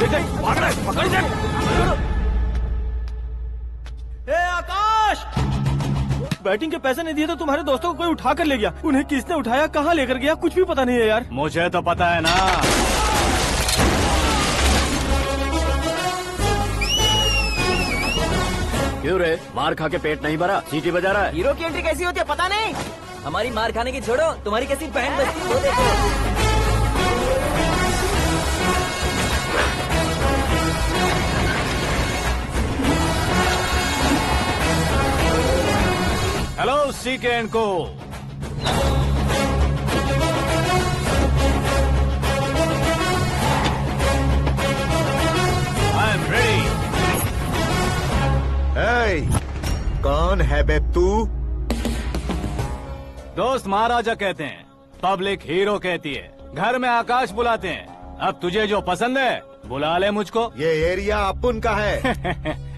भाग रहा है, पकड़ इसे। ए आकाश, बैटिंग के पैसे नहीं दिए तो तुम्हारे दोस्तों को कोई उठा कर ले गया। उन्हें किसने उठाया, कहाँ लेकर गया, कुछ भी पता नहीं है यार। मुझे तो पता है ना। क्यों रे, मार खा के पेट नहीं भरा, सीटी बजा रहा है? हीरो की एंट्री कैसी होती है पता नहीं। हमारी मार खाने की छोड़ो, तुम्हारी कैसी बहन बचती है वो देखो। हेलो सीके एंड को। I am ready. कौन है बे तू? दोस्त महाराजा कहते हैं, पब्लिक हीरो कहती है, घर में आकाश बुलाते हैं। अब तुझे जो पसंद है बुला ले मुझको। ये एरिया अपुन का है।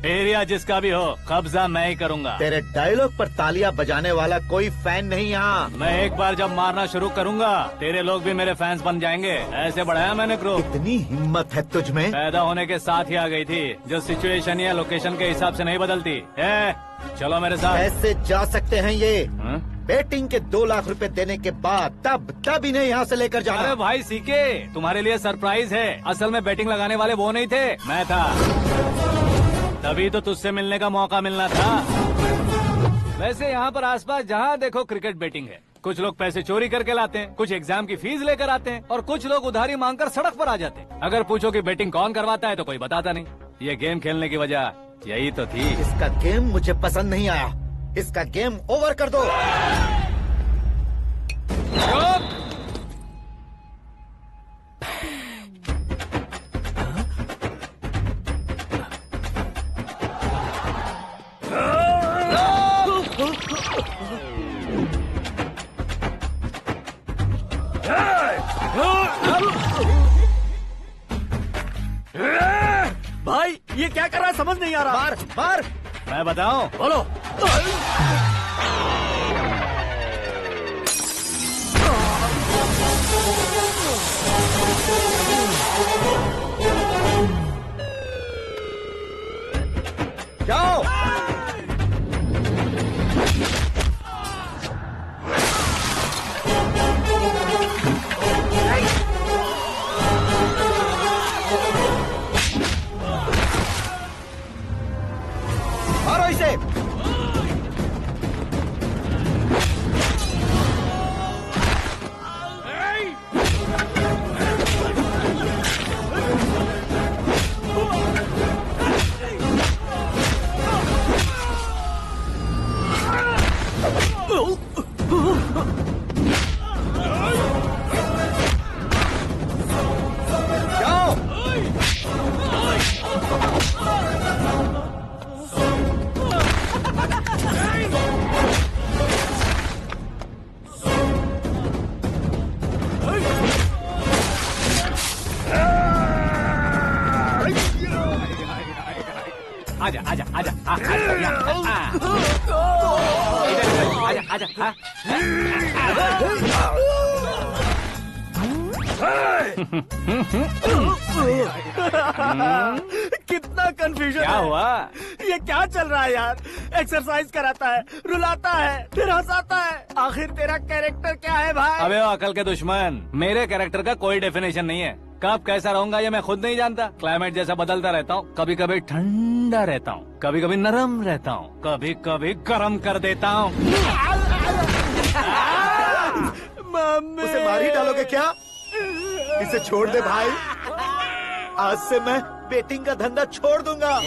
एरिया जिसका भी हो, कब्जा मैं ही करूंगा। तेरे डायलॉग पर तालियां बजाने वाला कोई फैन नहीं यहाँ। मैं एक बार जब मारना शुरू करूंगा, तेरे लोग भी मेरे फैंस बन जाएंगे। ऐसे बढ़ाया मैंने ग्रुप। इतनी हिम्मत है तुझ में? पैदा होने के साथ ही आ गई थी, जो सिचुएशन या लोकेशन के हिसाब से नहीं बदलती। चलो मेरे साथ। कैसे जा सकते हैं ये? हाँ? बेटिंग के 2 लाख रुपए देने के बाद तब इन्हें यहाँ से लेकर जाना। अरे भाई सीके, तुम्हारे लिए सरप्राइज है। असल में बैटिंग लगाने वाले वो नहीं थे, मैं था। तभी तो तुझसे मिलने का मौका मिलना था। वैसे यहाँ पर आसपास जहाँ देखो क्रिकेट बैटिंग है। कुछ लोग पैसे चोरी करके लाते हैं, कुछ एग्जाम की फीस लेकर आते हैं, और कुछ लोग उधारी मांगकर सड़क पर आ जाते हैं। अगर पूछो कि बैटिंग कौन करवाता है तो कोई बताता नहीं। ये गेम खेलने की वजह यही तो थी। इसका गेम मुझे पसंद नहीं आया। इसका गेम ओवर कर दो। भाई ये क्या कर रहा है, समझ नहीं आ रहा। मार मार। मैं बताऊं? बोलो। जाओ। मारो इसे। आजा आजा आजा आजा आजा आजा। कितना कंफ्यूजन क्या है। हुआ? ये क्या चल रहा है यार? एक्सरसाइज कराता है, रुलाता है, फिर हंसाता है। आखिर तेरा कैरेक्टर क्या है भाई? अबे ओ अकल के दुश्मन, मेरे कैरेक्टर का कोई डेफिनेशन नहीं है। कब कैसा रहूंगा ये मैं खुद नहीं जानता। क्लाइमेट जैसा बदलता रहता हूँ। कभी कभी ठंडा रहता हूँ, कभी कभी नरम रहता हूँ, कभी कभी गर्म कर देता हूँ। उसे मार ही डालोगे क्या? इसे छोड़ दे भाई। आज से मैं बेटिंग का धंधा छोड़ दूंगा।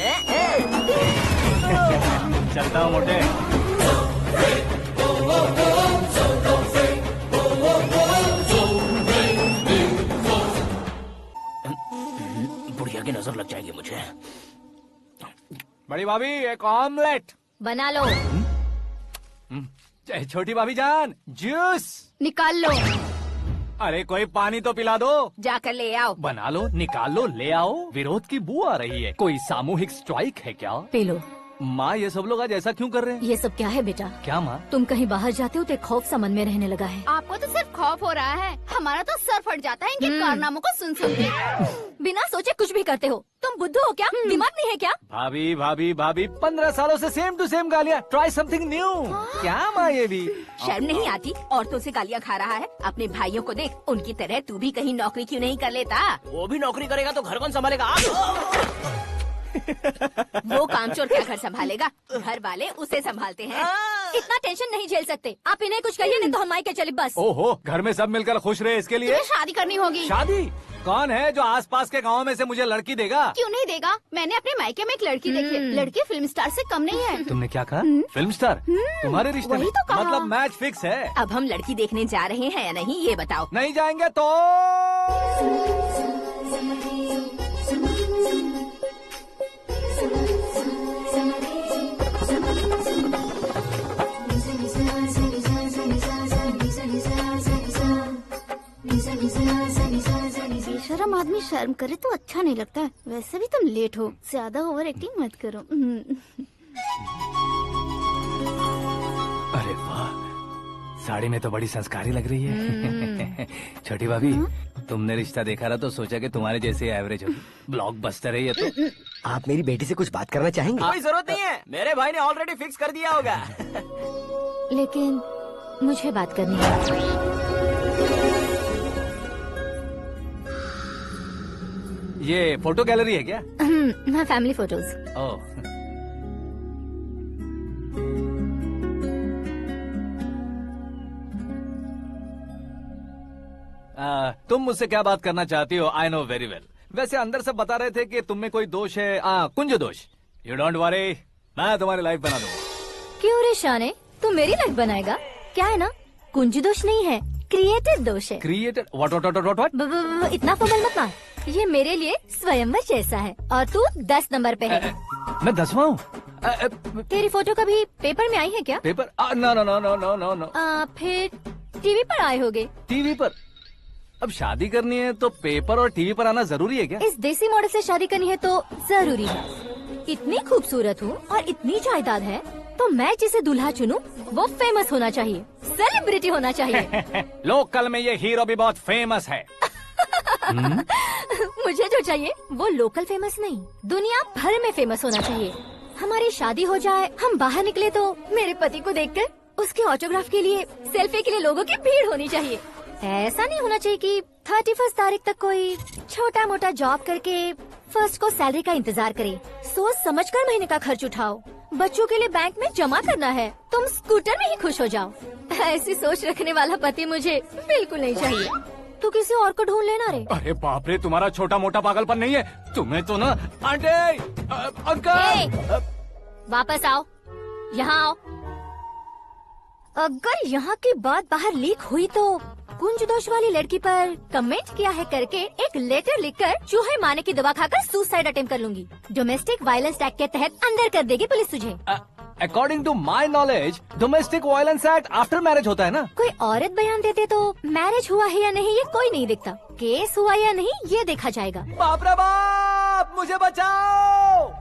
चलता हूँ मोटे। बुढ़िया की नजर लग जाएगी मुझे। बड़ी भाभी एक ऑमलेट बना लो। छोटी भाभी जान जूस निकाल लो। अरे कोई पानी तो पिला दो। जाकर ले आओ। बना लो, निकाल लो, ले आओ। विरोध की बू आ रही है। कोई सामूहिक स्ट्राइक है क्या? P low. माँ ये सब लोग आज ऐसा क्यों कर रहे हैं? ये सब क्या है बेटा? क्या माँ? तुम कहीं बाहर जाते हो तो एक खौफ सा मन में रहने लगा है। आपको तो सिर्फ खौफ हो रहा है, हमारा तो सर फट जाता है इनके कारनामों को सुन सुन के। बिना सोचे कुछ भी करते हो। तुम बुद्धू हो क्या? दिमाग नहीं है क्या? भाभी भाभी भाभी 15 सालों से सेम टू सेम गालियाँ। Try something new. क्या माँ ये भी? शर्म नहीं आती? औरतों से गालियाँ खा रहा है। अपने भाइयों को देख, उनकी तरह तू भी कहीं नौकरी क्यों नहीं कर लेता? वो भी नौकरी करेगा तो घर कौन संभालेगा? वो कामचोर क्या घर संभालेगा? घर वाले उसे संभालते हैं। इतना टेंशन नहीं झेल सकते। आप इन्हें कुछ कहिए नहीं तो हम मायके चले बस। ओहो, घर में सब मिलकर खुश रहे इसके लिए। तुम्हें शादी करनी होगी। शादी? कौन है जो आसपास के गाँव में से मुझे लड़की देगा? क्यों नहीं देगा? मैंने अपने मायके में एक लड़की देखी है। लड़की फिल्म स्टार से कम नहीं है। तुमने क्या कहा? Film star? तुम्हारे रिश्ते में? वही तो कहा। मतलब मैच फिक्स है? अब हम लड़की देखने जा रहे हैं या नहीं, ये बताओ। नहीं जाएंगे तो? बेशरम आदमी शर्म करे तो अच्छा नहीं लगता है। वैसे भी तुम लेट हो, ज्यादा ओवर एक्टिंग मत करो। अरे वाह, साड़ी में तो बड़ी संस्कारी लग रही है। छोटी भाभी, तुमने रिश्ता देखा रहा तो सोचा कि तुम्हारे जैसे एवरेज होगी। ब्लॉकबस्टर है ये तो। आप मेरी बेटी से कुछ बात करना चाहेंगे? कोई जरूरत नहीं है, मेरे भाई ने ऑलरेडी फिक्स कर दिया होगा। लेकिन मुझे बात करनी है। ये फोटो गैलरी है क्या? हाँ, फैमिली फोटोज। ओह, तुम मुझसे क्या बात करना चाहती हो? I know very well. वैसे अंदर से बता रहे थे कि तुम में कोई दोष है, कुंज दोष। यू डोंट वरी, मैं तुम्हारी लाइफ बना दूंगा। क्यों रे शाने, तू मेरी लाइफ बनाएगा? क्या है ना, कुंज दोष नहीं है, क्रिएटेड दोष है। क्रिएटेड? व्हाट? इतना फबल मत मार। ये मेरे लिए स्वयंवर जैसा है और तू 10 नंबर पे है। मैं 10वां हूँ? तेरी फोटो कभी पेपर में आई है क्या? Paper? No no no no no no no. फिर टीवी पर आए होगे। टीवी पर? अब शादी करनी है तो पेपर और टीवी पर आना जरूरी है क्या? इस देसी मॉडल से शादी करनी है तो जरूरी है। इतनी खूबसूरत हूँ और इतनी जायदाद है तो मैं जिसे दूल्हा चुनूं वो फेमस होना चाहिए, सेलिब्रिटी होना चाहिए। लोकल में ये हीरो भी बहुत फेमस है। मुझे जो चाहिए वो लोकल फेमस नहीं, दुनिया भर में फेमस होना चाहिए। हमारी शादी हो जाए, हम बाहर निकले तो मेरे पति को देखकर उसके ऑटोग्राफ के लिए, सेल्फी के लिए लोगों की भीड़ होनी चाहिए। ऐसा नहीं होना चाहिए कि 31 तारीख तक कोई छोटा मोटा जॉब करके फर्स्ट को सैलरी का इंतजार करे। सोच समझकर महीने का खर्च उठाओ। बच्चों के लिए बैंक में जमा करना है, तुम स्कूटर में ही खुश हो जाओ। ऐसी सोच रखने वाला पति मुझे बिल्कुल नहीं चाहिए। तू किसी और को ढूंढ लेना रे। अरे बाप रे, तुम्हारा छोटा मोटा पागलपन नहीं है? तुम्हें तो ना आंटी, अंकल। वापस आओ, यहाँ आओ। अगर यहाँ की बात बाहर लीक हुई तो कुंज दोष वाली लड़की पर कमेंट किया है करके एक लेटर लिखकर चूहे मारने की दवा खाकर सुसाइड अटेम्प्ट कर लूंगी। डोमेस्टिक वायलेंस एक्ट के तहत अंदर कर देगी पुलिस तुझे। According to my knowledge domestic violence act after marriage होता है ना? कोई औरत बयान देते तो मैरिज हुआ है या नहीं ये कोई नहीं देखता, केस हुआ या नहीं ये देखा जाएगा। बाप रे बाप, मुझे बचाओ।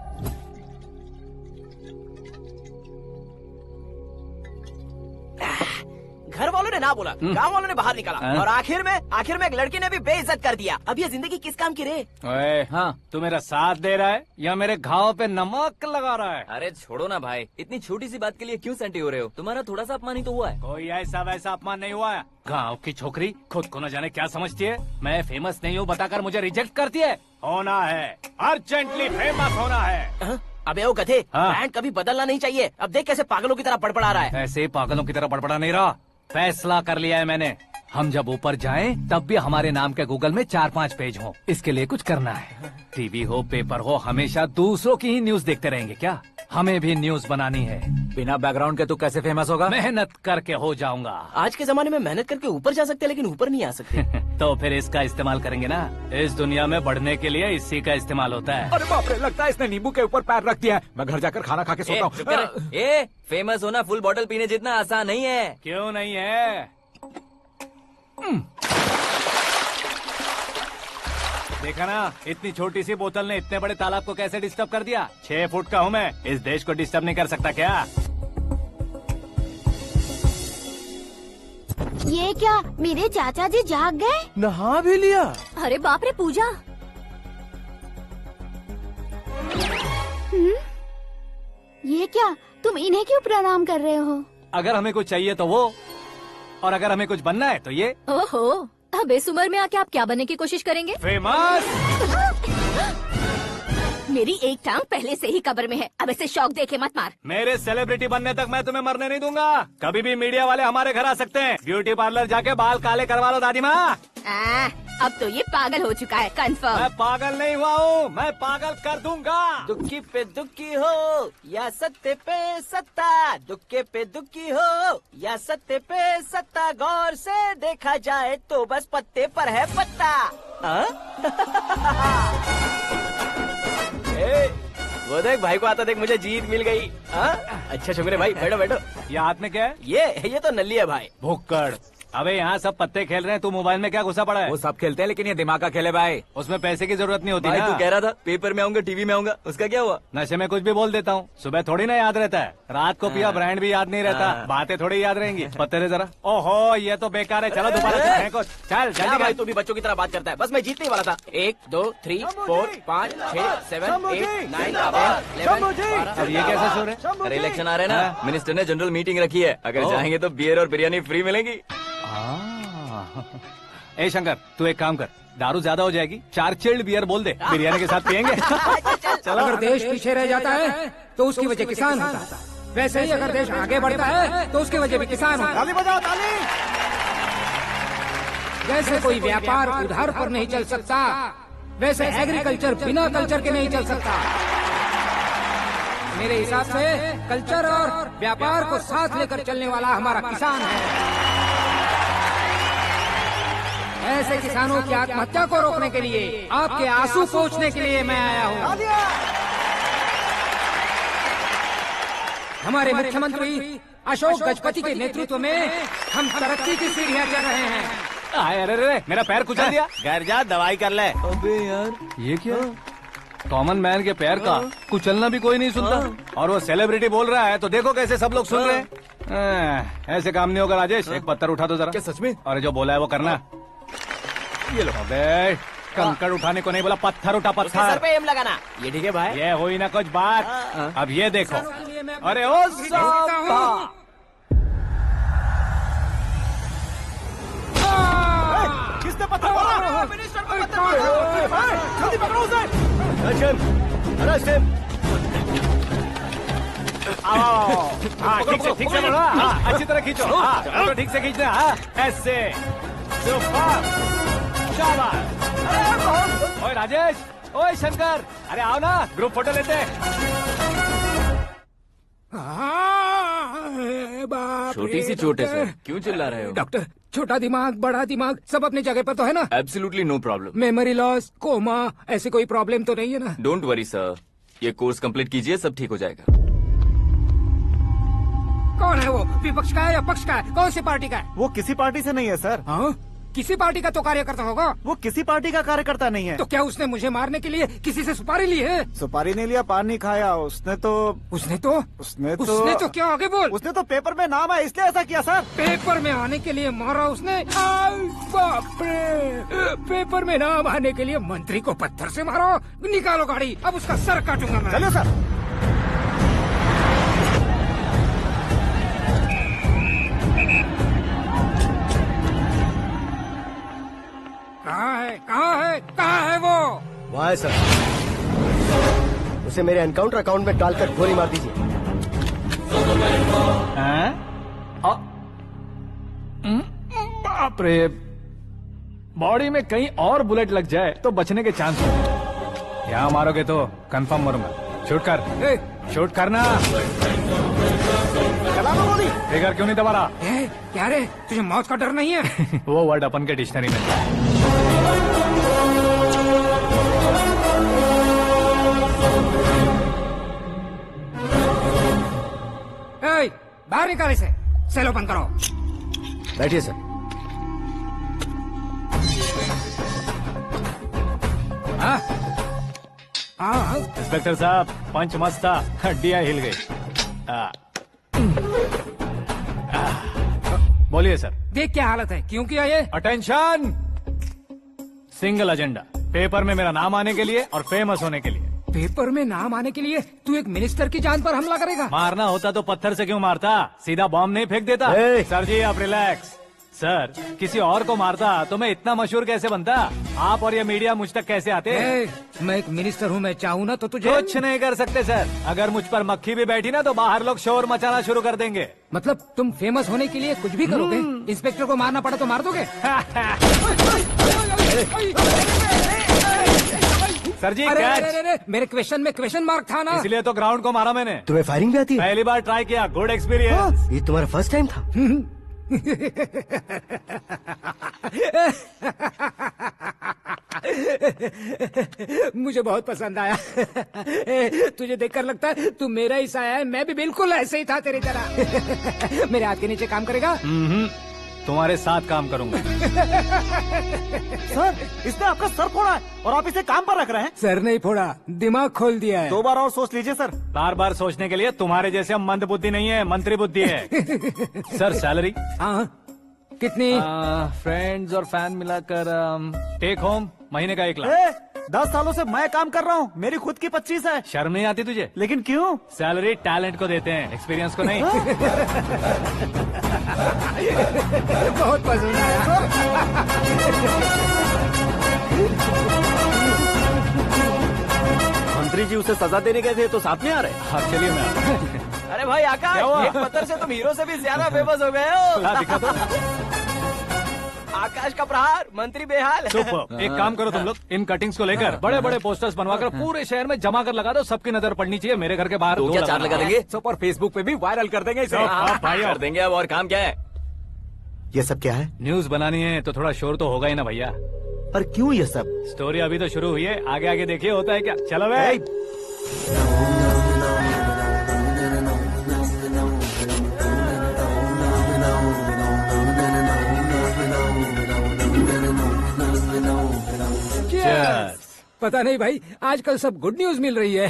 घर वालों ने ना बोला, गांव वालों ने बाहर निकाला और आखिर में एक लड़की ने भी बेइज्जत कर दिया। अब ये जिंदगी किस काम की रे? ओए, हाँ, तू मेरा साथ दे रहा है या मेरे घाव पे नमक लगा रहा है? अरे छोड़ो ना भाई, इतनी छोटी सी बात के लिए क्यों सेंटी हो रहे हो? तुम्हारा थोड़ा सा अपमान ही तो हुआ है। कोई ऐसा वैसा अपमान नहीं हुआ है। गाँव की छोकरी खुद को न जाने क्या समझती है। मैं फेमस नहीं हूँ बताकर मुझे रिजेक्ट करती है। होना है, अर्जेंटली फेमस होना है। अबे ओ गधे, हाँ। ब्रांड कभी बदलना नहीं चाहिए। अब देख कैसे पागलों की तरह बड़बड़ा रहा है। ऐसे पागलों की तरह बड़बड़ा नहीं रहा। फैसला कर लिया है मैंने। हम जब ऊपर जाएं तब भी हमारे नाम के गूगल में 4-5 पेज हो। इसके लिए कुछ करना है। टीवी हो, पेपर हो, हमेशा दूसरों की ही न्यूज देखते रहेंगे क्या? हमें भी न्यूज बनानी है। बिना बैकग्राउंड के तू कैसे फेमस होगा? मेहनत करके हो जाऊंगा। आज के जमाने में मेहनत करके ऊपर जा सकते हैं लेकिन ऊपर नहीं आ सकते। तो फिर इसका इस्तेमाल करेंगे ना। इस दुनिया में बढ़ने के लिए इसी का इस्तेमाल होता है। अरे बाप रे, लगता है इसने नींबू के ऊपर पैर रख दिया है। मैं घर जाकर खाना खा के सोता हूँ। ए, फेमस होना फुल बॉटल पीने जितना आसान नहीं है। क्यों नहीं है? देखा ना, इतनी छोटी सी बोतल ने इतने बड़े तालाब को कैसे डिस्टर्ब कर दिया। 6 फुट का हूँ मैं, इस देश को डिस्टर्ब नहीं कर सकता क्या? ये क्या मेरे चाचा जी जाग गए? नहा भी लिया। अरे बाप रे पूजा। ये क्या तुम इन्हें क्यों प्रणाम कर रहे हो? अगर हमें कुछ चाहिए तो वो, और अगर हमें कुछ बनना है तो ये। ओहो, अब इस उम्र में आके आप क्या बनने की कोशिश करेंगे? फेमस। मेरी एक टांग पहले से ही कब्र में है, अब इसे शौक देके मत मार। मेरे सेलिब्रिटी बनने तक मैं तुम्हें मरने नहीं दूंगा। कभी भी मीडिया वाले हमारे घर आ सकते हैं। ब्यूटी पार्लर जाके बाल काले करवा लो दादी माँ। अब तो ये पागल हो चुका है, कंफर्म। मैं पागल नहीं हुआ हूँ, मैं पागल कर दूंगा। दुखी पे दुखी हो या सत्य पे सत्ता, दुखे पे दुखी हो या सत्य पे सत्ता, गौर से देखा जाए तो बस पत्ते पर है पत्ता। वो देख भाई को आता देख, मुझे जीत मिल गई। अच्छा शुक्र है भाई, बैठो बैठो। ये हाथ में क्या है? ये तो नल्ली है भाई। भुक्कड़। अबे यहाँ सब पत्ते खेल रहे हैं, तू मोबाइल में क्या घुसा पड़ा है? वो सब खेलते हैं लेकिन ये दिमाग का खेल है भाई। उसमें पैसे की जरूरत नहीं होती भाई ना। तू कह रहा था पेपर में आऊंगा, टीवी में आऊंगा, उसका क्या हुआ? नशे में कुछ भी बोल देता हूँ, सुबह थोड़ी ना याद रहता है। रात को पिया ब्रांड भी याद नहीं रहता, बातें थोड़ी याद रहेंगी। पत्ते दे जरा। ओहो ये तो बेकार है, चलो दोबारा से फेंको। चल क्या जल्दी भाई कर। तू भी बच्चों की तरह बात करता है। बस मैं जीतने ही वाला था। 1 2 3 4 5 6 7 8 9 10 अब ये कैसे सो रहे? अरे इलेक्शन आ रहे हैं ना, मिनिस्टर ने जनरल मीटिंग रखी है, अगर जाएंगे तो बियर और बिरयानी फ्री मिलेगी। ए शंकर, तू एक काम कर, दारू ज्यादा हो जाएगी, 4 चिल्ड बियर बोल दे, बिरयानी के साथ पियेंगे। चलो। अगर देश पीछे रह जाता है तो उसकी वजह किसान होता है, वैसे ही अगर देश आगे बढ़ता है तो उसकी वजह भी किसान होता है। ताली बजाओ ताली। जैसे कोई व्यापार उधार पर नहीं चल सकता, वैसे एग्रीकल्चर बिना कल्चर के नहीं चल सकता। मेरे हिसाब से कल्चर और व्यापार को साथ लेकर चलने वाला हमारा किसान है। ऐसे किसानों की आत्महत्या को रोकने के लिए, आपके आंसू पोंछने के लिए मैं आया हूँ। हमारे मुख्यमंत्री अशोक गजपति के नेतृत्व में हम तरक्की की सीढ़ियाँ चढ़ रहे हैं। अरे अरे मेरा पैर कुचल दिया। घर जा दवाई कर ले। अबे यार ये क्या? कॉमन मैन के पैर का कुचलना भी कोई नहीं सुनता, और वो सेलिब्रिटी बोल रहा है तो देखो कैसे सब लोग सुन रहे हैं। ऐसे काम नहीं होगा राजेश, एक पत्थर उठा दो जरा। क्या सच में? और जो बोला है वो करना। ये लो। अबे कंकड़ उठाने को नहीं बोला, पत्थर उठा उसके सर पत्थर। पे एम लगाना। ये ठीक है भाई। ये हुई ना कुछ बात। अब ये देखो। अरे ओ साहब, किसने पत्थर मारा? मिनिस्टर को पत्थर मारा। जल्दी पकड़ो उसे। हाँ ठीक से बढ़ो। हाँ अच्छी तरह खींचो। हाँ फोटो ठीक से खींचना। हाँ ऐसे। सुपर। शाबाश। ओए राजेश, ओए शंकर, अरे आओ ना, ग्रुप फोटो लेते हैं। छोटी सी चोट है सर, क्यों चिल्ला रहे हो? डॉक्टर, छोटा दिमाग बड़ा दिमाग सब अपनी जगह पर तो है ना? Absolutely no problem. Memory loss, coma, ऐसी कोई प्रॉब्लम तो नहीं है ना? डोंट वरी सर, ये कोर्स कंप्लीट कीजिए, सब ठीक हो जाएगा। कौन है वो? विपक्ष का है या पक्ष का है? कौन सी पार्टी का है? वो किसी पार्टी से नहीं है सर। हाँ? किसी पार्टी का तो कार्यकर्ता होगा। वो किसी पार्टी का कार्यकर्ता नहीं है। तो क्या उसने मुझे मारने के लिए किसी से सुपारी ली है? सुपारी नहीं लिया, पान नहीं खाया। उसने तो क्या आगे बोल? उसने तो पेपर में नाम है इसलिए ऐसा किया सर। पेपर में आने के लिए मारा उसने? आई बाप रे! पेपर में नाम आने के लिए मंत्री को पत्थर से मारो? निकालो गाड़ी, अब उसका सर काटूंगा मैं। चलो सर। कहाँ है वो? वहाँ है सर। उसे मेरे एनकाउंटर अकाउंट में डालकर गोली मार दीजिए। बाप रे, बॉडी में कहीं और बुलेट लग जाए तो बचने के चांस होंगे। यहाँ मारोगे तो कंफर्म मरूंगा। शूट कर। शूट करना। फिगर क्यों नहीं दबा रहा? क्या रे, तुझे मौत का डर नहीं है? वो वर्ड अपन के डिक्शनरी में। बाहर निकाल इसे। सेल ओपन करो। बैठिए सर। हाँ इंस्पेक्टर साहब पंच मस्त था, हड्डियां हिल गई। बोलिए सर। देख क्या हालत है, क्यों किया ये? अटेंशन, सिंगल एजेंडा, पेपर में मेरा नाम आने के लिए और फेमस होने के लिए। पेपर में नाम आने के लिए तू एक मिनिस्टर की जान पर हमला करेगा? मारना होता तो पत्थर से क्यों मारता, सीधा बॉम्ब नहीं फेंक देता। सर जी आप रिलैक्स। सर किसी और को मारता तो मैं इतना मशहूर कैसे बनता, आप और ये मीडिया मुझ तक कैसे आते? मैं एक मिनिस्टर हूँ, मैं चाहूँ ना तो तुझे कुछ नहीं कर सकते सर। अगर मुझ पर मक्खी भी बैठी ना तो बाहर लोग शोर मचाना शुरू कर देंगे। मतलब तुम फेमस होने के लिए कुछ भी करोगे? इंस्पेक्टर को मारना पड़ा तो मार दोगे? सर जी अरे, मेरे क्वेश्चन में क्वेश्चन मार्क था ना, इसलिए तो ग्राउंड को मारा मैंने। तुम्हें फायरिंग भी आती है? पहली बार ट्राई किया, गुड एक्सपीरियंस। ये तुम्हारा फर्स्ट टाइम था? मुझे बहुत पसंद आया। तुझे देखकर लगता है तू मेरा ही साया है, मैं भी बिल्कुल ऐसे ही था तेरी तरह। मेरे हाथ के नीचे काम करेगा? तुम्हारे साथ काम करूंगा। सर इसने आपका सर फोड़ा है और आप इसे काम पर रख रहे हैं। सर नहीं फोड़ा, दिमाग खोल दिया है। 2 बार और सोच लीजिए सर। बार बार सोचने के लिए तुम्हारे जैसे मंद बुद्धि नहीं है, मंत्री बुद्धि है। Sir salary? हाँ कितनी? फ्रेंड्स और फैन मिलाकर टेक होम महीने का 1 लाख। 10 सालों से मैं काम कर रहा हूँ, मेरी खुद की 25 है। शर्म नहीं आती तुझे? लेकिन क्यों? सैलरी टैलेंट को देते हैं, एक्सपीरियंस को नहीं। बहुत पसंद आया। मंत्री जी उसे सजा देने गए थे तो साथ में आ रहे। हाँ चलिए मैं। अरे भाई आकाश, एक पत्थर से तुम हीरो से भी ज्यादा फेमस हो गए हो। ला दिखा दो। आकाश का प्रहार, मंत्री बेहाल। सुपर। एक काम करो तुम लोग, इन कटिंग्स को लेकर बड़े बड़े पोस्टर्स बनवाकर पूरे शहर में जमा कर लगा दो, सबकी नजर पड़नी चाहिए। मेरे घर के बाहर तो क्या 4 लगा देंगे? सुपर, फेसबुक पे भी वायरल कर देंगे इसे। भाई कर देंगे। अब और काम क्या है? ये सब क्या है? न्यूज बनानी है तो थोड़ा शोर तो होगा ही ना भैया। पर क्यों ये सब? स्टोरी अभी तो शुरू हुई है, आगे आगे देखिए होता है क्या। चलो भाई। पता नहीं भाई, आजकल सब गुड न्यूज मिल रही है।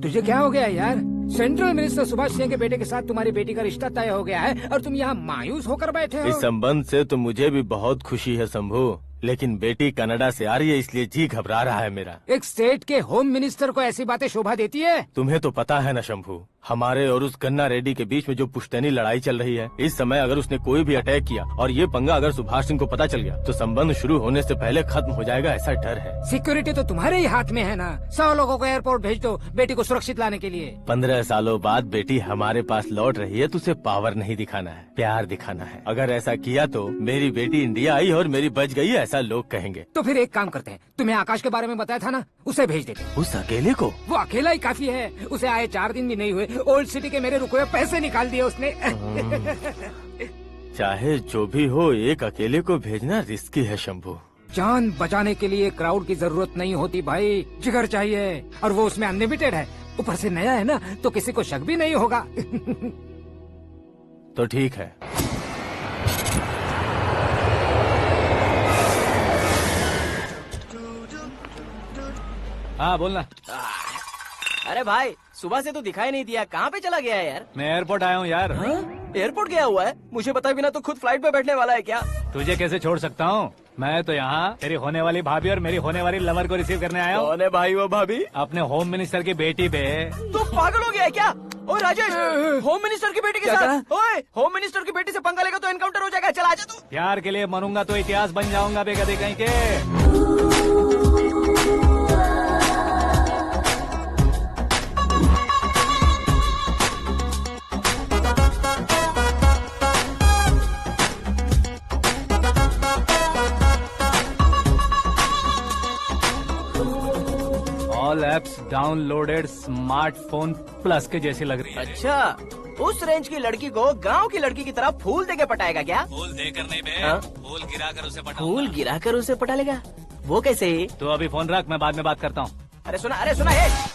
तुझे क्या हो गया यार? सेंट्रल मिनिस्टर सुभाष सिंह के बेटे के साथ तुम्हारी बेटी का रिश्ता तय हो गया है और तुम यहाँ मायूस होकर बैठे हो। इस संबंध से तो मुझे भी बहुत खुशी है शंभू, लेकिन बेटी कनाडा से आ रही है इसलिए जी घबरा रहा है मेरा। एक स्टेट के होम मिनिस्टर को ऐसी बातें शोभा देती है? तुम्हें तो पता है ना शंभू, हमारे और उस गन्ना रेड्डी के बीच में जो पुश्तैनी लड़ाई चल रही है, इस समय अगर उसने कोई भी अटैक किया और ये पंगा अगर सुभाष सिंह को पता चल गया तो संबंध शुरू होने से पहले खत्म हो जाएगा, ऐसा डर है। सिक्योरिटी तो तुम्हारे ही हाथ में है ना। 100 लोगों को एयरपोर्ट भेज दो बेटी को सुरक्षित लाने के लिए। 15 सालों बाद बेटी हमारे पास लौट रही है तो उसे पावर नहीं दिखाना है, प्यार दिखाना है। अगर ऐसा किया तो मेरी बेटी इंडिया आई और मेरी बच गई, ऐसा लोग कहेंगे। तो फिर एक काम करते हैं, तुम्हें आकाश के बारे में बताया था ना, उसे भेज देते। उस अकेले को? वो अकेला ही काफी है, उसे आए 4 दिन भी नहीं हुए, ओल्ड सिटी के मेरे रुके हुए पैसे निकाल दिए उसने। चाहे जो भी हो, एक अकेले को भेजना रिस्की है शंभू। जान बचाने के लिए क्राउड की जरूरत नहीं होती भाई, जिगर चाहिए, और वो उसमें अनलिमिटेड है। ऊपर से नया है ना तो किसी को शक भी नहीं होगा। तो ठीक है। हाँ बोलना। अरे भाई सुबह से तो दिखाई नहीं दिया, कहाँ पे चला गया है यार? मैं एयरपोर्ट आया हूँ यार। एयरपोर्ट गया हुआ है? मुझे बताए बिना तो खुद फ्लाइट पे बैठने वाला है क्या? तुझे कैसे छोड़ सकता हूँ? मैं तो यहाँ तेरी होने वाली भाभी और मेरी होने वाली लवर को रिसीव करने आया हूँ। कौन है भाई वो भाभी? अपने होम मिनिस्टर की बेटी पे। तो पागल हो गया है क्या? ओए राजेश, होम मिनिस्टर की बेटी के साथ? ओए होम मिनिस्टर की बेटी से पंगा लेगा तो एनकाउंटर हो जाएगा, चल आजा तू। प्यार के लिए मरूंगा तो इतिहास बन जाऊंगा बेगदे कहीं के। All apps downloaded smartphone plus के जैसी लग रही है। अच्छा, उस रेंज की लड़की को गांव की लड़की की तरह फूल देके पटाएगा क्या? फूल देकर नहीं बे, हाँ? फूल गिराकर उसे पटा। फूल गिराकर उसे पटा लेगा? वो कैसे? तो अभी फोन रख, मैं बाद में बात करता हूँ। अरे सुना है।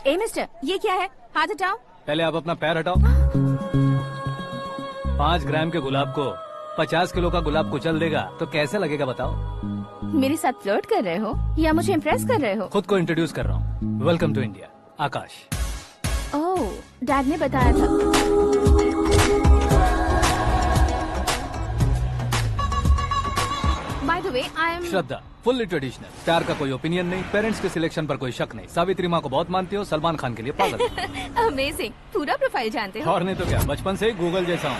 ए मिस्टर, ये क्या है? हाथ हटाओ। पहले आप अपना पैर हटाओ। 5 ग्राम के गुलाब को 50 किलो का गुलाब कुचल देगा तो कैसे लगेगा बताओ? मेरे साथ फ्लर्ट कर रहे हो या मुझे इम्प्रेस कर रहे हो? खुद को इंट्रोड्यूस कर रहा हूँ। Welcome to India, Aakash. Oh, dad ने बताया था। By the way, I am Shraddha, fully traditional. प्यार का कोई ओपिनियन नहीं, पेरेंट्स के सिलेक्शन पर कोई शक नहीं। सावित्री माँ को बहुत मानती हो, सलमान खान के लिए पागल। अमेजिंग, पूरा प्रोफाइल जानते हो। और नहीं तो क्या, बचपन से ही गूगल जैसा हूँ।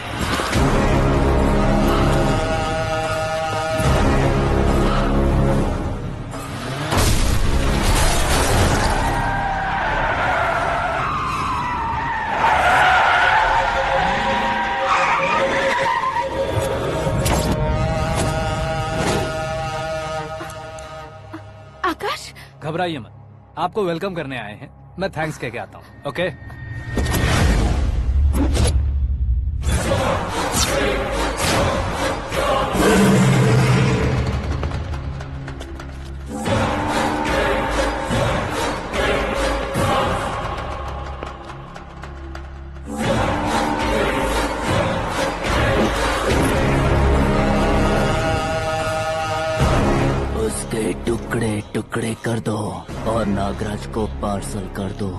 आकाश, घबराइए मत, आपको वेलकम करने आए हैं। मैं थैंक्स कह के आता हूँ। ओके, उसके टुकड़े टुकड़े कर दो और नागराज को पार्सल कर दो।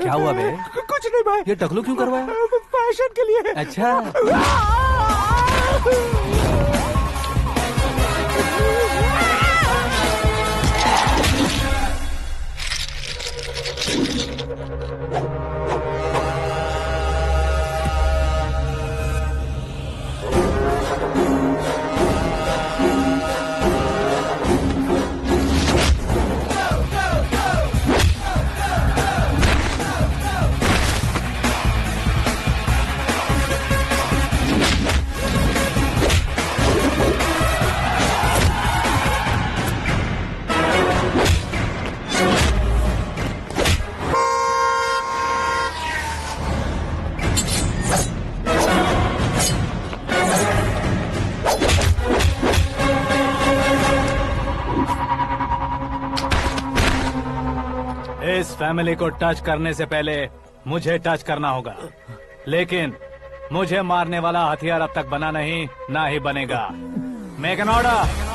क्या हुआ बे? कुछ नहीं भाई। ये टकलू क्यों करवाया? फैशन के लिए। अच्छा, इस फैमिली को टच करने से पहले मुझे टच करना होगा, लेकिन मुझे मारने वाला हथियार अब तक बना नहीं, ना ही बनेगा। Make an order.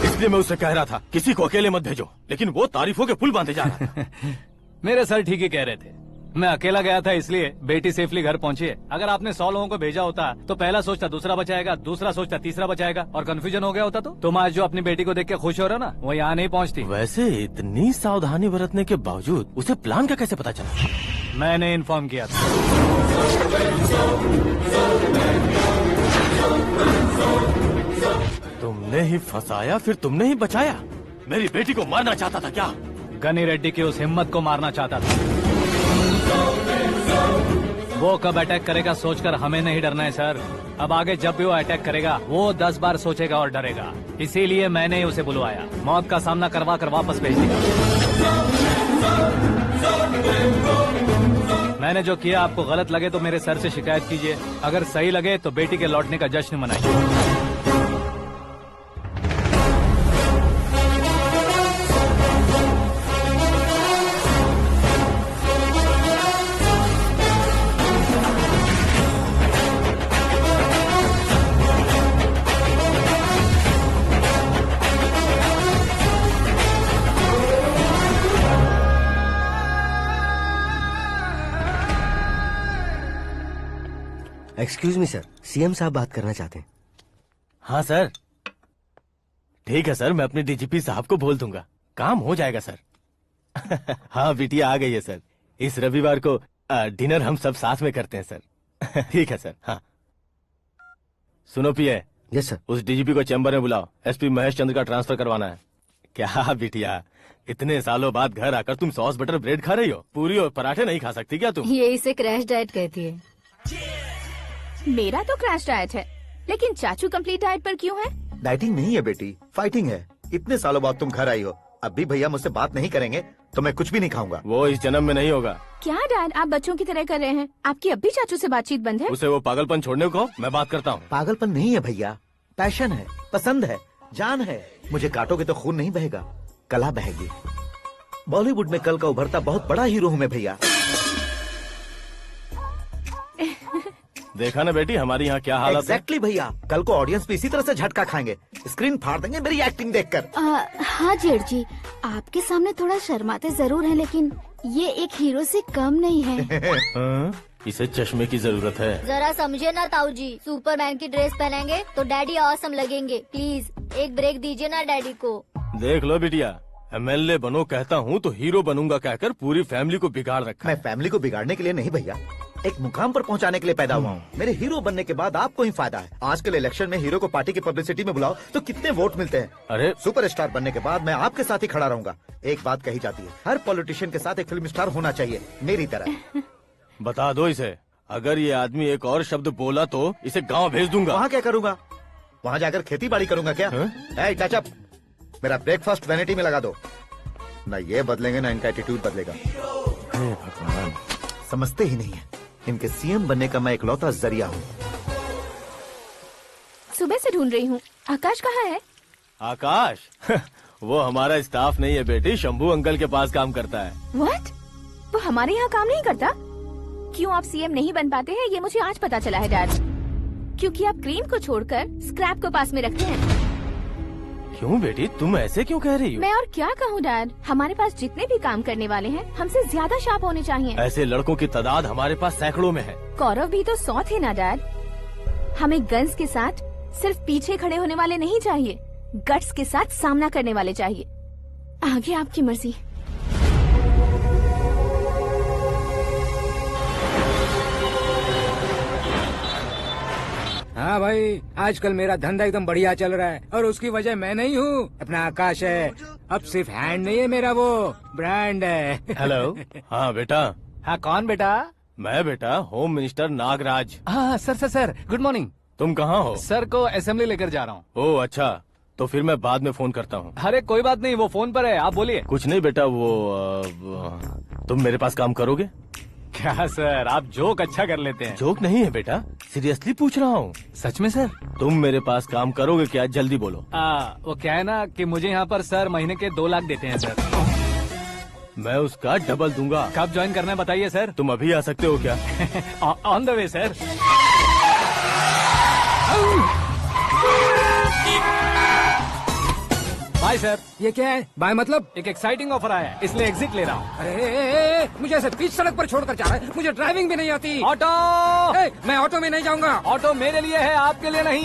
इसलिए मैं उससे कह रहा था किसी को अकेले मत भेजो, लेकिन वो तारीफों के पुल बांधे जा रहा था। मेरे सर ठीक ही कह रहे थे। मैं अकेला गया था इसलिए बेटी सेफली घर पहुंची है। अगर आपने 100 लोगों को भेजा होता तो पहला सोचता दूसरा बचाएगा, दूसरा सोचता तीसरा बचाएगा, और कंफ्यूजन हो गया होता तो तुम आज जो अपनी बेटी को देख के खुश हो रहे हो ना, वो यहाँ नहीं पहुँचती। वैसे इतनी सावधानी बरतने के बावजूद उसे प्लान का कैसे पता चला? मैंने इन्फॉर्म किया था। तुमने ही फंसाया, फिर तुमने ही बचाया। मेरी बेटी को मारना चाहता था क्या? गनी रेड्डी की उस हिम्मत को मारना चाहता था। वो कब अटैक करेगा सोचकर हमें नहीं डरना है सर। अब आगे जब भी वो अटैक करेगा वो 10 बार सोचेगा और डरेगा। इसीलिए मैंने ही उसे बुलवाया। मौत का सामना करवा कर वापस भेज दिया। मैंने जो किया आपको गलत लगे तो मेरे सर से शिकायत कीजिए, अगर सही लगे तो बेटी के लौटने का जश्न मनाइए। एक्सक्यूज मी सर, सीएम साहब बात करना चाहते हैं। हाँ सर, ठीक है सर, मैं अपने डीजीपी साहब को बोल दूंगा, काम हो जाएगा सर। हाँ बिटिया आ गई है सर। इस रविवार को डिनर हम सब साथ में करते हैं सर। ठीक है सर। हाँ सुनो पिए। Yes sir. उस डीजीपी को चैम्बर में बुलाओ, एसपी महेश चंद्र का ट्रांसफर करवाना है। क्या बिटिया, इतने सालों बाद घर आकर तुम सॉस बटर ब्रेड खा रही हो? पूरी और पराठे नहीं खा सकती क्या तुम? ये इसे क्रैश डाइट कहती है। मेरा तो क्रैश डाइट है, लेकिन चाचू कंप्लीट डाइट पर क्यों है? डाइटिंग नहीं है बेटी, फाइटिंग है। इतने सालों बाद तुम घर आई हो, अब भी भैया मुझसे बात नहीं करेंगे तो मैं कुछ भी नहीं खाऊंगा। वो इस जन्म में नहीं होगा। क्या डैड, आप बच्चों की तरह कर रहे हैं? आपकी अब भी चाचू से बातचीत बंद है? उसे वो पागलपन छोड़ने को मैं बात करता हूँ। पागलपन नहीं है भैया, पैशन है, पसंद है, जान है। मुझे काटोगे तो खून नहीं बहेगा, कला बहेगी। बॉलीवुड में कल का उभरता बहुत बड़ा हीरो हूँ मैं भैया। देखा ना बेटी हमारी यहाँ क्या हालत है। एग्जैक्टली भैया, कल को ऑडियंस भी इसी तरह से झटका खाएंगे, स्क्रीन फाड़ देंगे मेरी एक्टिंग देखकर। हाँ जेठ जी, आपके सामने थोड़ा शर्माते जरूर हैं, लेकिन ये एक हीरो से कम नहीं है। इसे चश्मे की जरूरत है। जरा समझे ना ताऊ जी, सुपरमैन की ड्रेस पहनेंगे तो डैडी ऑसम लगेंगे। प्लीज एक ब्रेक दीजिए ना डैडी को। देख लो बिटिया, एमएलए बनो कहता हूँ तो हीरो बनूंगा कहकर पूरी फैमिली को बिगाड़ रखा। मैं फैमिली को बिगाड़ने के लिए नहीं भैया, एक मुकाम पर पहुंचाने के लिए पैदा हुआ हूँ। मेरे हीरो बनने के बाद आपको ही फायदा है। आजकल इलेक्शन में हीरो को पार्टी की पब्लिसिटी में बुलाओ तो कितने वोट मिलते हैं। अरे सुपरस्टार बनने के बाद मैं आपके साथ ही खड़ा रहूंगा। एक बात कही जाती है, हर पॉलिटिशियन के साथ एक फिल्म स्टार होना चाहिए, मेरी तरह। बता दो इसे, अगर ये आदमी एक और शब्द बोला तो इसे गाँव भेज दूंगा। वहाँ क्या करूँगा? वहाँ जाकर खेती बाड़ी करूँगा क्या? टच अप, मेरा ब्रेकफास्ट वैनिटी में लगा दो। न ये बदलेंगे न इनका एटीट्यूड बदलेगा। भगवान, समझते ही नहीं है, इनके सीएम बनने का मैं इकलौता जरिया हूँ। सुबह से ढूंढ रही हूँ, आकाश कहाँ है? आकाश? वो हमारा स्टाफ नहीं है बेटी, शंभू अंकल के पास काम करता है। व्हाट? वो हमारे यहाँ काम नहीं करता? क्यों आप सीएम नहीं बन पाते हैं ये मुझे आज पता चला है डैड। क्योंकि आप क्रीम को छोड़कर स्क्रैप को पास में रखते हैं। क्यों बेटी, तुम ऐसे क्यों कह रही हो? मैं और क्या कहूँ डैड, हमारे पास जितने भी काम करने वाले हैं हमसे ज्यादा शार्प होने चाहिए। ऐसे लड़कों की तादाद हमारे पास सैकड़ों में है। कौरव भी तो 100 थे ना डैड। हमें गन्स के साथ सिर्फ पीछे खड़े होने वाले नहीं चाहिए, गट्स के साथ सामना करने वाले चाहिए। आगे आपकी मर्जी। हाँ भाई, आजकल मेरा धंधा एकदम बढ़िया चल रहा है और उसकी वजह मैं नहीं हूँ, अपना आकाश है। अब सिर्फ हैंड नहीं है मेरा, वो ब्रांड है। हेलो। हाँ बेटा। हाँ कौन बेटा? मैं बेटा होम मिनिस्टर नागराज। हाँ सर गुड मॉर्निंग। तुम कहाँ हो? सर को असेंबली लेकर जा रहा हूँ। ओह अच्छा, तो फिर मैं बाद में फोन करता हूँ। अरे कोई बात नहीं, वो फोन पर है, आप बोलिए। कुछ नहीं बेटा, तुम मेरे पास काम करोगे? क्या सर, आप जोक अच्छा कर लेते हैं। जोक नहीं है बेटा, सीरियसली पूछ रहा हूँ। सच में सर? तुम मेरे पास काम करोगे क्या? जल्दी बोलो। वो क्या है ना कि मुझे यहाँ पर सर महीने के 2 लाख देते हैं सर। मैं उसका डबल दूंगा। कब ज्वाइन करना है बताइए सर। तुम अभी आ सकते हो क्या? On the way sir. Bye sir. ये क्या है? बाय मतलब? एक एक्साइटिंग ऑफर आया है, इसलिए एग्जिट ले रहा हूँ। अरे मुझे ऐसे बीच सड़क पर छोड़कर जा रहा है, मुझे ड्राइविंग भी नहीं आती। ऑटो! मैं ऑटो में नहीं जाऊंगा। ऑटो मेरे लिए है, आपके लिए नहीं।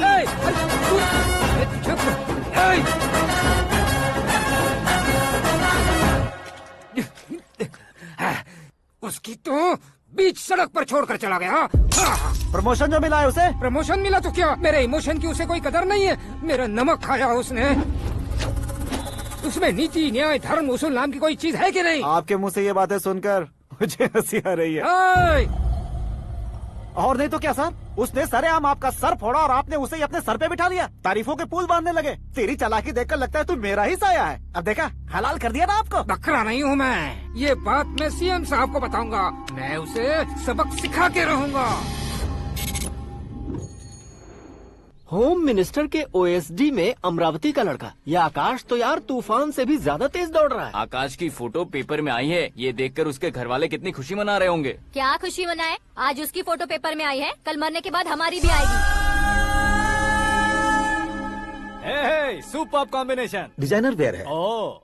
उसकी तो बीच सड़क पर छोड़कर चला गया। प्रमोशन जो मिला है उसे? प्रमोशन मिला तो क्या, मेरे इमोशन की उसे कोई कदर नहीं है। मेरा नमक खाया उसने। उसमें नीति, न्याय, धर्म, उसूल नाम की कोई चीज है कि नहीं? आपके मुंह से ये बातें सुनकर मुझे हंसी आ रही है। और नहीं तो क्या सर, उसने सरेआम आपका सर फोड़ा और आपने उसे ही अपने सर पे बिठा लिया। तारीफों के पुल बांधने लगे। तेरी चालाकी देखकर लगता है तू मेरा ही साया है। अब देखा, हलाल कर दिया ना आपको। बकरा नहीं हूँ मैं, ये बात मैं सीएम साहब को बताऊंगा। मैं उसे सबक सिखा के रहूंगा। होम मिनिस्टर के ओएसडी में अमरावती का लड़का, ये आकाश तो यार तूफान से भी ज्यादा तेज दौड़ रहा है। आकाश की फोटो पेपर में आई है, ये देखकर उसके घर वाले कितनी खुशी मना रहे होंगे। क्या खुशी मनाए? आज उसकी फोटो पेपर में आई है, कल मरने के बाद हमारी भी आएगी। Super combination. डिजाइनर वेयर है। ओह,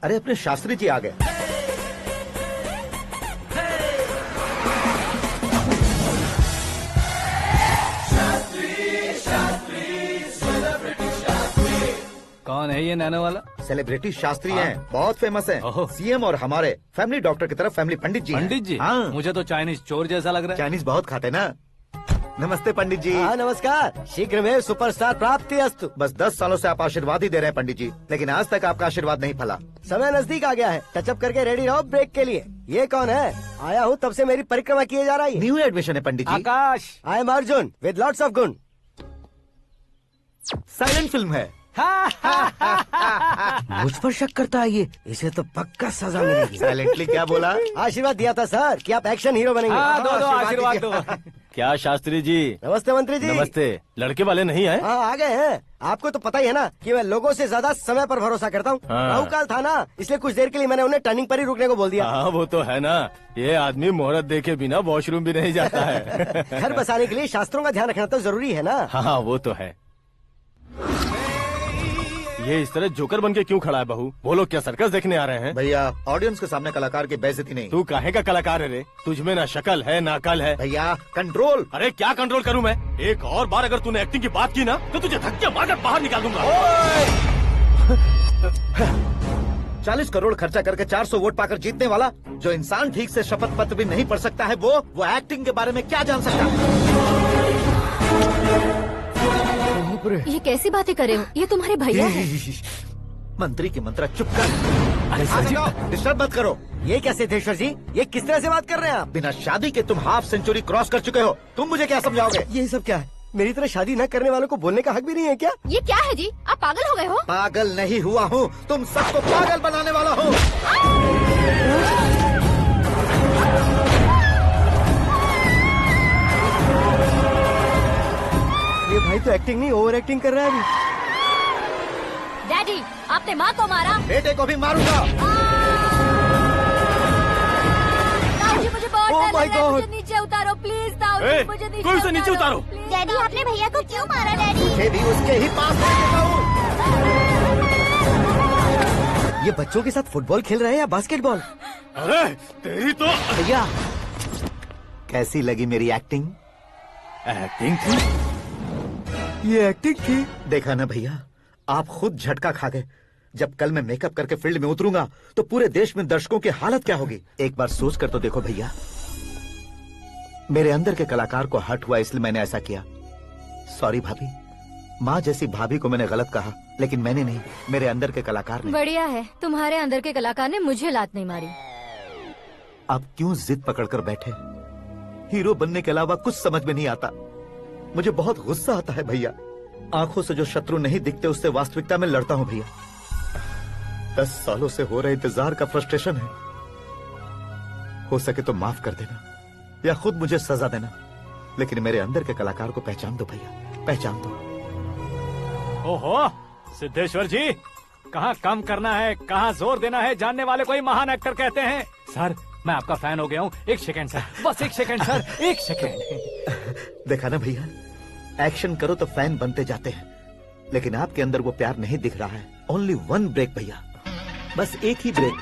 अरे अपने शास्त्री जी आ गए। कौन है ये नैनो वाला? सेलिब्रिटी शास्त्री हैं, बहुत फेमस हैं। सीएम और हमारे फैमिली डॉक्टर की तरफ फैमिली पंडित जी हैं। पंडित जी? हाँ। मुझे तो चाइनीज चोर जैसा लग रहा है। चाइनीज बहुत खाते ना। नमस्ते पंडित जी। हाँ नमस्कार, शीघ्र में सुपरस्टार प्राप्ति अस्तु। बस 10 सालों से आप आशीर्वाद ही दे रहे हैं पंडित जी, लेकिन आज तक आपका आशीर्वाद नहीं फला। समय नजदीक आ गया है, टचअप करके रेडी रहो ब्रेक के लिए। ये कौन है? आया हूँ तब से मेरी परिक्रमा किए जा रही है। न्यू एडमिशन है Pandit ji. Akash. I am Arjun with lots of गुण। साइलेंट फिल्म है। मुझ पर शक करता है ये, इसे तो पक्का सजा मिलेगी। साइलेंटली क्या बोला? आशीर्वाद दिया था सर कि आप एक्शन हीरो बनेंगे। दो आशीर्वाद दो। क्या शास्त्री जी? नमस्ते मंत्री जी। नमस्ते। लड़के वाले नहीं आए? हाँ आ गए हैं। आपको तो पता ही है ना कि मैं लोगों से ज्यादा समय पर भरोसा करता हूँ। हाँ। राहु काल था ना, इसलिए कुछ देर के लिए मैंने उन्हें टर्निंग पर ही रुकने को बोल दिया। हाँ वो तो है ना, ये आदमी मुहूर्त देखे बिना वॉशरूम भी नहीं जाता है। घर बसाने के लिए शास्त्रों का ध्यान रखना तो जरूरी है ना। हाँ वो तो है। ये इस तरह जोकर बन के क्यों खड़ा है बहू? वो लोग क्या सर्कस देखने आ रहे हैं? भैया ऑडियंस के सामने कलाकार की बेइज्जती नहीं। तू काहे का कलाकार है रे? तुझ में ना शक्ल है ना अकल है। भैया कंट्रोल। अरे क्या कंट्रोल करूं मैं? एक और बार अगर तूने एक्टिंग की बात की ना तो तुझे धक्के मारकर बाहर निकाल दूंगा। 40 करोड़ खर्चा करके 400 वोट पाकर जीतने वाला, जो इंसान ठीक से शपथ पत्र भी नहीं पढ़ सकता है, वो एक्टिंग के बारे में क्या जान सकता है? ये कैसी बातें कर रहे हो? ये तुम्हारे भैया हैं। मंत्री की मंत्रा चुप कर। डिस्टर्ब मत करो। ये क्या सिद्धेश्वर जी, ये किस तरह से बात कर रहे हैं आप? बिना शादी के तुम हाफ सेंचुरी क्रॉस कर चुके हो, तुम मुझे क्या समझाओगे? ये सब क्या है? मेरी तरह शादी न करने वालों को बोलने का हक भी नहीं है क्या? ये क्या है जी? आप पागल हो गए हो? पागल नहीं हुआ हूँ, तुम सबको पागल बनाने वाला हूँ। ये भाई तो एक्टिंग नहीं ओवर एक्टिंग कर रहा है अभी। डैडी, आपने माँ को मारा। बेटे को भी मारूंगा। ताऊजी मुझे बहुत Oh डर my लग रहा है, God! मुझे नीचे उतारो प्लीज। ताऊजी मुझे नीचे कोई उसे नीचे उतारो। डैडी आपने भैया को क्यों मारा? डैडी मुझे भी उसके ही पास लेके जाऊं। ये बच्चों के साथ फुटबॉल खेल रहे हैं या बास्केटबॉल? अरे तेरी तो भैया कैसी लगी मेरी एक्टिंग? एक्टिंग थी। ये एक्टिंग थी। देखा ना भैया, आप खुद झटका खा गए। जब कल मैं मेकअप करके फील्ड में उतरूंगा तो पूरे देश में दर्शकों की हालत क्या होगी? एक बार सोच कर तो देखो भैया। मेरे अंदर के कलाकार को हर्ट हुआ इसलिए मैंने ऐसा किया। सॉरी भाभी। माँ जैसी भाभी को मैंने गलत कहा, लेकिन मैंने नहीं, मेरे अंदर के कलाकार ने। बढ़िया है, तुम्हारे अंदर के कलाकार ने मुझे लात नहीं मारी। आप क्यों जिद पकड़कर बैठे? हीरो बनने के अलावा कुछ समझ में नहीं आता। मुझे बहुत गुस्सा आता है भैया। आंखों से जो शत्रु नहीं दिखते उससे वास्तविकता में लड़ता हूँ भैया। 10 सालों से हो रहे इंतजार का फ्रस्ट्रेशन है। हो सके तो माफ कर देना या खुद मुझे सजा देना, लेकिन मेरे अंदर के कलाकार को पहचान दो भैया, पहचान दो। ओहो सिद्धेश्वर जी, कहाँ कम करना है कहाँ जोर देना है, जानने वाले को ही महान एक्टर कहते हैं। सर मैं आपका फैन हो गया हूँ। एक सेकंड सर, बस एक सेकंड सर, एक सेकंड। देखा ना भैया, एक्शन करो तो फैन बनते जाते हैं, लेकिन आपके अंदर वो प्यार नहीं दिख रहा है। ओनली 1 ब्रेक भैया, बस एक ही ब्रेक।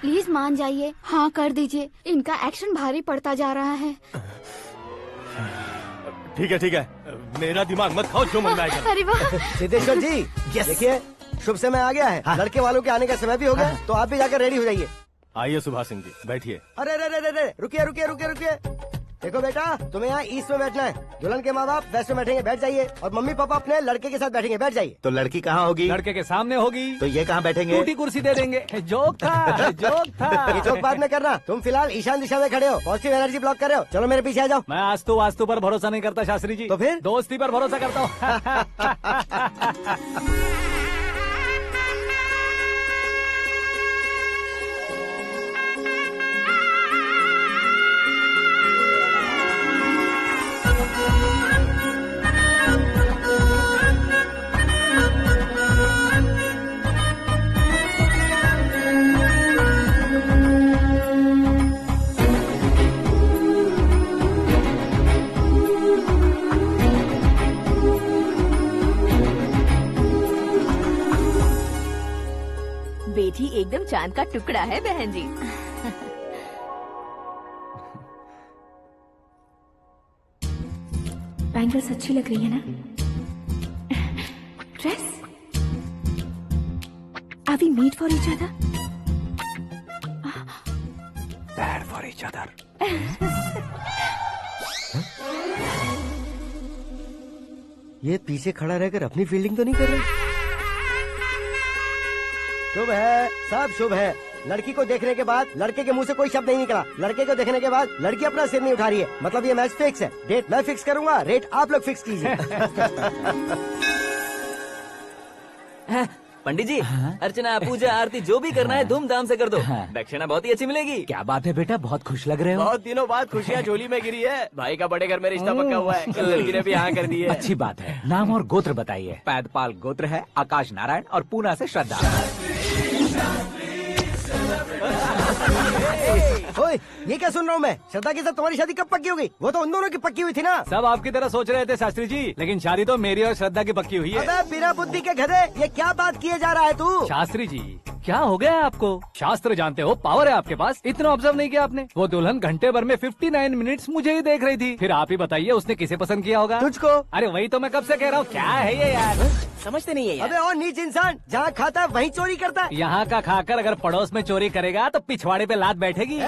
प्लीज मान जाइए, हाँ कर दीजिए। इनका एक्शन भारी पड़ता जा रहा है। ठीक है, मेरा दिमाग मत खाओ, जो मन में आएगा। अरे वाह सिद्धेश्वर जी, देखिए शुभ समय आ गया है। लड़के वालों के आने का समय भी हो गया, तो आप भी जाकर रेडी हो जाइए। आइए सुभाष सिंह जी, बैठिए। अरे रुकिए। देखो बेटा, तुम्हें यहाँ ईस्ट में बैठना है। दुल्हन के माँ बाप वेस्ट में बैठेंगे, बैठ जाइए। और मम्मी पापा अपने लड़के के साथ बैठेंगे, बैठ जाइए। तो लड़की कहाँ होगी? लड़के के सामने होगी। तो ये कहाँ बैठेंगे? टूटी कुर्सी दे देंगे। जोक था, जोक था। ये जोक बाद में करना। तुम फिलहाल ईशान दिशा में खड़े हो, पॉजिटिव एनर्जी ब्लॉक कर रहे हो। चलो मेरे पीछे आ जाओ। मैं आस्तु वास्तु पर भरोसा नहीं करता शास्त्री जी। तो फिर? दोस्ती पर भरोसा करता हूँ। बेटी एकदम चांद का टुकड़ा है बहन जी। बैंगल्स अच्छी लग रही है ना? Dress? Are we made for each other? Bad for each other. ये पीछे खड़ा रहकर अपनी फील्डिंग तो नहीं कर रहा? शुभ है, सब शुभ है। लड़की को देखने के बाद लड़के के मुंह से कोई शब्द नहीं निकला। लड़के को देखने के बाद लड़की अपना सिर नहीं उठा रही है। मतलब ये मैच फिक्स है। डेट मैं फिक्स करूंगा, रेट आप लोग फिक्स कीजिए। पंडित जी, अर्चना पूजा आरती जो भी करना है धूमधाम से कर दो। दक्षिणा बहुत ही अच्छी मिलेगी। क्या बात है बेटा, बहुत खुश लग रहे हो। बहुत दिनों बाद खुशियाँ झोली में गिरी है। भाई का बड़े घर में रिश्ता पक्का हुआ है। कल लड़की ने भी हाँ कर दी है। अच्छी बात है। नाम और गोत्र बताइए। पैदपाल गोत्र है, आकाश नारायण और पूना से श्रद्धा। ओए, ये क्या सुन रहा हूँ मैं? श्रद्धा के साथ तुम्हारी शादी कब पक्की हो गई? वो तो उन दोनों की पक्की हुई थी ना। सब आपकी तरह सोच रहे थे शास्त्री जी, लेकिन शादी तो मेरी और श्रद्धा की पक्की हुई है। अबे बिना बुद्धि के गधे, ये क्या बात किए जा रहा है तू? शास्त्री जी, क्या हो गया है आपको? शास्त्र जानते हो, पावर है आपके पास। इतना ऑब्जर्व नहीं किया आपने? वो दुल्हन घंटे भर में 59 मिनट्स मुझे ही देख रही थी। फिर आप ही बताइए उसने किसे पसंद किया होगा? तुझको। अरे वही तो मैं कब से कह रहा हूँ, क्या है ये यार? समझते नहीं है यार। अबे और नीच इंसान, जहाँ खाता है वहीं चोरी करता है। यहाँ का खाकर अगर पड़ोस में चोरी करेगा तो पिछवाड़े पे लात बैठेगी।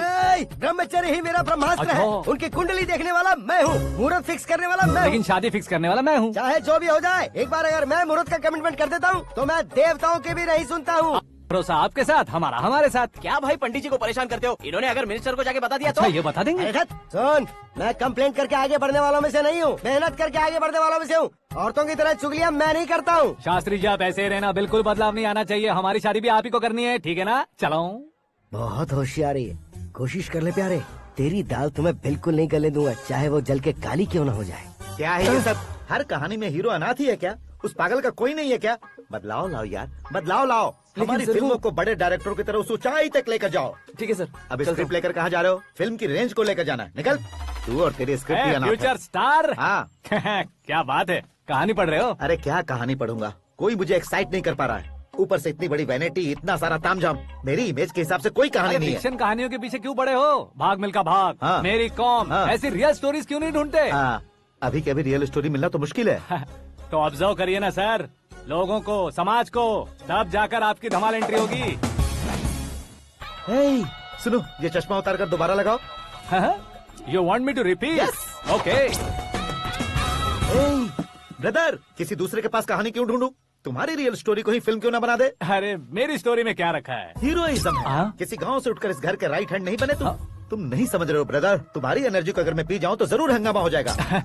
ब्रह्मचर्य ही मेरा ब्रह्मास्त्र है। अच्छा। उनकी कुंडली देखने वाला मैं हूँ, मुहूर्त फिक्स करने वाला मैं हूँ। लेकिन शादी फिक्स करने वाला मैं हूँ। चाहे जो भी हो जाए, एक बार अगर मैं मुहूर्त का कमिटमेंट कर देता हूँ तो मैं देवताओं के भी नहीं सुनता हूँ। भरोसा आपके साथ, हमारा हमारे साथ। क्या भाई पंडित जी को परेशान करते हो? इन्होंने अगर मिनिस्टर को जाके बता दिया अच्छा, तो ये बता देंगे? अरे सुन, मैं कंप्लेंट करके आगे बढ़ने वालों में से नहीं हूँ, मेहनत करके आगे बढ़ने वालों में से हूँ। औरतों की तरह चुगलियाँ मैं नहीं करता हूँ। शास्त्री जी आप ऐसे ही रहना, बिल्कुल बदलाव नहीं आना चाहिए। हमारी शादी भी आप ही को करनी है, ठीक है ना? चलो। बहुत होशियारी है, कोशिश कर ले प्यारे। तेरी दाल तुम्हें बिल्कुल नहीं गलने दूंगा, चाहे वो जल के काली क्यों न हो जाए। क्या है ये सब? हर कहानी में हीरो अनाथ ही है क्या? उस पागल का कोई नहीं है क्या? बदलाव लाओ यार, बदलाव लाओ। हमारी फिल्मों को बड़े डायरेक्टरों की तरह उस ऊंचाई तक लेकर जाओ। ठीक है सर। अब स्क्रिप्ट लेकर कहाँ जा रहे हो? फिल्म की रेंज को लेकर जाना है। निकल तू और तेरी स्क्रिप्ट भी अनाथ है। Future star. हाँ। क्या बात है, कहानी पढ़ रहे हो? अरे क्या कहानी पढ़ूंगा, कोई मुझे एक्साइट नहीं कर पा रहा है। ऊपर से इतनी बड़ी वैनिटी, इतना सारा तामझाम। मेरी इमेज के हिसाब से कोई कहानी नहीं है। फिक्शन कहानियों के पीछे क्यों पड़े हो? भाग मिल्खा भाग, हाँ। मेरी कॉम, हाँ। ऐसी रियल स्टोरीज क्यों नहीं ढूंढते? हाँ, अभी के अभी रियल स्टोरी मिलना तो मुश्किल है। तो ऑब्जर्व करिए ना सर, लोगों को, समाज को, तब जाकर आपकी धमाल एंट्री होगी। सुनो, ये चश्मा उतार कर दोबारा लगाओ। You want me to repeat? Okay. Brother, किसी दूसरे के पास कहानी क्यों ढूंढूं? तुम्हारी रियल स्टोरी को ही फिल्म क्यों ना बना दे? अरे मेरी स्टोरी में क्या रखा है? हीरोइज्म है। किसी गांव से उठकर इस घर के राइट हैंड नहीं बने तुम नहीं समझ रहे हो ब्रदर। तुम्हारी एनर्जी को अगर मैं पी जाऊं तो जरूर हंगामा हो जाएगा।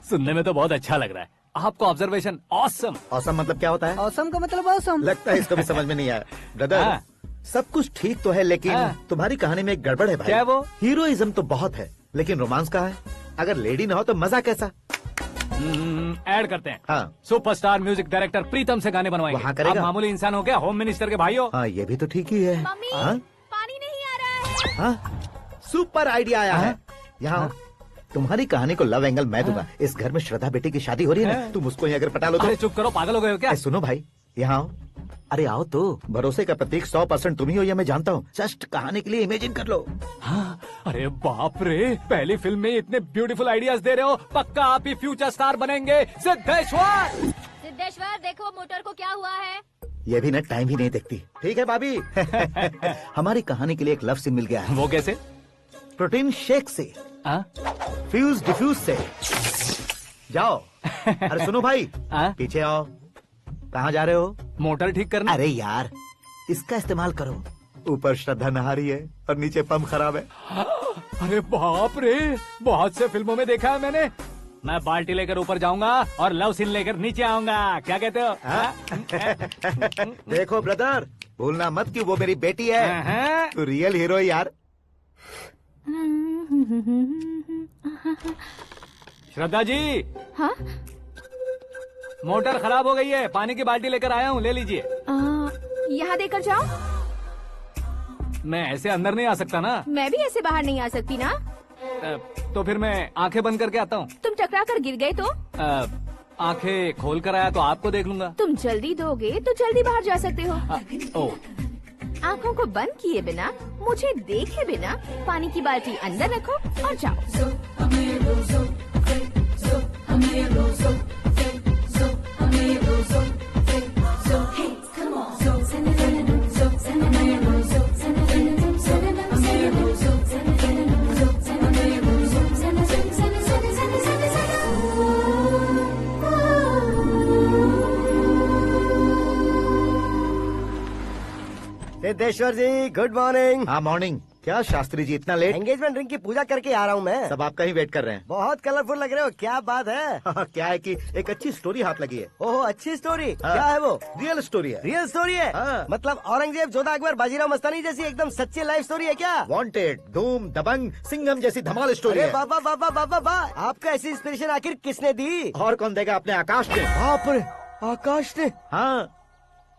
सुनने में तो बहुत अच्छा लग रहा है। आपको ऑब्जर्वेशन ऑसम। ऑसम मतलब क्या होता है? औसम का मतलब औसम। लगता है इसको भी समझ में नहीं आया। ब्रदर, सब कुछ ठीक तो है, लेकिन तुम्हारी कहानी में एक गड़बड़ है भाई। क्या वो? हीरोइज्म तो बहुत है, लेकिन रोमांस कहाँ है? अगर लेडी ना हो तो मजा कैसा? ऐड करते हैं। हाँ। सुपरस्टार म्यूजिक डायरेक्टर प्रीतम से गाने बनवाएंगे। वहाँ करेगा? आप मामूली इंसान हो क्या, होम मिनिस्टर के भाई हो? हाँ, ये भी तो ठीक ही है। मम्मी, हाँ? पानी नहीं आ रहा है। हाँ? सुपर आइडिया आया है। यहाँ तुम्हारी कहानी को लव एंगल मैं दूंगा। इस घर में श्रद्धा बेटी की शादी हो रही है ना, तुम उसको ही अगर पटा लो तो। अरे चुप करो, पागल हो गए हो क्या? सुनो भाई, यहाँ आओ। अरे आओ तो। भरोसे का प्रतीक 100% तुम ही हो, ये मैं जानता हूँ। जस्ट कहानी के लिए इमेजिन कर लो। हाँ, अरे बाप रे, पहली फिल्म में इतने ब्यूटीफुल आइडियाज दे रहे हो। पक्का आप ही फ्यूचर स्टार बनेंगे। सिद्धेश्वर, सिद्धेश्वर देखो मोटर को क्या हुआ है। ये भी ना टाइम ही नहीं देखती। ठीक है भाभी। हमारी कहानी के लिए एक लव सीन मिल गया है। वो कैसे? प्रोटीन शेक से फ्यूज डिफ्यूज से जाओ। अरे सुनो भाई, पीछे आओ। कहाँ जा रहे हो? मोटर ठीक करना। अरे यार, इसका इस्तेमाल करो। ऊपर श्रद्धा नहा रही है और नीचे पंप खराब है। अरे बाप रे, बहुत से फिल्मों में देखा है मैंने। मैं बाल्टी लेकर ऊपर जाऊंगा और लव सीन लेकर नीचे आऊंगा। क्या कहते हो? देखो ब्रदर, भूलना मत कि वो मेरी बेटी है। तू रियल हीरो है यार। श्रद्धा जी। हाँ? मोटर खराब हो गई है, पानी की बाल्टी लेकर आया हूँ, ले लीजिए। यहाँ देकर जाओ। मैं ऐसे अंदर नहीं आ सकता ना। मैं भी ऐसे बाहर नहीं आ सकती ना। तो फिर मैं आंखें बंद करके आता हूँ। तुम टकरा कर गिर गए तो? आंखें खोल कर आया तो आपको देख लूंगा। तुम जल्दी दोगे तो जल्दी बाहर जा सकते हो। आंखों को बंद किए बिना, मुझे देखे बिना पानी की बाल्टी अंदर रखो और जाओ। सिद्धेश्वर जी, गुड मॉर्निंग। हाँ मॉर्निंग। क्या शास्त्री जी इतना लेट? एंगेजमेंट रिंग की पूजा करके आ रहा हूँ मैं। सब आपका ही वेट कर रहे हैं। बहुत कलरफुल लग रहे हो, क्या बात है? क्या है कि एक अच्छी स्टोरी हाथ लगी है। ओह, अच्छी स्टोरी। क्या है वो? रियल स्टोरी है। रियल स्टोरी है? मतलब औरंगजेब, जोधा अकबर, बाजीराव मस्तानी जैसी एकदम सच्ची लाइफ स्टोरी है क्या? वांटेड, धूम, दबंग, सिंघम जैसी धमाल स्टोरी है। बाबा बाबा बाबा बा, आपको ऐसी इंस्पिरेशन आखिर किसने दी? और कौन देगा? अपने आकाश ने। बाप रे, आकाश ने? हाँ।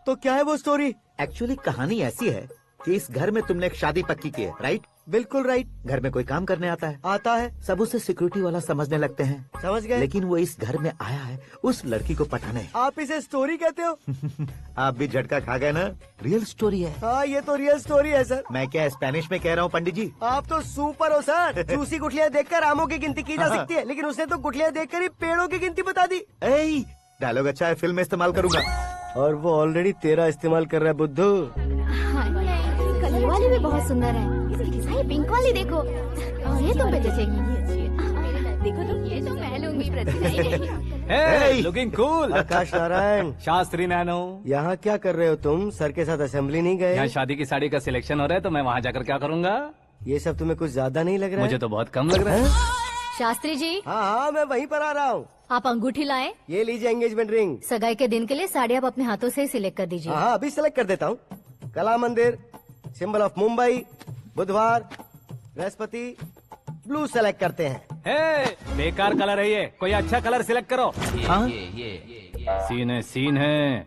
तो क्या है वो स्टोरी? एक्चुअली कहानी ऐसी है कि इस घर में तुमने एक शादी पक्की की है, राइट? बिल्कुल राइट। घर में कोई काम करने आता है? आता है। सब उसे सिक्योरिटी वाला समझने लगते हैं। समझ गए। लेकिन वो इस घर में आया है उस लड़की को पटाने। आप इसे स्टोरी कहते हो? आप भी झटका खा गए ना? रियल स्टोरी है। हाँ, ये तो रियल स्टोरी है सर। मैं क्या स्पेनिश में कह रहा हूँ पंडित जी? आप तो सुपर हो सर। चूसी गुठलियाँ देखकर आमों की गिनती की जा सकती है, लेकिन उसने तो गुठलियाँ देखकर ही पेड़ों की गिनती बता दी। डायलॉग अच्छा है, फिल्म में इस्तेमाल करूंगा। और वो ऑलरेडी तेरा इस्तेमाल कर रहा है बुद्धू। ये वाली भी बहुत सुंदर है। ये पिंक वाली देखो, और ये तुम पे जचेगी। देखो तो, ये तो मैं लूंगी। Looking cool. Akash Narayan. Shastri nano. यहाँ क्या कर रहे हो तुम? सर के साथ असेंबली नहीं गए? यहाँ शादी की साड़ी का सिलेक्शन हो रहा है, तो मैं वहाँ जाकर क्या करूँगा? ये सब तुम्हें कुछ ज्यादा नहीं लग रहा है? मुझे तो बहुत कम लग रहा है। शास्त्री जी। हाँ, मैं वहीं पर आ रहा हूँ। आप अंगूठी लाए। ये लीजिए एंगेजमेंट रिंग। सगाई के दिन के लिए साड़ी आप अपने हाथों से सिलेक्ट कर दीजिए। हाँ, अभी सिलेक्ट कर देता हूँ। कला मंदिर, सिंबल ऑफ मुंबई, बुधवार, बृहस्पति, ब्लू सेलेक्ट करते हैं। बेकार कलर है ये, कोई अच्छा कलर सिलेक्ट करो। सीन है।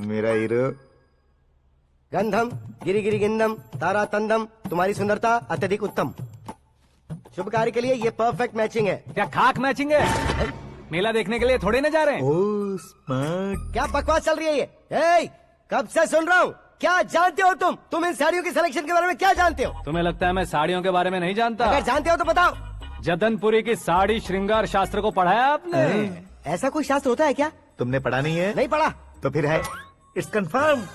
मेरा हीरो। गंधम, गिरी गिरी गिंदम, तारा तंदम, तुम्हारी सुंदरता अत्यधिक उत्तम। शुभ कार्य के लिए ये परफेक्ट मैचिंग है। क्या खाक मैचिंग है? मेला देखने के लिए थोड़े न जा रहे हैं। Oh smart. क्या बकवास चल रही है ये? कब से सुन रहा हूँ। क्या जानते हो तुम इन साड़ियों की सिलेक्शन के बारे में क्या जानते हो? तुम्हें लगता है मैं साड़ियों के बारे में नहीं जानता? अगर जानते हो तो बताओ। जदनपुरी की साड़ी श्रृंगार शास्त्र को पढ़ा है आपने? ऐसा कोई शास्त्र होता है क्या? तुमने पढ़ा नहीं है? नहीं पढ़ा। तो फिर है, इट्स कंफर्म।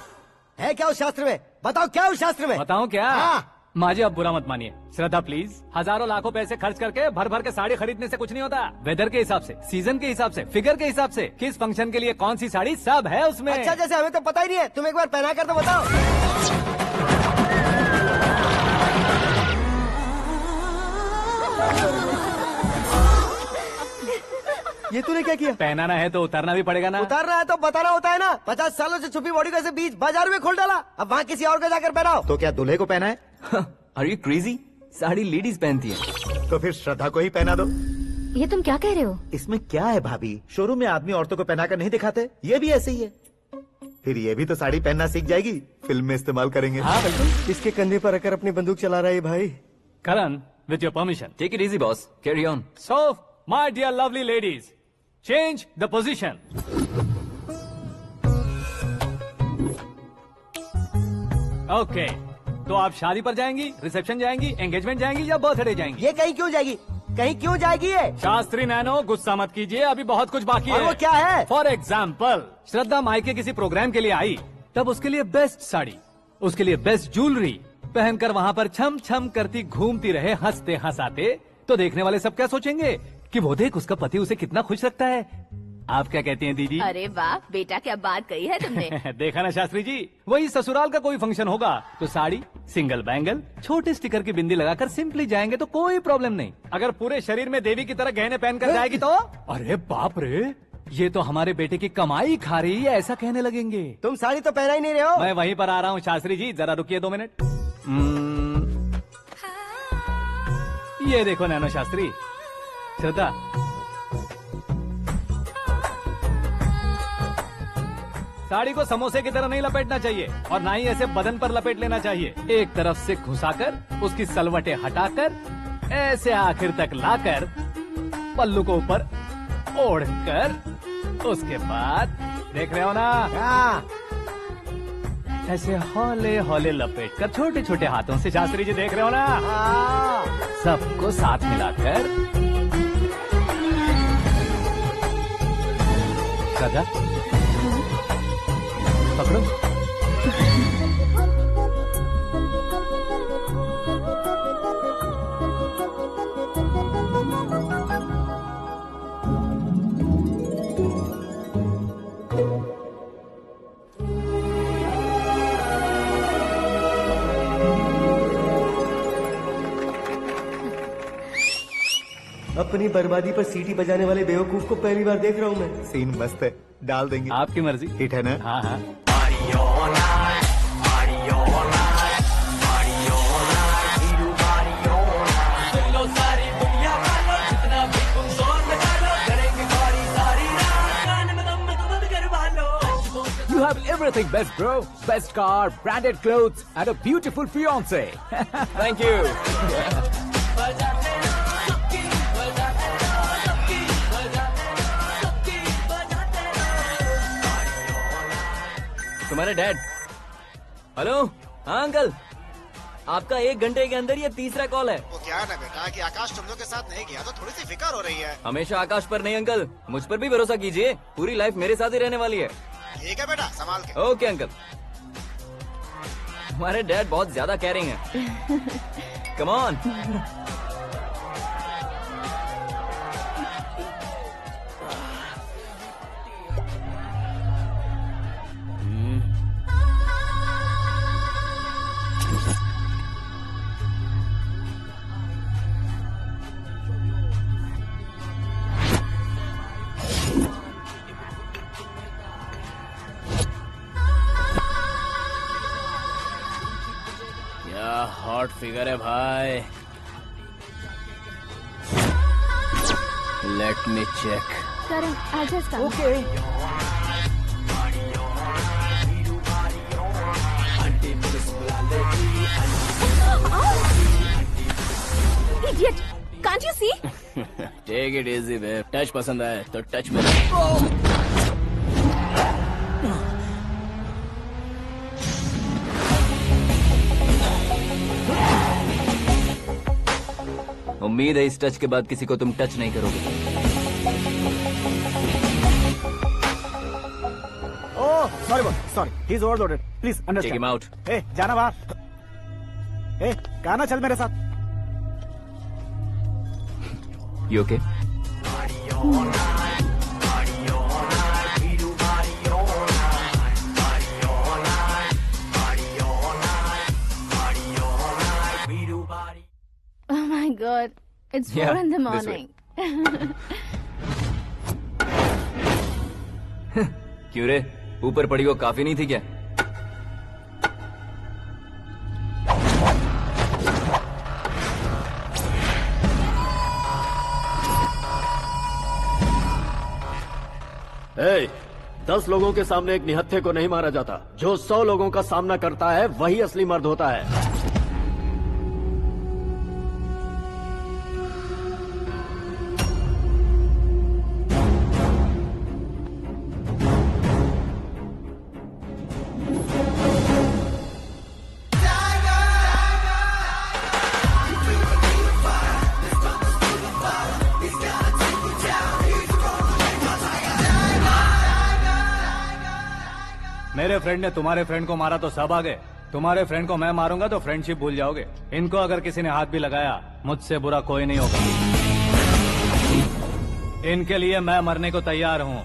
है क्या उस शास्त्र में? बताओ क्या उस शास्त्र में? बताऊं क्या? हाँ। माजी, अब बुरा मत मानिए। श्रद्धा प्लीज, हजारों लाखों पैसे खर्च करके भर भर के साड़ी खरीदने से कुछ नहीं होता। वेदर के हिसाब से, सीजन के हिसाब से, फिगर के हिसाब से, किस फंक्शन के लिए कौन सी साड़ी, सब है उसमें। अच्छा, जैसे हमें तो पता ही नहीं है। तुम एक बार पहना कर तो बताओ। ये तूने क्या किया? पहनाना है तो उतारना भी पड़ेगा ना। उतारना है तो बताना होता है ना। 50 सालों से छुपी बॉडी को ऐसे बीच बाजार में खोल डाला, अब वहाँ किसी और को जाकर पहनाओ। तो क्या दूल्हे को पहना है? Are you crazy? Sari ladies पहनती है। तो फिर श्रद्धा को ही पहना दो। ये तुम क्या कह रहे हो? इसमें क्या है भाभी? शोरूम में आदमी औरतों को पहनाकर नहीं दिखाते? ये भी ऐसे ही है। फिर ये भी तो साड़ी पहनना सीख जाएगी, फिल्म में इस्तेमाल करेंगे। हाँ बिल्कुल। इसके कंधे पर रखकर अपनी बंदूक चला रहा है भाई। Karan, with your permission. Take it easy boss, carry on. So my dear lovely ladies, change the position. Okay, तो आप शादी पर जाएंगी, रिसेप्शन जाएंगी, एंगेजमेंट जाएंगी या बर्थडे जाएंगी? ये कहीं क्यों जाएगी? कहीं क्यों जाएगी ये? शास्त्री नैनो, गुस्सा मत कीजिए, अभी बहुत कुछ बाकी है। और वो क्या है? फॉर एग्जाम्पल, श्रद्धा मायके किसी प्रोग्राम के लिए आई, तब उसके लिए बेस्ट साड़ी, उसके लिए बेस्ट ज्वेलरी, पहनकर वहाँ पर छम छम करती घूमती रहे हंसते हंसाते, तो देखने वाले सब क्या सोचेंगे कि वो देख उसका पति उसे कितना खुश रखता है। आप क्या कहती हैं दीदी? अरे वाह बेटा, क्या बात कही है तुमने। देखा ना शास्त्री जी, वही ससुराल का कोई फंक्शन होगा तो साड़ी, सिंगल बैंगल, छोटे स्टिकर की बिंदी लगाकर सिंपली जाएंगे तो कोई प्रॉब्लम नहीं। अगर पूरे शरीर में देवी की तरह गहने पहन कर जाएगी तो अरे बाप रे, ये तो हमारे बेटे की कमाई खा रही है, ऐसा कहने लगेंगे। तुम साड़ी तो पहना ही नहीं रहे हो। मैं वहीं पर आ रहा हूँ शास्त्री जी, जरा रुकिए 2 मिनट। ये देखो नैनो शास्त्री, श्रद्धा, साड़ी को समोसे की तरह नहीं लपेटना चाहिए और ना ही ऐसे बदन पर लपेट लेना चाहिए। एक तरफ से घुसाकर उसकी सलवटें हटाकर ऐसे आखिर तक लाकर पल्लू को ऊपर ओढ़कर, उसके बाद देख रहे हो ना, ऐसे हौले हौले लपेट कर छोटे छोटे हाथों से, शास्त्री जी देख रहे हो ना, सबको साथ मिलाकर, राजा पकड़ो। अपनी बर्बादी पर सीटी बजाने वाले बेवकूफ को पहली बार देख रहा हूँ मैं। सीन मस्त है, डाल देंगे। आपकी मर्जी। हिट है ना? हाँ हाँ। You have everything best, bro. Best car, branded clothes, and a beautiful fiance. Thank you. तुम्हारे डैड। हेलो, हाँ अंकल, आपका 1 घंटे के अंदर ये 3रा कॉल है। वो क्या है ना बेटा कि आकाश तुम लोग के साथ नहीं गया तो थोड़ी सी फिक्र हो रही है। हमेशा आकाश पर नहीं अंकल, मुझ पर भी भरोसा कीजिए, पूरी लाइफ मेरे साथ ही रहने वाली है। ठीक है बेटा, संभाल के। Okay uncle. हमारे डैड बहुत ज्यादा केयरिंग है। Come on. हॉट फिगर है भाई। Let me check. Karan, I'll just come. Okay. Idiot! Can't you see? Take it easy babe. Touch पसंद आए तो टच में। उम्मीद है इस टच के बाद किसी को तुम टच नहीं करोगे। Oh sorry sorry, he is overloaded, please understand. Take him out. ए जाना बाहर। ए गाना चल मेरे साथ। You okay? Oh my God, it's 4 in the morning. क्यों रे, ऊपर पड़ी वो काफी नहीं थी क्या? ए, 10 लोगों के सामने एक निहत्थे को नहीं मारा जाता। जो 100 लोगों का सामना करता है वही असली मर्द होता है। मेरे फ्रेंड ने तुम्हारे फ्रेंड को मारा तो सब आ गए, तुम्हारे फ्रेंड को मैं मारूंगा तो फ्रेंडशिप भूल जाओगे। इनको अगर किसी ने हाथ भी लगाया, मुझसे बुरा कोई नहीं होगा। इनके लिए मैं मरने को तैयार हूँ,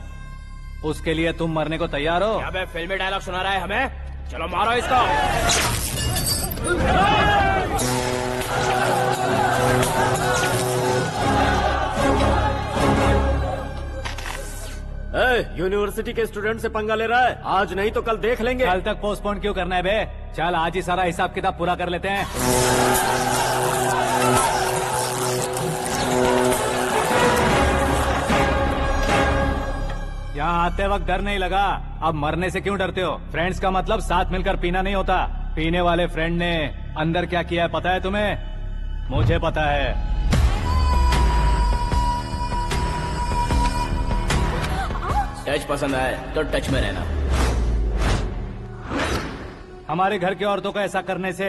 उसके लिए तुम मरने को तैयार हो? अबे फिल्मी डायलॉग सुना रहा है हमें? चलो मारो इसको। यूनिवर्सिटी के स्टूडेंट से पंगा ले रहा है, आज नहीं तो कल देख लेंगे। कल तक पोस्टपोन क्यों करना है बे? चल आज ही सारा हिसाब किताब पूरा कर लेते हैं। यहाँ आते वक्त डर नहीं लगा, अब मरने से क्यों डरते हो? फ्रेंड्स का मतलब साथ मिलकर पीना नहीं होता। पीने वाले फ्रेंड ने अंदर क्या किया है पता है तुम्हें? मुझे पता है। टच पसंद आए तो टच में रहना। हमारे घर की औरतों को ऐसा करने से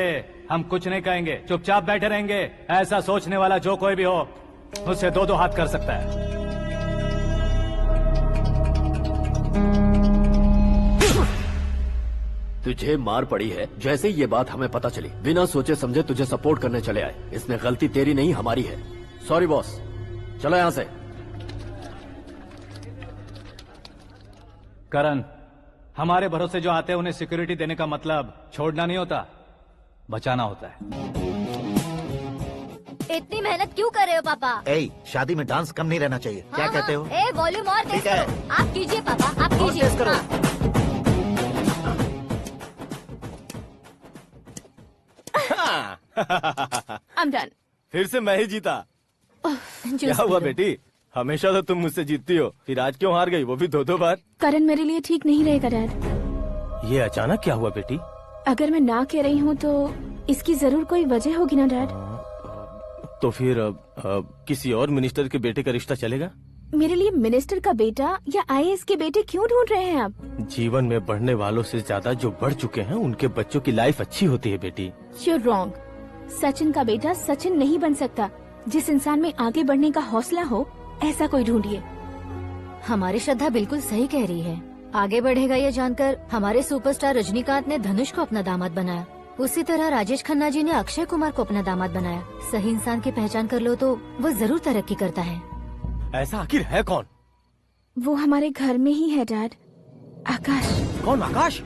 हम कुछ नहीं कहेंगे, चुपचाप बैठे रहेंगे। ऐसा सोचने वाला जो कोई भी हो, उससे दो दो हाथ कर सकता है। तुझे मार पड़ी है जैसे ही ये बात हमें पता चली, बिना सोचे समझे तुझे सपोर्ट करने चले आए। इसमें गलती तेरी नहीं हमारी है। सॉरी बॉस, चलो यहाँ से। करण, हमारे भरोसे जो आते हैं उन्हें सिक्योरिटी देने का मतलब छोड़ना नहीं होता, बचाना होता है। इतनी मेहनत क्यों कर रहे हो पापा? ए, शादी में डांस कम नहीं रहना चाहिए। क्या कहते हो? ए, वॉल्यूम और तेज ठीक है। करो। आप कीजिए पापा, आप और कीजिए। तेज करो। I'm done. फिर से मैं ही जीता। क्या हुआ बेटी? हमेशा तो तुम मुझसे जीतती हो, फिर आज क्यों हार गई, वो भी दो दो बार? करण मेरे लिए ठीक नहीं रहेगा डैड। ये अचानक क्या हुआ बेटी? अगर मैं ना कह रही हूँ तो इसकी जरूर कोई वजह होगी ना डैड। तो फिर किसी और मिनिस्टर के बेटे का रिश्ता चलेगा? मेरे लिए मिनिस्टर का बेटा या आईएएस के बेटे क्यों ढूंढ रहे हैं आप? जीवन में बढ़ने वालों से ज्यादा जो बढ़ चुके हैं उनके बच्चों की लाइफ अच्छी होती है बेटी। You're wrong. सचिन का बेटा सचिन नहीं बन सकता। जिस इंसान में आगे बढ़ने का हौसला हो, ऐसा कोई ढूंढिए। हमारी श्रद्धा बिल्कुल सही कह रही है। आगे बढ़ेगा ये जानकर हमारे सुपरस्टार रजनीकांत ने धनुष को अपना दामाद बनाया। उसी तरह राजेश खन्ना जी ने अक्षय कुमार को अपना दामाद बनाया। सही इंसान की पहचान कर लो तो वो जरूर तरक्की करता है। ऐसा आखिर है कौन? वो हमारे घर में ही है डैड, आकाश। कौन आकाश?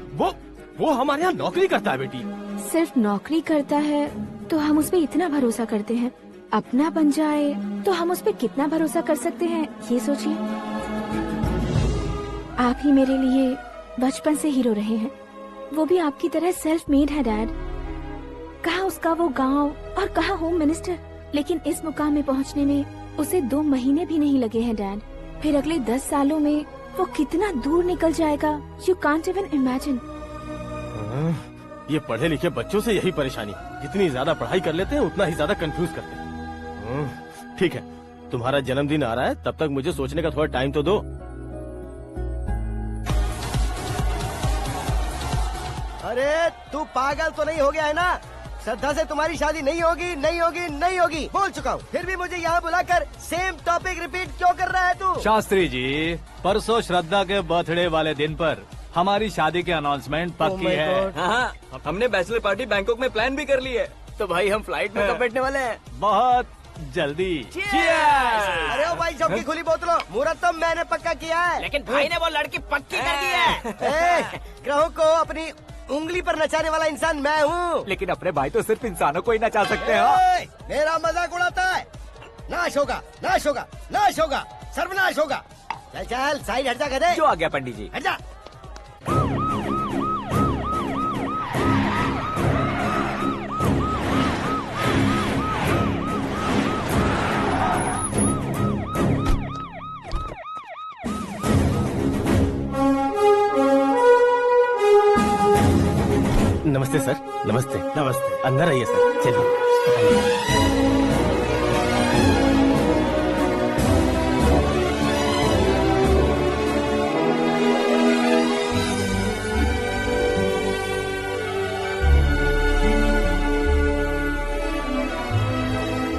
वो हमारे यहाँ नौकरी करता है बेटी। सिर्फ नौकरी करता है तो हम उस पे इतना भरोसा करते हैं, अपना बन जाए तो हम उस पे कितना भरोसा कर सकते हैं ये सोचिए। आप ही मेरे लिए बचपन से हीरो रहे हैं, वो भी आपकी तरह सेल्फ मेड है डैड। कहाँ उसका वो गांव और कहाँ होम मिनिस्टर, लेकिन इस मुकाम में पहुँचने में उसे 2 महीने भी नहीं लगे हैं डैड। फिर अगले 10 सालों में वो कितना दूर निकल जाएगा, यू कांट इवन इमेजिन। ये पढ़े लिखे बच्चों से यही परेशानी, जितनी ज्यादा पढ़ाई कर लेते हैं उतना ही ज्यादा कंफ्यूज करते हैं। ठीक है, तुम्हारा जन्मदिन आ रहा है, तब तक मुझे सोचने का थोड़ा टाइम तो दो। अरे तू पागल तो नहीं हो गया है ना? श्रद्धा से तुम्हारी शादी नहीं होगी, नहीं होगी, नहीं होगी, बोल चुका हूँ। फिर भी मुझे यहाँ बुलाकर सेम टॉपिक रिपीट क्यों कर रहा है तू? शास्त्री जी, परसों श्रद्धा के बर्थडे वाले दिन पर हमारी शादी की अनाउंसमेंट पक्की है। हाँ, हमने बैचलर पार्टी बैंकॉक में प्लान भी कर ली है। तो भाई हम फ्लाइट में कब बैठने वाले हैं? बहुत जल्दी। अरे ओ भाई, सबकी खुली बोतलों, मुहूर्त तो मैंने पक्का किया है। लेकिन भाई ने वो लड़की पक्की कर दी है। ग्रहों को अपनी उंगली पर नचाने वाला इंसान मैं हूँ। लेकिन अपने भाई तो सिर्फ इंसानों को ही नचा सकते हैं। मेरा मजाक उड़ाता है? नाश होगा, नाश होगा, नाश होगा, सर्वनाश होगा। चल चल साइड हट जा गधे। जो आ गया पंडित जी। हट जा। नमस्ते सर। नमस्ते। नमस्ते। अंदर आइए सर, चलिए।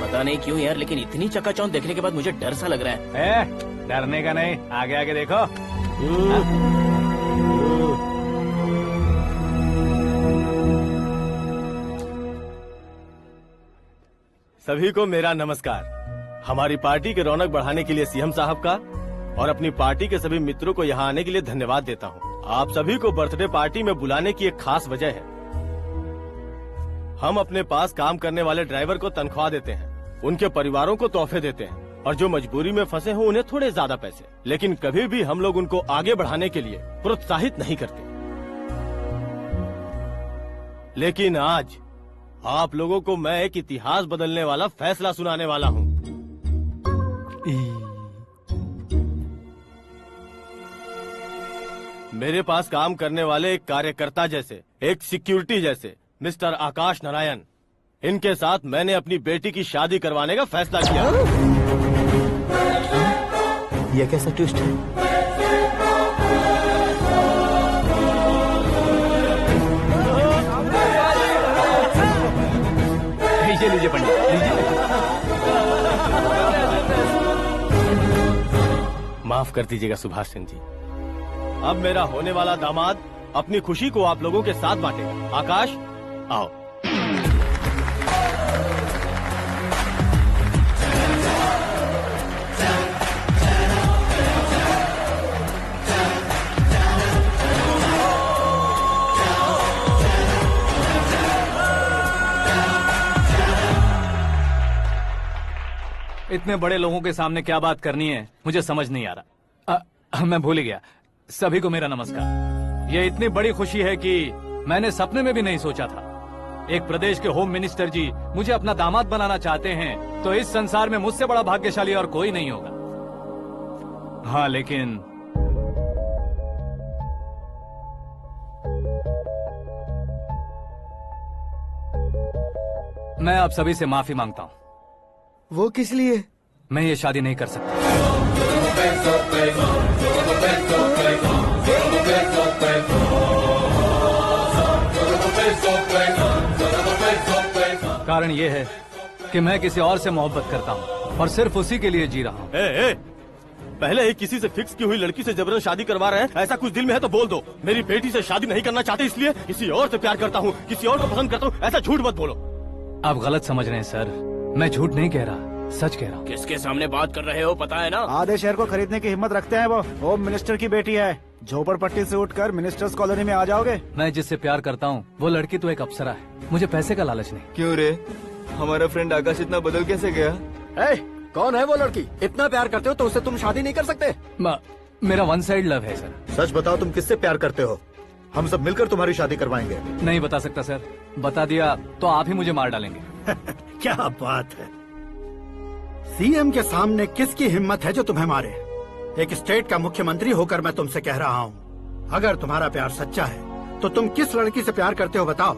पता नहीं क्यों यार, लेकिन इतनी चकाचौंध देखने के बाद मुझे डर सा लग रहा है। डरने का नहीं, आगे आगे देखो। सभी को मेरा नमस्कार। हमारी पार्टी के रौनक बढ़ाने के लिए सीएम साहब का और अपनी पार्टी के सभी मित्रों को यहाँ आने के लिए धन्यवाद देता हूँ। आप सभी को बर्थडे पार्टी में बुलाने की एक खास वजह है। हम अपने पास काम करने वाले ड्राइवर को तनख्वाह देते हैं, उनके परिवारों को तोहफे देते हैं और जो मजबूरी में फंसे हो उन्हें थोड़े ज्यादा पैसे, लेकिन कभी भी हम लोग उनको आगे बढ़ाने के लिए प्रोत्साहित नहीं करते। लेकिन आज आप लोगों को मैं एक इतिहास बदलने वाला फैसला सुनाने वाला हूँ। मेरे पास काम करने वाले एक कार्यकर्ता जैसे, एक सिक्योरिटी जैसे मिस्टर आकाश नारायण, इनके साथ मैंने अपनी बेटी की शादी करवाने का फैसला किया। यह कैसा ट्विस्ट है? लीजिए पंडित, लीजिए। माफ कर दीजिएगा सुभाष सिंह जी। अब मेरा होने वाला दामाद अपनी खुशी को आप लोगों के साथ बांटेगा। आकाश, आओ। इतने बड़े लोगों के सामने क्या बात करनी है मुझे समझ नहीं आ रहा। मैं भूल गया। सभी को मेरा नमस्कार। ये इतनी बड़ी खुशी है कि मैंने सपने में भी नहीं सोचा था। एक प्रदेश के होम मिनिस्टर जी मुझे अपना दामाद बनाना चाहते हैं तो इस संसार में मुझसे बड़ा भाग्यशाली और कोई नहीं होगा। हाँ, लेकिन मैं आप सभी से माफी मांगता हूँ। वो किस लिए? मैं ये शादी नहीं कर सकता। कारण ये है कि मैं किसी और से मोहब्बत करता हूँ और सिर्फ उसी के लिए जी रहा हूँ। पहले ही किसी से फिक्स की हुई लड़की से जबरन शादी करवा रहे हैं। ऐसा कुछ दिल में है तो बोल दो। मेरी बेटी से शादी नहीं करना चाहते इसलिए किसी और से प्यार करता हूँ, किसी और को पसंद करता हूँ, ऐसा झूठ मत बोलो। आप गलत समझ रहे हैं सर। मैं झूठ नहीं कह रहा, सच कह रहा हूँ। किसके सामने बात कर रहे हो पता है ना? आधे शहर को खरीदने की हिम्मत रखते हैं वो। होम मिनिस्टर की बेटी है। झोपड़पट्टी से उठकर मिनिस्टर्स कॉलोनी में आ जाओगे। मैं जिससे प्यार करता हूँ वो लड़की तो एक अप्सरा है। मुझे पैसे का लालच नहीं। क्यों रे, हमारा फ्रेंड आकाश इतना बदल कैसे गया? कौन है वो लड़की? इतना प्यार करते हो तो उससे तुम शादी नहीं कर सकते? मेरा वन साइड लव है सर। सच बताओ, तुम किससे प्यार करते हो? हम सब मिलकर तुम्हारी शादी करवाएंगे। नहीं बता सकता सर। बता दिया तो आप ही मुझे मार डालेंगे। क्या बात है। सीएम के सामने किसकी हिम्मत है जो तुम्हें मारे? एक स्टेट का मुख्यमंत्री होकर मैं तुमसे कह रहा हूँ, अगर तुम्हारा प्यार सच्चा है तो तुम किस लड़की से प्यार करते हो बताओ,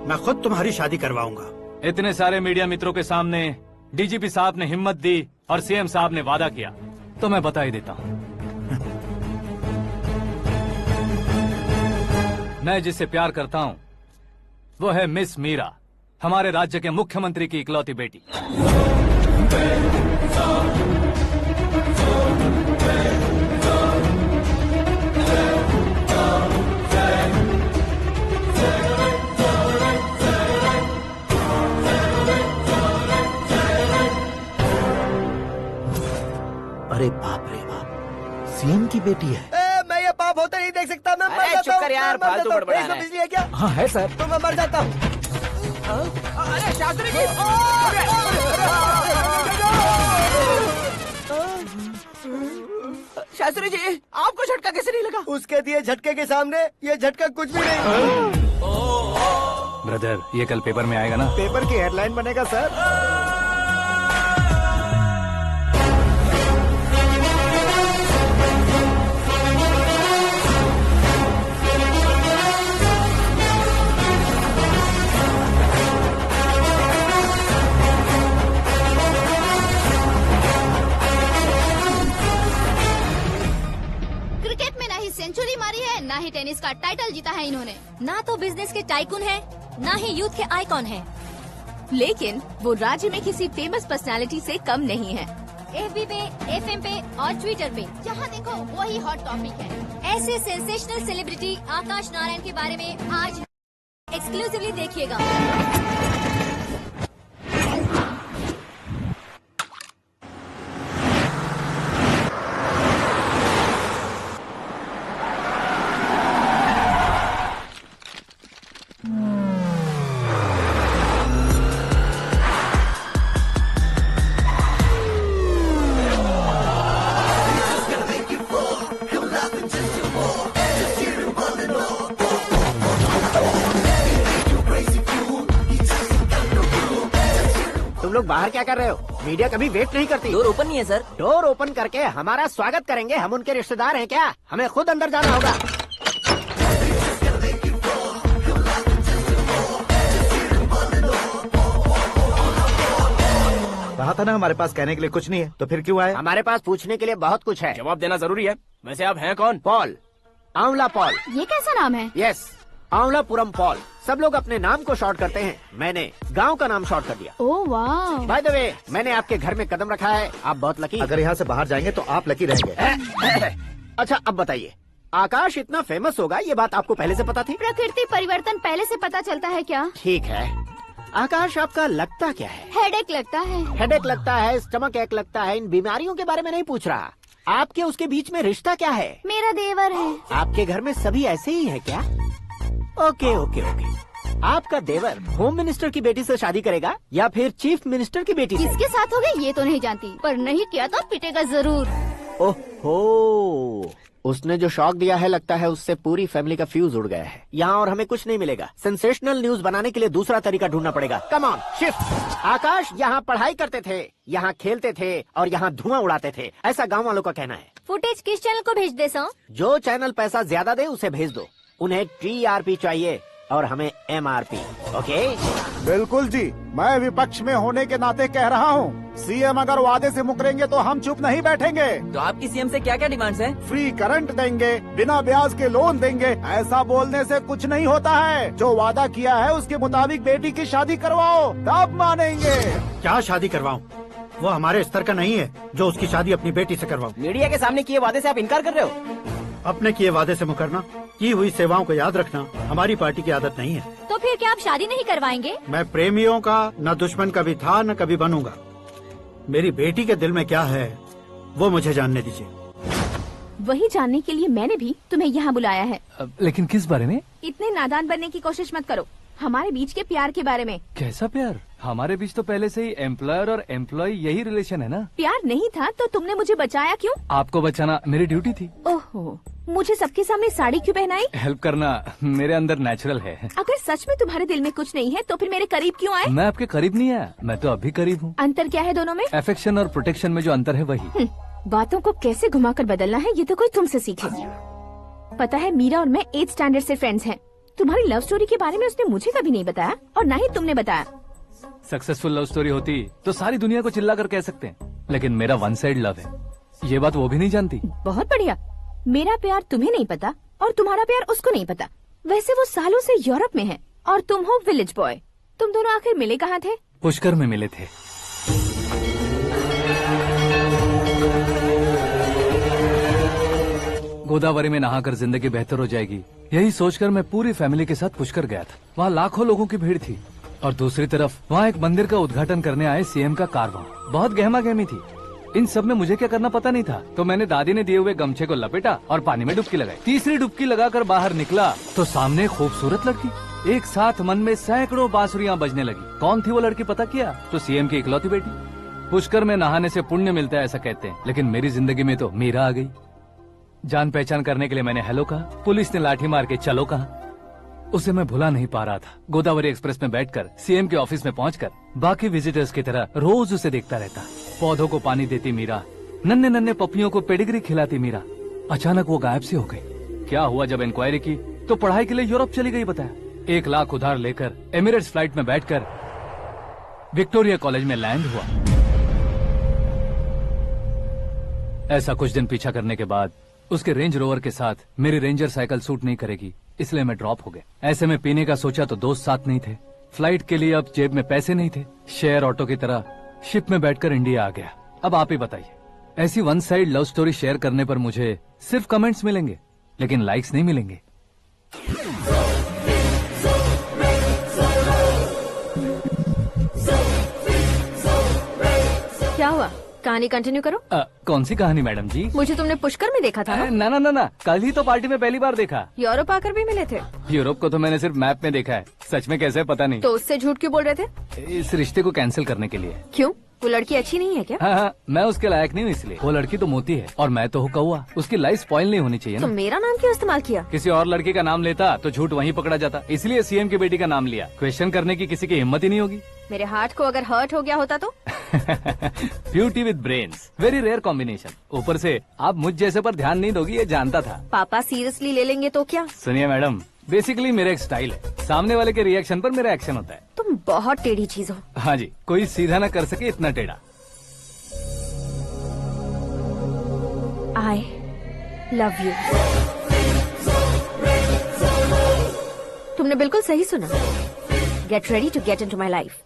मैं खुद तुम्हारी शादी करवाऊंगा। इतने सारे मीडिया मित्रों के सामने डीजीपी साहब ने हिम्मत दी और सीएम साहब ने वादा किया तो मैं बता ही देता हूँ। मैं जिससे प्यार करता हूँ वो है मिस मीरा, हमारे राज्य के मुख्यमंत्री की इकलौती बेटी। अरे बाप रे बाप, सीएम की बेटी है। मैं ये पाप होते नहीं देख सकता। मैं मर जाता हूँ। यार, फालतू बड़बड़ा रहा है। बिजली है क्या? हाँ है सर। तो मैं मर जाता हूँ। अरे शास्त्री जी, शास्त्री जी, आपको झटका कैसे नहीं लगा? उसके दिए झटके के सामने ये झटका कुछ भी नहीं। ब्रदर, ये कल पेपर में आएगा ना? पेपर की हेडलाइन बनेगा सर। सेंचुरी मारी है, ना ही टेनिस का टाइटल जीता है इन्होंने। ना तो बिजनेस के टाइकून है, ना ही यूथ के आइकॉन है। लेकिन वो राज्य में किसी फेमस पर्सनालिटी से कम नहीं है। FB पे, FM पे और ट्विटर पे जहाँ देखो वही हॉट टॉपिक है। ऐसे सेंसेशनल सेलिब्रिटी आकाश नारायण के बारे में आज एक्सक्लूसिवली देखिएगा। तुम लोग बाहर क्या कर रहे हो? मीडिया कभी वेट नहीं करती। डोर ओपन नहीं है सर। डोर ओपन करके हमारा स्वागत करेंगे? हम उनके रिश्तेदार हैं क्या? हमें खुद अंदर जाना होगा। कहा था ना हमारे पास कहने के लिए कुछ नहीं है, तो फिर क्यों आए? हमारे पास पूछने के लिए बहुत कुछ है। जवाब देना जरूरी है। वैसे आप हैं कौन? पॉल, आंवला पॉल। ये कैसा नाम है? Yes, Anwalapuram Paul. सब लोग अपने नाम को शॉर्ट करते हैं, मैंने गांव का नाम शॉर्ट कर दिया। ओह वाह। बाय द वे, मैंने आपके घर में कदम रखा है, आप बहुत लकी। अगर यहाँ से बाहर जाएंगे तो आप लकी रहेंगे। अच्छा अब बताइए, आकाश इतना फेमस होगा ये बात आपको पहले से पता थी? प्रकृति परिवर्तन पहले से पता चलता है क्या? ठीक है, आकाश आपका लगता क्या है? हेडेक लगता है। हेडेक लगता है, स्टमक एक लगता है, इन बीमारियों के बारे में नहीं पूछ रहा। आपके उसके बीच में रिश्ता क्या है? मेरा देवर है। आपके घर में सभी ऐसे ही है क्या? Okay okay okay. आपका देवर होम मिनिस्टर की बेटी से शादी करेगा या फिर चीफ मिनिस्टर की बेटी से? किसके साथ होगा ये तो नहीं जानती, पर नहीं किया तो पिटेगा जरूर। ओहो, उसने जो शॉक दिया है लगता है उससे पूरी फैमिली का फ्यूज उड़ गया है। यहाँ और हमें कुछ नहीं मिलेगा। सेंसेशनल न्यूज बनाने के लिए दूसरा तरीका ढूंढना पड़ेगा। Come on shift. आकाश यहाँ पढ़ाई करते थे, यहाँ खेलते थे और यहाँ धुआं उड़ाते थे, ऐसा गाँव वालों का कहना है। फुटेज किस चैनल को भेज दे सो? जो चैनल पैसा ज्यादा दे उसे भेज दो। उन्हें TRP चाहिए और हमें MRP। ओके? बिल्कुल जी, मैं विपक्ष में होने के नाते कह रहा हूँ, सीएम अगर वादे से मुकरेंगे तो हम चुप नहीं बैठेंगे। तो आपकी सीएम से क्या क्या डिमांड्स हैं? फ्री करंट देंगे, बिना ब्याज के लोन देंगे। ऐसा बोलने से कुछ नहीं होता है। जो वादा किया है उसके मुताबिक बेटी की शादी करवाओ, तब मानेंगे। क्या शादी करवाऊं? वो हमारे स्तर का नहीं है जो उसकी शादी अपनी बेटी से करवाऊं। मीडिया के सामने किए वादे से आप इनकार कर रहे हो? अपने किए वादे से मुकरना, की हुई सेवाओं को याद रखना हमारी पार्टी की आदत नहीं है। तो फिर क्या आप शादी नहीं करवाएंगे? मैं प्रेमियों का न दुश्मन कभी था न कभी बनूंगा। मेरी बेटी के दिल में क्या है वो मुझे जानने दीजिए। वही जानने के लिए मैंने भी तुम्हें यहाँ बुलाया है। लेकिन किस बारे में? इतने नादान बनने की कोशिश मत करो। हमारे बीच के प्यार के बारे में। कैसा प्यार? हमारे बीच तो पहले से ही एम्प्लॉयर और एम्प्लॉय यही रिलेशन है ना। प्यार नहीं था तो तुमने मुझे बचाया क्यों? आपको बचाना मेरी ड्यूटी थी। ओहो, मुझे सबके सामने साड़ी क्यों पहनाई? हेल्प करना मेरे अंदर नेचुरल है। अगर सच में तुम्हारे दिल में कुछ नहीं है तो फिर मेरे करीब क्यों आए? मैं आपके करीब नहीं आया, मैं तो अभी करीब हूँ। अंतर क्या है दोनों में? अफेक्शन और प्रोटेक्शन में जो अंतर है वही। बातों को कैसे घुमाकर बदलना है ये तो कोई तुमसे सीखे। पता है, मीरा और मैं 8th स्टैंडर्ड से फ्रेंड्स हैं। तुम्हारी लव स्टोरी के बारे में उसने मुझे कभी नहीं बताया और न ही तुमने बताया। सक्सेसफुल लव स्टोरी होती तो सारी दुनिया को चिल्ला कर कह सकते हैं, लेकिन मेरा वन साइड लव है, ये बात वो भी नहीं जानती। बहुत बढ़िया। मेरा प्यार तुम्हें नहीं पता और तुम्हारा प्यार उसको नहीं पता। वैसे वो सालों से यूरोप में है और तुम हो विलेज बॉय। तुम दोनों आखिर मिले कहाँ थे? पुष्कर में मिले थे। गोदावरी में नहाकर जिंदगी बेहतर हो जाएगी, यही सोचकर मैं पूरी फैमिली के साथ पुष्कर गया था। वहाँ लाखों लोगों की भीड़ थी और दूसरी तरफ वहाँ एक मंदिर का उद्घाटन करने आए सीएम का कारवां। बहुत गहमा गहमी थी। इन सब में मुझे क्या करना पता नहीं था, तो मैंने दादी ने दिए हुए गमछे को लपेटा और पानी में डुबकी लगाई। तीसरी डुबकी लगाकर बाहर निकला तो सामने खूबसूरत लड़की। एक साथ मन में सैकड़ों बांसुरियां बजने लगी। कौन थी वो लड़की पता किया? तो सीएम की इकलौती बेटी। पुष्कर में नहाने से पुण्य मिलता है ऐसा कहते हैं, लेकिन मेरी जिंदगी में तो मीरा आ गई। जान पहचान करने के लिए मैंने हेलो कहा, पुलिस ने लाठी मार के चलो कहा। उसे मैं भुला नहीं पा रहा था। गोदावरी एक्सप्रेस में बैठकर सीएम के ऑफिस में पहुंचकर बाकी विजिटर्स की तरह रोज उसे देखता रहता। पौधों को पानी देती मीरा, नन्हे नन्हे पपियों को पेडिग्री खिलाती मीरा। अचानक वो गायब सी हो गई। क्या हुआ? जब इंक्वायरी की तो पढ़ाई के लिए यूरोप चली गई बताया। 1 लाख उधार लेकर एमिरेट्स फ्लाइट में बैठकर विक्टोरिया कॉलेज में लैंड हुआ। ऐसा कुछ दिन पीछा करने के बाद उसके रेंज रोवर के साथ मेरी रेंजर साइकिल सूट नहीं करेगी, इसलिए मैं ड्रॉप हो गया। ऐसे में पीने का सोचा तो दोस्त साथ नहीं थे। फ्लाइट के लिए अब जेब में पैसे नहीं थे। शेयर ऑटो की तरह शिप में बैठकर इंडिया आ गया। अब आप ही बताइए, ऐसी one side love story share करने पर मुझे सिर्फ कमेंट्स मिलेंगे, लेकिन लाइक्स नहीं मिलेंगे। क्या हुआ? कहानी कंटिन्यू करो। कौन सी कहानी मैडम जी? मुझे तुमने पुष्कर में देखा था ना? ना ना ना, कल ही तो पार्टी में पहली बार देखा। यूरोप आकर भी मिले थे? यूरोप को तो मैंने सिर्फ मैप में देखा है, सच में कैसे पता नहीं। तो उससे झूठ क्यों बोल रहे थे? इस रिश्ते को कैंसिल करने के लिए। क्यों? वो लड़की अच्छी नहीं है क्या? हाँ, मैं उसके लायक नहीं हूँ इसलिए। वो लड़की तो मोती है और मैं तो हूँ कौवा। उसकी लाइफ स्पॉइल नहीं होनी चाहिए ना। तो मेरा नाम क्यों इस्तेमाल किया? किसी और लड़की का नाम लेता तो झूठ वहीं पकड़ा जाता, इसलिए सीएम की बेटी का नाम लिया। क्वेश्चन करने की किसी की हिम्मत ही नहीं होगी। मेरे हार्ट को अगर हर्ट हो गया होता तो? Beauty with brains, very rare combination. ऊपर से आप मुझ जैसे पर ध्यान नहीं दोगी ये जानता था। पापा सीरियसली ले लेंगे तो क्या? सुनिए मैडम, बेसिकली मेरा एक स्टाइल है, सामने वाले के रिएक्शन पर मेरा एक्शन होता है। तुम बहुत टेढ़ी चीज हो। हाँ जी, कोई सीधा ना कर सके इतना टेढ़ा। I love you। तुमने बिल्कुल सही सुना। Get ready to get into my life।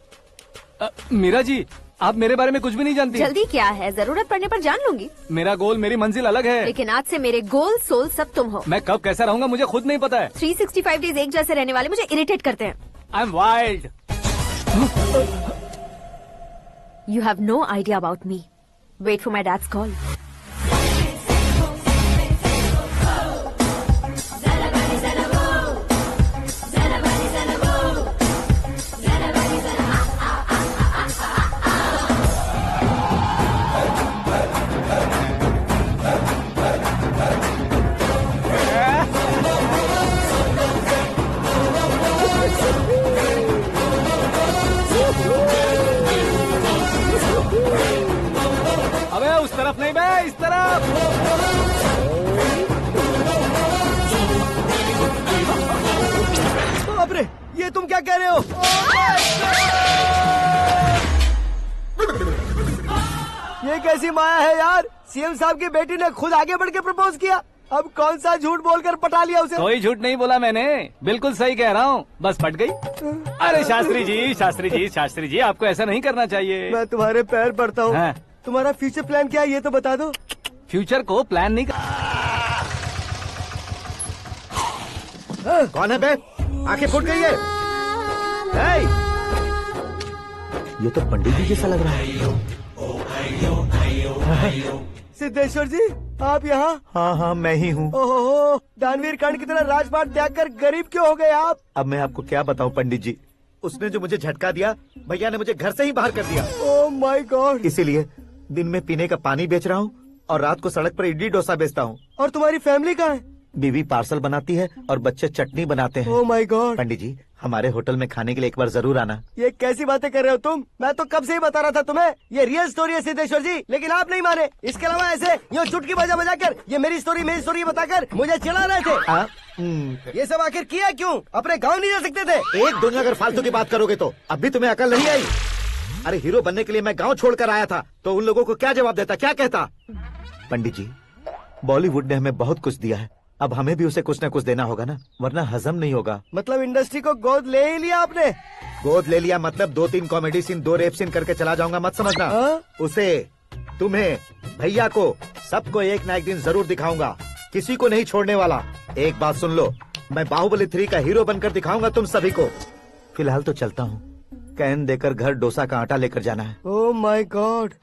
Meera ji, आप मेरे बारे में कुछ भी नहीं जानती। जल्दी क्या है, जरूरत पड़ने पर जान लूंगी। मेरा गोल, मेरी मंजिल अलग है। लेकिन आज से मेरे गोल सोल सब तुम हो। मैं कब कैसा रहूंगा मुझे खुद नहीं पता है। 365 डेज एक जैसे रहने वाले मुझे इरिटेट करते हैं। I'm wild। You have no idea about me। Wait for my dad's call। अबे उस तरफ नहीं बे, इस तरफ। बाप रे, ये तुम क्या कह रहे हो? ये कैसी माया है यार? सीएम साहब की बेटी ने खुद आगे बढ़ के प्रपोज किया। अब कौन सा झूठ बोलकर पटा लिया उसे? कोई झूठ नहीं बोला मैंने, बिल्कुल सही कह रहा हूँ, बस पट गई। अरे शास्त्री जी, शास्त्री जी, शास्त्री जी, आपको ऐसा नहीं करना चाहिए। मैं तुम्हारे पैर पड़ता हूँ। हाँ। तुम्हारा फ्यूचर प्लान क्या है ये तो बता दो। फ्यूचर को प्लान नहीं कर... कौन है बे? आंखें फूट गई है। हे! ये तो पंडित जी जैसा लग रहा है। सिद्धेश्वर जी, आप यहाँ? हाँ हाँ, मैं ही हूँ। ओहो, दानवीर कर्ण की तरह राजपाट त्याग कर गरीब क्यों हो गए आप? अब मैं आपको क्या बताऊँ पंडित जी, उसने जो मुझे झटका दिया, भैया ने मुझे घर से ही बाहर कर दिया। Oh my God. इसीलिए दिन में पीने का पानी बेच रहा हूँ और रात को सड़क पर इडली डोसा बेचता हूँ। और तुम्हारी फैमिली कहाँ है? बीवी पार्सल बनाती है और बच्चे चटनी बनाते हैं। Oh my God. पंडित जी, हमारे होटल में खाने के लिए एक बार जरूर आना। ये कैसी बातें कर रहे हो तुम? मैं तो कब से ही बता रहा था तुम्हें, ये रियल स्टोरी है सिद्धेश्वर जी, लेकिन आप नहीं माने। इसके अलावा ऐसे यूँ चुटकी बजा बजा कर ये मेरी स्टोरी बताकर मुझे चिढ़ा रहे थे। ये सब आखिर किया क्यों? अपने गाँव नहीं जा सकते थे? एक दुनिया अगर फालतू की बात करोगे तो अब भी तुम्हें अकल नहीं आई। अरे हीरो बनने के लिए मैं गाँव छोड़कर आया था तो उन लोगों को क्या जवाब देता, क्या कहता? पंडित जी, बॉलीवुड ने हमें बहुत कुछ दिया है, अब हमें भी उसे कुछ न कुछ देना होगा ना, वरना हजम नहीं होगा। मतलब इंडस्ट्री को गोद ले ही लिया आपने? गोद ले लिया मतलब 2-3 कॉमेडी सीन, 2 रेप सीन करके चला जाऊंगा मत समझना। उसे, तुम्हें, भैया को, सबको एक ना एक दिन जरूर दिखाऊंगा, किसी को नहीं छोड़ने वाला। एक बात सुन लो, मैं बाहुबली 3 का हीरो बनकर दिखाऊंगा तुम सभी को। फिलहाल तो चलता हूँ, कैन देकर घर डोसा का आटा लेकर जाना है। Oh my God.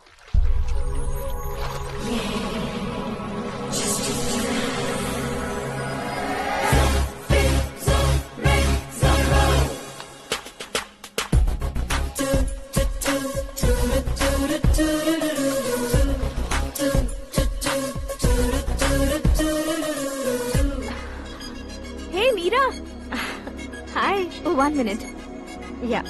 Hey Meera. Hi. Oh, 1 minute. Yeah.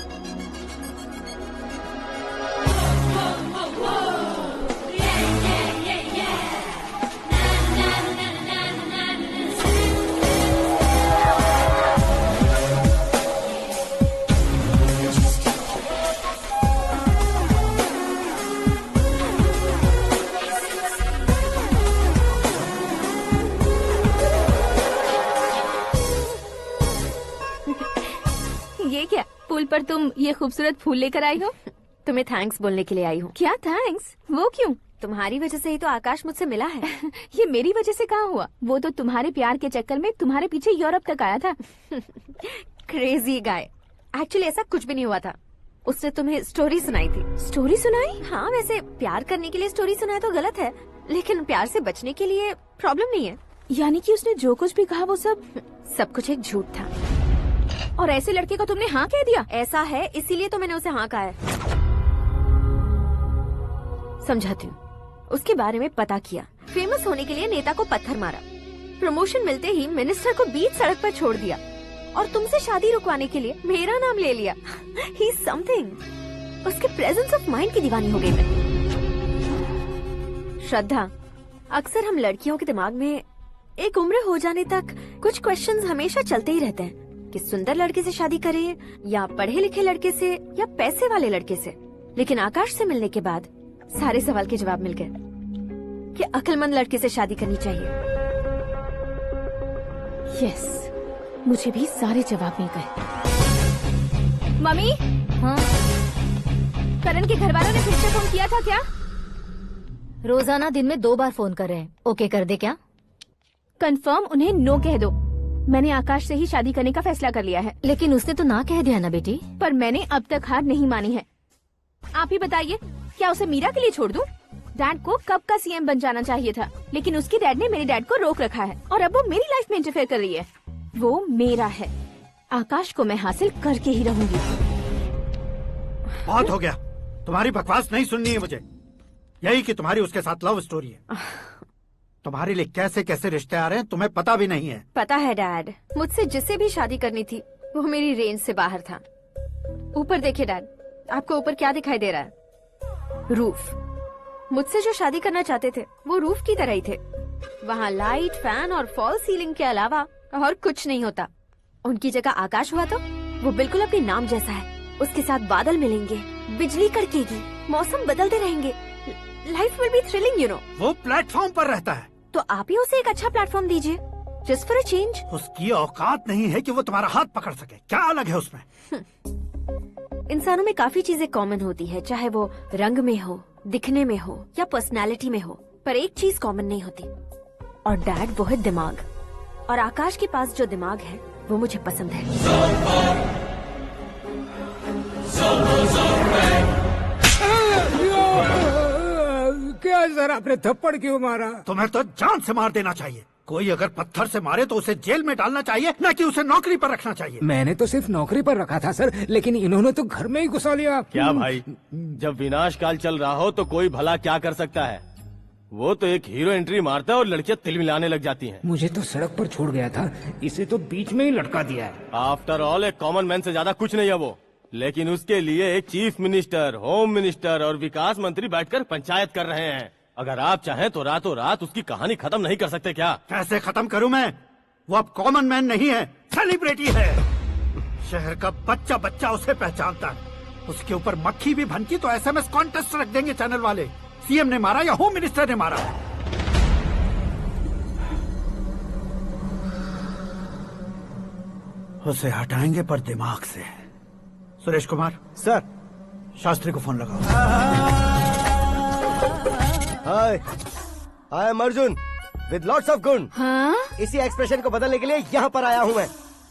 ये क्या, पुल पर तुम ये खूबसूरत फूल लेकर आई हो? तुम्हें थैंक्स बोलने के लिए आई हूँ। क्या थैंक्स? वो क्यों? तुम्हारी वजह से ही तो आकाश मुझसे मिला है। ये मेरी वजह से कहाँ हुआ? वो तो तुम्हारे प्यार के चक्कर में तुम्हारे पीछे यूरोप तक आया था। Crazy guy. एक्चुअली ऐसा कुछ भी नहीं हुआ था, उसने तुम्हें स्टोरी सुनाई थी। स्टोरी सुनाई? हाँ, वैसे प्यार करने के लिए स्टोरी सुनाए तो गलत है, लेकिन प्यार से बचने के लिए प्रॉब्लम नहीं है। यानी कि उसने जो कुछ भी कहा वो सब कुछ एक झूठ था। और ऐसे लड़के को तुमने हाँ कह दिया? ऐसा है, इसीलिए तो मैंने उसे हाँ कहा है। समझाती हूँ। उसके बारे में पता किया, फेमस होने के लिए नेता को पत्थर मारा, प्रमोशन मिलते ही मिनिस्टर को बीच सड़क पर छोड़ दिया और तुमसे शादी रुकवाने के लिए मेरा नाम ले लिया। ही समथिंग। उसके प्रेजेंस ऑफ माइंड की दीवानी हो गई मैं। श्रद्धा, अक्सर हम लड़कियों के दिमाग में एक उम्र हो जाने तक कुछ क्वेश्चंस हमेशा चलते ही रहते हैं कि सुंदर लड़के से शादी करें या पढ़े लिखे लड़के से या पैसे वाले लड़के से। लेकिन आकाश से मिलने के बाद सारे सवाल के जवाब मिल गए कि अक्लमंद लड़के से शादी करनी चाहिए। यस, मुझे भी सारे जवाब मिल गए। मम्मी, हाँ? करण के घर वालों ने फिर से फोन किया था क्या? रोजाना दिन में 2 बार फोन कर रहे हैं। ओके कर दे क्या? कंफर्म उन्हें नो कह दो। मैंने आकाश से ही शादी करने का फैसला कर लिया है। लेकिन उसने तो ना कह दिया ना बेटी। पर मैंने अब तक हार नहीं मानी है। आप ही बताइए, क्या उसे मीरा के लिए छोड़ दूं? डैड को कब का सीएम बन जाना चाहिए था, लेकिन उसके डैड ने मेरे डैड को रोक रखा है और अब वो मेरी लाइफ में इंटरफेयर कर रही है। वो मेरा है, आकाश को मैं हासिल करके ही रहूंगी। बहुत हो गया, तुम्हारी बकवास नहीं सुननी है मुझे। यही कि तुम्हारी उसके साथ लव स्टोरी है। तुम्हारे लिए कैसे कैसे रिश्ते आ रहे हैं तुम्हें पता भी नहीं है। पता है डैड, मुझसे जिससे भी शादी करनी थी वो मेरी रेंज से बाहर था। ऊपर देखिए डैड, आपको ऊपर क्या दिखाई दे रहा है? रूफ। मुझसे जो शादी करना चाहते थे वो रूफ की तरह ही थे। वहाँ लाइट, फैन और फॉल सीलिंग के अलावा और कुछ नहीं होता। उनकी जगह आकाश हुआ तो वो बिल्कुल अपने नाम जैसा है। उसके साथ बादल मिलेंगे, बिजली कड़केगी, मौसम बदलते रहेंगे। Life will be thrilling, you know. वो प्लेटफॉर्म पर रहता है तो आप ही उसे एक अच्छा प्लेटफॉर्म दीजिए, जस्ट फॉर अ चेंज। उसकी औकात नहीं है कि वो तुम्हारा हाथ पकड़ सके। क्या अलग है उसमें? इंसानों में काफी चीजें कॉमन होती है, चाहे वो रंग में हो, दिखने में हो या पर्सनालिटी में हो, पर एक चीज कॉमन नहीं होती, और डैड वो है दिमाग। और आकाश के पास जो दिमाग है वो मुझे पसंद है। क्या सर, आपने थप्पड़ क्यों मारा? तुम्हें तो जान से मार देना चाहिए। कोई अगर पत्थर से मारे तो उसे जेल में डालना चाहिए, न कि उसे नौकरी पर रखना चाहिए। मैंने तो सिर्फ नौकरी पर रखा था सर, लेकिन इन्होंने तो घर में ही घुसा लिया। क्या भाई, जब विनाश काल चल रहा हो तो कोई भला क्या कर सकता है? वो तो एक हीरो एंट्री मारता है और लड़कियां तिल मिलाने लग जाती हैं। मुझे तो सड़क पर छोड़ गया था, इसे तो बीच में ही लटका दिया है। आफ्टर ऑल एक कॉमन मैन से ज्यादा कुछ नहीं है वो, लेकिन उसके लिए एक चीफ मिनिस्टर, होम मिनिस्टर और विकास मंत्री बैठकर पंचायत कर रहे हैं। अगर आप चाहें तो रातों रात उसकी कहानी खत्म नहीं कर सकते क्या? कैसे खत्म करूं मैं? वो अब कॉमन मैन नहीं है, सेलिब्रिटी है। शहर का बच्चा बच्चा उसे पहचानता है। उसके ऊपर मक्खी भी भनकी तो एसएमएस कॉन्टेस्ट रख देंगे चैनल वाले। सीएम ने मारा या होम मिनिस्टर ने मारा? उसे हटाएंगे पर दिमाग से। सुरेश कुमार सर, शास्त्री को फोन लगाओ। Hi, I am Arjun with lots of गुण। हाँ? इसी एक्सप्रेशन को बदलने के लिए यहाँ पर आया हूँ मैं।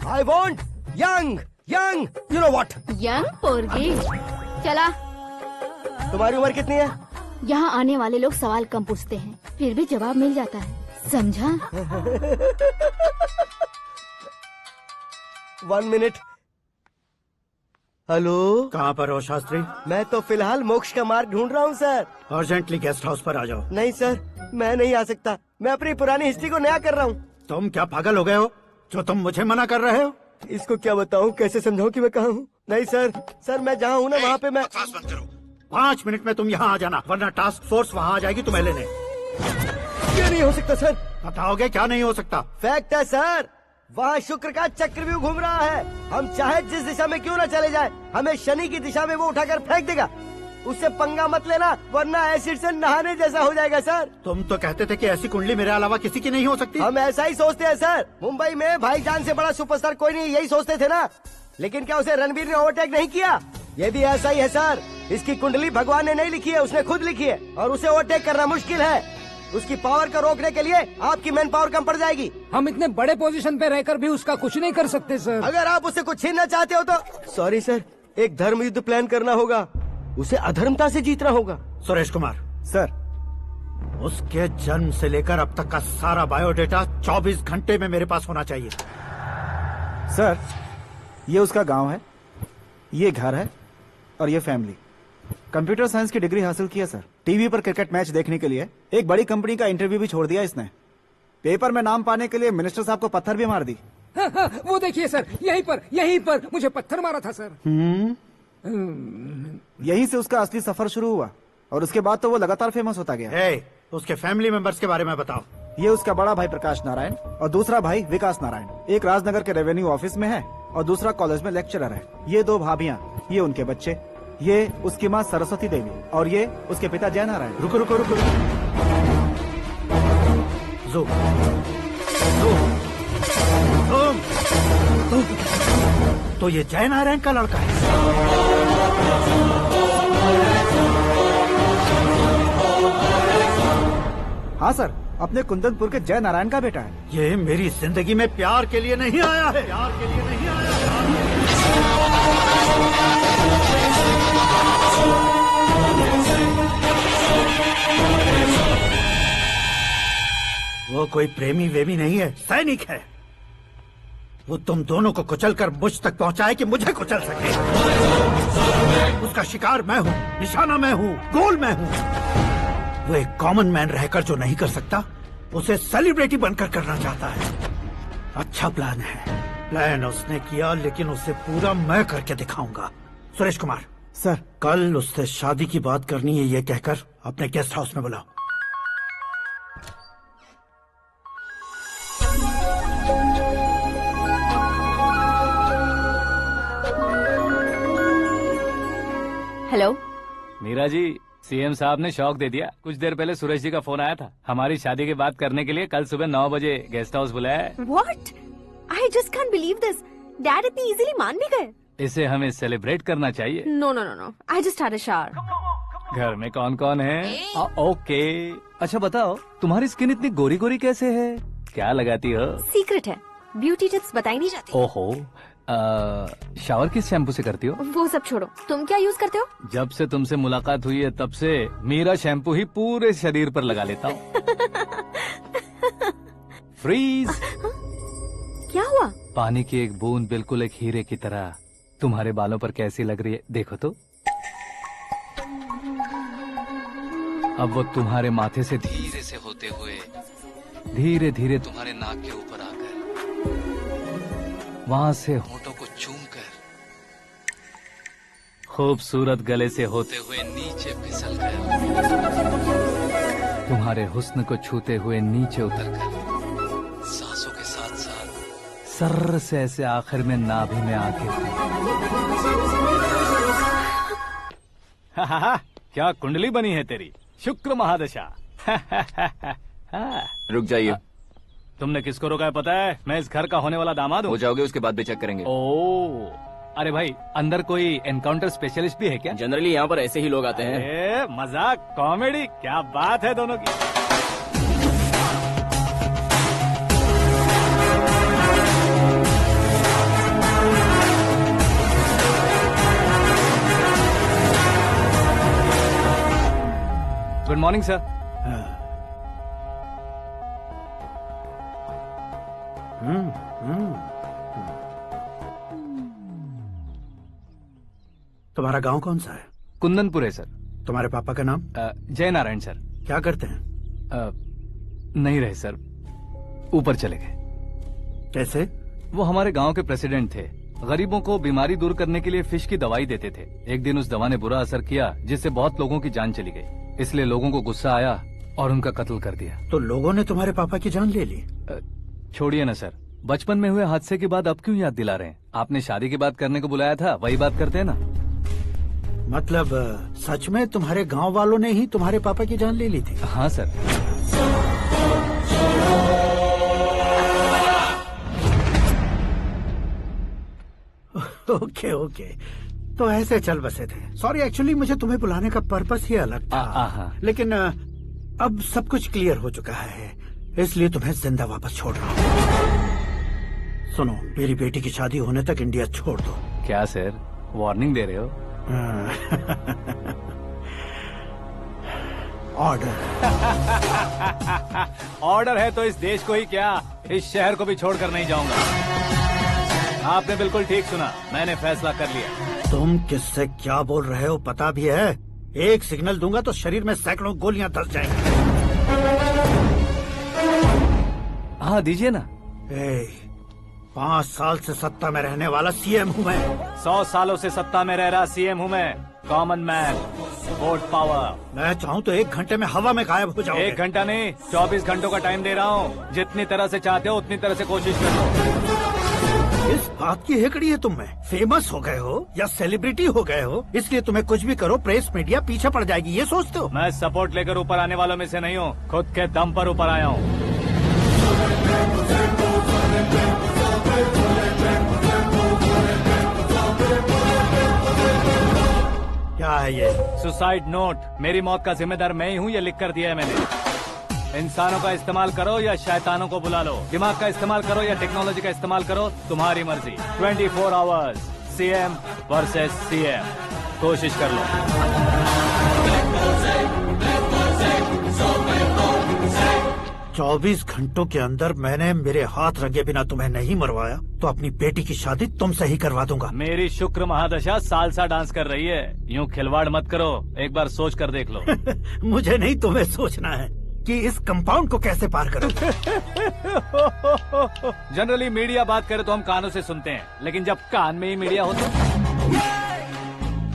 I want young young, you know what? Young पोरगी। चला, तुम्हारी उम्र कितनी है? यहाँ आने वाले लोग सवाल कम पूछते हैं, फिर भी जवाब मिल जाता है, समझा? 1 मिनट। हेलो, कहाँ पर हो शास्त्री? मैं तो फिलहाल मोक्ष का मार्ग ढूंढ रहा हूँ सर। अर्जेंटली गेस्ट हाउस पर आ जाओ। नहीं सर, मैं नहीं आ सकता। मैं अपनी पुरानी हिस्ट्री को नया कर रहा हूँ। तुम क्या पागल हो गए हो जो तुम मुझे मना कर रहे हो? इसको क्या बताऊँ, कैसे समझाऊँ कि मैं कहाँ हूँ? नहीं सर, सर मैं जहाँ हूँ ना वहाँ पे मैं। 5 मिनट में तुम यहाँ आ जाना, वरना टास्क फोर्स वहाँ आ जाएगी तुम्हें लेने। क्या नहीं हो सकता सर? बताओगे क्या नहीं हो सकता? फैक्ट है सर, वहाँ शुक्र का चक्रव्यूह घूम रहा है। हम चाहे जिस दिशा में क्यों न चले जाए, हमें शनि की दिशा में वो उठाकर फेंक देगा। उससे पंगा मत लेना, वरना एसिड से नहाने जैसा हो जाएगा सर। तुम तो कहते थे कि ऐसी कुंडली मेरे अलावा किसी की नहीं हो सकती। हम ऐसा ही सोचते हैं सर। मुंबई में भाईजान से बड़ा सुपरस्टार कोई नहीं, यही सोचते थे ना। लेकिन क्या उसे रणबीर ने ओवरटेक नहीं किया? ये भी ऐसा ही है सर। इसकी कुंडली भगवान ने नहीं लिखी है, उसने खुद लिखी है, और उसे ओवरटेक करना मुश्किल है। उसकी पावर को रोकने के लिए आपकी मैन पावर कम पड़ जाएगी। हम इतने बड़े पोजीशन पे रहकर भी उसका कुछ नहीं कर सकते सर। अगर आप उससे कुछ छीनना चाहते हो तो सॉरी सर, एक धर्म युद्ध प्लान करना होगा। उसे अधर्मता से जीतना होगा। सुरेश कुमार सर, उसके जन्म से लेकर अब तक का सारा बायोडेटा 24 घंटे में मेरे पास होना चाहिए। सर, ये उसका गांव है, ये घर है और ये फैमिली। कंप्यूटर साइंस की डिग्री हासिल किया सर। टीवी पर क्रिकेट मैच देखने के लिए एक बड़ी कंपनी का इंटरव्यू भी छोड़ दिया इसने। पेपर में नाम पाने के लिए मिनिस्टर साहब को पत्थर भी मार दी। वो देखिए सर, यहीं पर मुझे पत्थर मारा था सर। यहीं से उसका असली सफर शुरू हुआ और उसके बाद तो वो लगातार फेमस होता गया। उसके फैमिली मेंबर्स के बारे में बताओ। ये उसका बड़ा भाई प्रकाश नारायण और दूसरा भाई विकास नारायण, एक राजनगर के रेवेन्यू ऑफिस में है और दूसरा कॉलेज में लेक्चरर है। ये 2 भाभियाँ, ये उनके बच्चे, ये उसकी माँ सरस्वती देवी और ये उसके पिता जय नारायण। रुको रुको रुको, जो तो ये जय नारायण का लड़का है। हाँ सर, अपने कुंदनपुर के जय नारायण का बेटा है। ये मेरी जिंदगी में प्यार के लिए नहीं आया है, प्यार के लिए नहीं आया है। वो कोई प्रेमी वेमी नहीं है, सैनिक है। वो तुम दोनों को कुचलकर मुझ तक पहुंचाए कि मुझे कुचल सके। उसका शिकार मैं हूँ, निशाना मैं हूँ, गोल मैं हूँ। वो एक कॉमन मैन रहकर जो नहीं कर सकता, उसे सेलिब्रिटी बनकर करना चाहता है। अच्छा प्लान है, प्लान उसने किया, लेकिन उसे पूरा मैं करके दिखाऊंगा। सुरेश कुमार सर, कल उससे शादी की बात करनी है, ये कहकर अपने गेस्ट हाउस में बुलाओ। हेलो मीरा जी, सीएम साहब ने शौक दे दिया। कुछ देर पहले सुरेश जी का फोन आया था, हमारी शादी की बात करने के लिए कल सुबह 9 बजे गेस्ट हाउस बुलाया है। What? I just can't believe this. Dad इतनी इजीली मान भी गए। इसे हमें सेलिब्रेट करना चाहिए। No, no, no, no. I just had a shower. घर में कौन कौन है? ओके, अच्छा बताओ, तुम्हारी स्किन इतनी गोरी गोरी कैसे है? क्या लगाती हो? सीक्रेट है, ब्यूटी टिप्स बताई नहीं जाती। ओहो, शावर किस शैम्पू से करती हो? वो सब छोड़ो, तुम क्या यूज करते हो? जब से तुमसे मुलाकात हुई है तब से मीरा शैम्पू ही पूरे शरीर पर लगा लेता हूँ। फ्रीज। क्या हुआ? पानी की एक बूंद बिल्कुल एक हीरे की तरह तुम्हारे बालों पर कैसी लग रही है, देखो तो। अब वो तुम्हारे माथे से धीरे से होते हुए धीरे धीरे तुम्हारे नाक के ऊपर आकर वहां से होठों को चूमकर खूबसूरत गले से होते हुए नीचे फिसल कर तुम्हारे हुस्न को छूते हुए नीचे उतरकर सांसों के साथ साथ सर्र से ऐसे आखिर में नाभि में आके क्या कुंडली बनी है तेरी, शुक्र महादशा। रुक जाइए। तुमने किसको रोका है पता है? मैं इस घर का होने वाला दामाद हूँ। हो जाओगे उसके बाद भी चेक करेंगे। ओ, अरे भाई, अंदर कोई एनकाउंटर स्पेशलिस्ट भी है क्या? जनरली यहाँ पर ऐसे ही लोग आते हैं। मजाक, कॉमेडी, क्या बात है दोनों की। Good morning sir. तुम्हारा गांव कौन सा है? कुंदनपुर है सर। तुम्हारे पापा का नाम? जय नारायण सर। क्या करते हैं? नहीं रहे सर, ऊपर चले गए। कैसे? वो हमारे गांव के प्रेसिडेंट थे। गरीबों को बीमारी दूर करने के लिए फिश की दवाई देते थे। एक दिन उस दवा ने बुरा असर किया, जिससे बहुत लोगों की जान चली गई। इसलिए लोगों को गुस्सा आया और उनका कत्ल कर दिया। तो लोगों ने तुम्हारे पापा की जान ले ली? छोड़िए ना सर, बचपन में हुए हादसे की बात अब क्यों याद दिला रहे हैं? आपने शादी की बात करने को बुलाया था, वही बात करते हैं ना। मतलब सच में तुम्हारे गांव वालों ने ही तुम्हारे पापा की जान ले ली थी? हाँ सर। ओके ओके, तो ऐसे चल बसे थे। सॉरी, एक्चुअली मुझे तुम्हें बुलाने का पर्पस ही अलग था। लेकिन अब सब कुछ क्लियर हो चुका है, इसलिए तुम्हें जिंदा वापस छोड़ रहा हूँ। सुनो, मेरी बेटी की शादी होने तक इंडिया छोड़ दो। क्या सर, वार्निंग दे रहे हो? ऑर्डर। ऑर्डर है तो इस देश को ही क्या, इस शहर को भी छोड़कर नहीं जाऊंगा। आपने बिल्कुल ठीक सुना, मैंने फैसला कर लिया। तुम किससे क्या बोल रहे हो पता भी है? एक सिग्नल दूंगा तो शरीर में सैकड़ों गोलियां धस जाएंगी। हाँ दीजिए ना। 5 साल से सत्ता में रहने वाला सीएम हूँ मैं। 100 सालों से सत्ता में रह रहा सीएम हूँ मैं। Common man, vote power. मैं चाहूँ तो 1 घंटे में हवा में गायब हो जाऊँ। 1 घंटा नहीं, 24 घंटों का टाइम दे रहा हूँ। जितनी तरह से चाहते हो उतनी तरह से कोशिश कर लो। इस बात की हेकड़ी है तुम में। फेमस हो गए हो या सेलिब्रिटी हो गए हो, इसलिए तुम्हें कुछ भी करो प्रेस मीडिया पीछे पड़ जाएगी, ये सोचते हो? मैं सपोर्ट लेकर ऊपर आने वालों में से नहीं हूँ, खुद के दम पर ऊपर आया हूँ। क्या है ये? Suicide note. मेरी मौत का जिम्मेदार मैं ही हूँ, ये लिख कर दिया है मैंने। इंसानों का इस्तेमाल करो या शैतानों को बुला लो, दिमाग का इस्तेमाल करो या टेक्नोलॉजी का इस्तेमाल करो, तुम्हारी मर्जी। 24 आवर्स, सीएम वर्सेस सीएम, कोशिश कर लो। 24 घंटों के अंदर मैंने मेरे हाथ रंगे बिना तुम्हें नहीं मरवाया तो अपनी बेटी की शादी तुमसे ही करवा दूंगा। मेरी शुक्र महादशा सालसा डांस कर रही है, यूँ खिलवाड़ मत करो, एक बार सोच कर देख लो। मुझे नहीं, तुम्हें सोचना है कि इस कंपाउंड को कैसे पार करो। जनरली मीडिया बात करे तो हम कानों से सुनते हैं, लेकिन जब कान में ही मीडिया हो तो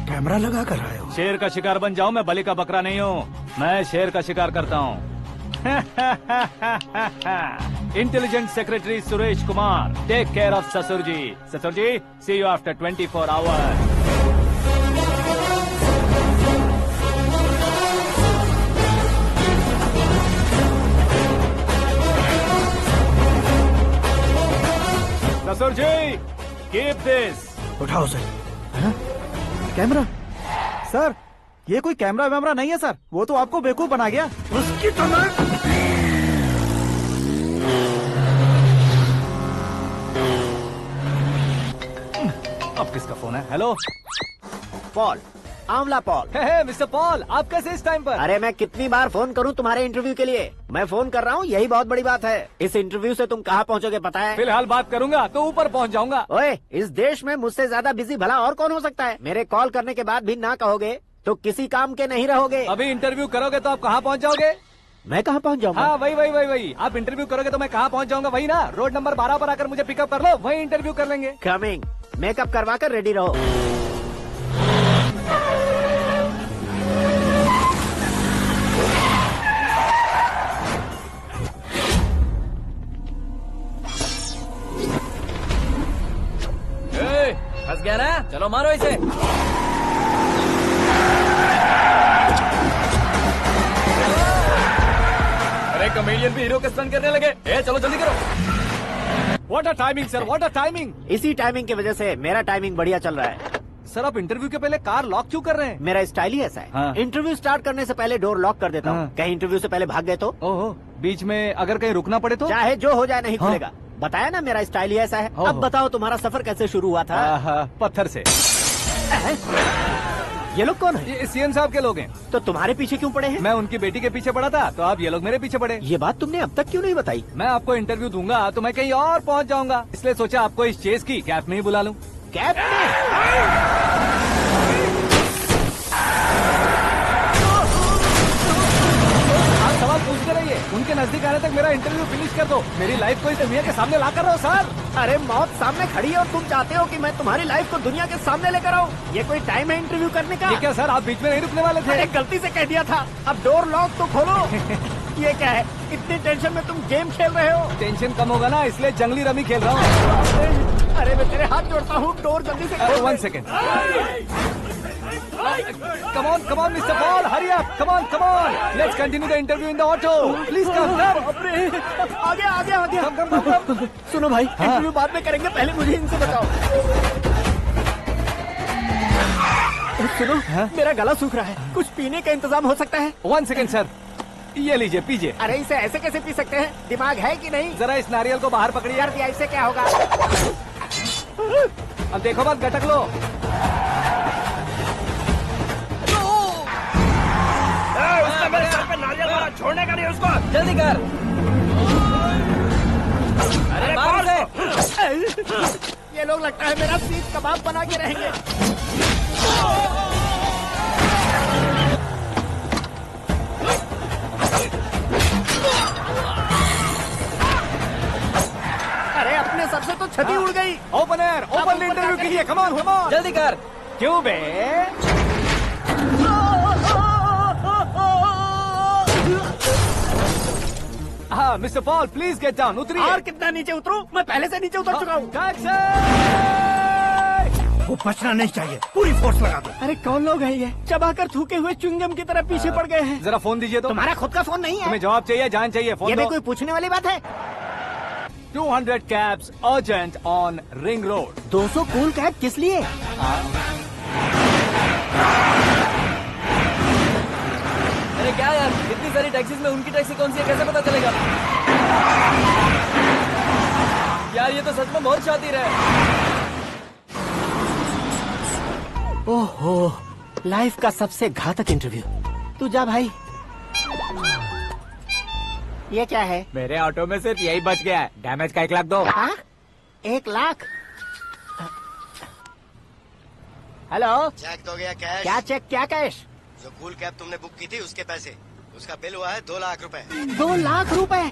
कैमरा लगा कर आए हो। शेर का शिकार बन जाऊं, मैं बलि का बकरा नहीं हूँ, मैं शेर का शिकार करता हूँ। Intelligent secretary Suresh Kumar, take care of ससुर जी। ससुर जी, सी यू आफ्टर 24 आवर्स। ससुर जी, कीप दिस। उठाओ सर। कैमरा? सर, ये कोई कैमरा वैमरा नहीं है सर, वो तो आपको बेवकूफ बना गया। उसकी तो मैं... अब किसका फोन है? हेलो पॉल, आंवला पॉल। हे मिस्टर पॉल, आप कैसे इस टाइम पर? अरे मैं कितनी बार फोन करूं तुम्हारे इंटरव्यू के लिए? मैं फोन कर रहा हूं, यही बहुत बड़ी बात है। इस इंटरव्यू से तुम कहां पहुंचोगे पता है? फिलहाल बात करूंगा तो ऊपर पहुंच जाऊंगा। ओए, इस देश में मुझसे ज्यादा बिजी भला और कौन हो सकता है? मेरे कॉल करने के बाद भी ना कहोगे तो किसी काम के नहीं रहोगे। अभी इंटरव्यू करोगे तो आप कहाँ पहुँच जाओगे? मैं कहाँ पहुँच जाऊंगा? हाँ, वही। आप इंटरव्यू करोगे तो मैं कहाँ पहुँच जाऊंगा? वही ना, रोड नंबर 12 पर आकर मुझे पिकअप कर लो, वही इंटरव्यू कर लेंगे। कमिंग। मेकअप करवा कर रेडी रहो। फंस गया ना? चलो मारो इसे। अरे कमेडियन भी हीरो के स्टंट करने लगे। चलो जल्दी करो। What a timing sir, what a timing. इसी टाइमिंग की वजह से मेरा टाइमिंग बढ़िया चल रहा है। सर, आप इंटरव्यू के पहले कार लॉक क्यों कर रहे हैं? मेरा स्टाइल ही ऐसा है। हाँ। इंटरव्यू स्टार्ट करने से पहले डोर लॉक कर देता हूँ। हाँ। कहीं इंटरव्यू से पहले भाग गए तो? ओहो, बीच में अगर कहीं रुकना पड़े तो? चाहे जो हो जाए नहीं हाँ। खुलेगा। बताया ना, मेरा स्टाइल ही ऐसा है। ओहो। अब बताओ तुम्हारा सफर कैसे शुरू हुआ था? पत्थर से। ये लोग कौन है? ये सीएम साहब के लोग हैं। तो तुम्हारे पीछे क्यों पड़े हैं? मैं उनकी बेटी के पीछे पड़ा था, तो आप ये लोग मेरे पीछे पड़े। ये बात तुमने अब तक क्यों नहीं बताई? मैं आपको इंटरव्यू दूंगा तो मैं कहीं और पहुंच जाऊंगा, इसलिए सोचा आपको इस चेस की कैप में ही बुला लूं। कैप में? आप सवाल पूछते रहिए, उनके नजदीक आने तक मेरा इंटरव्यू फिनिश कर दो। मेरी लाइफ को इस दुनिया के सामने ला कर रहो सर। अरे मौत सामने खड़ी है और तुम चाहते हो कि मैं तुम्हारी लाइफ को दुनिया के सामने लेकर आऊं? ये कोई टाइम है इंटरव्यू करने का? ये क्या सर, आप बीच में नहीं रुकने वाले थे? अरे गलती से कह दिया था। अब डोर लॉक तो खोलो। ये क्या है? इतनी टेंशन में तुम गेम खेल रहे हो? टेंशन कम होगा ना, इसलिए जंगली रमी खेल रहा हूँ। अरे मैं तेरे हाथ जोड़ता हूँ, डोर जल्दी से खोलो। 1 second. Come on, Mr. Paul, hurry up. Come on. Let's continue the interview in the auto. Please come. आगे। Come. सुनो भाई, इंटरव्यू बाद में करेंगे, पहले मुझे इनसे बताओ। सुनो, मेरा गला सूख रहा है, कुछ पीने का इंतजाम हो सकता है? 1 सेकेंड सर, ये लीजिए पीजिए। अरे इसे ऐसे कैसे पी सकते हैं? दिमाग है कि नहीं? जरा इस नारियल को बाहर पकड़िए। यार ऐसे क्या होगा? अब देखो मत, गटक लो। उसने मेरे सर पे नारियल मारा, छोड़ने का नहीं उसको। जल्दी कर। अरे मार उसे। ये लोग लगता है मेरा सीख कबाब बना के रहेंगे। अरे अपने सबसे तो छती उड़ गई। ओपनर ओपन इंटरव्यू के लिए कमान कमान जल्दी कर। क्यों बे? हाँ mister Paul please get down, उतरिए। और कितना नीचे उतरूं? मैं पहले से नीचे उतर चुका हूँ। वो बचना नहीं चाहिए, पूरी फोर्स लगा दो। अरे कौन लोग हैं ये? चबाकर थूके हुए च्युइंगम की तरह पीछे पड़ गए हैं। जरा फोन दीजिए तो। तुम्हारा खुद का फोन नहीं है? तुम्हें जवाब चाहिए, जान चाहिए, फोन ये भी दो। कोई पूछने वाली बात है? 200 cabs urgent on Ring Road। 200 cool cab किस लिए? अरे क्या यार, इतनी सारी टैक्सीज में उनकी टैक्सी कौन सी है कैसे पता चलेगा? यार ये तो सच में बहुत शातिर है। ओहो, लाइफ का सबसे घातक इंटरव्यू। तू जा भाई। ये क्या है? मेरे ऑटो में सिर्फ यही बच गया है, डैमेज का 1 लाख दो। 1 लाख? हेलो, चेक तो गया कैश। क्या चेक, क्या कैश? जो कूल कैब तुमने बुक की थी उसके पैसे, उसका बिल हुआ है 2 लाख रुपए। 2 लाख रुपए?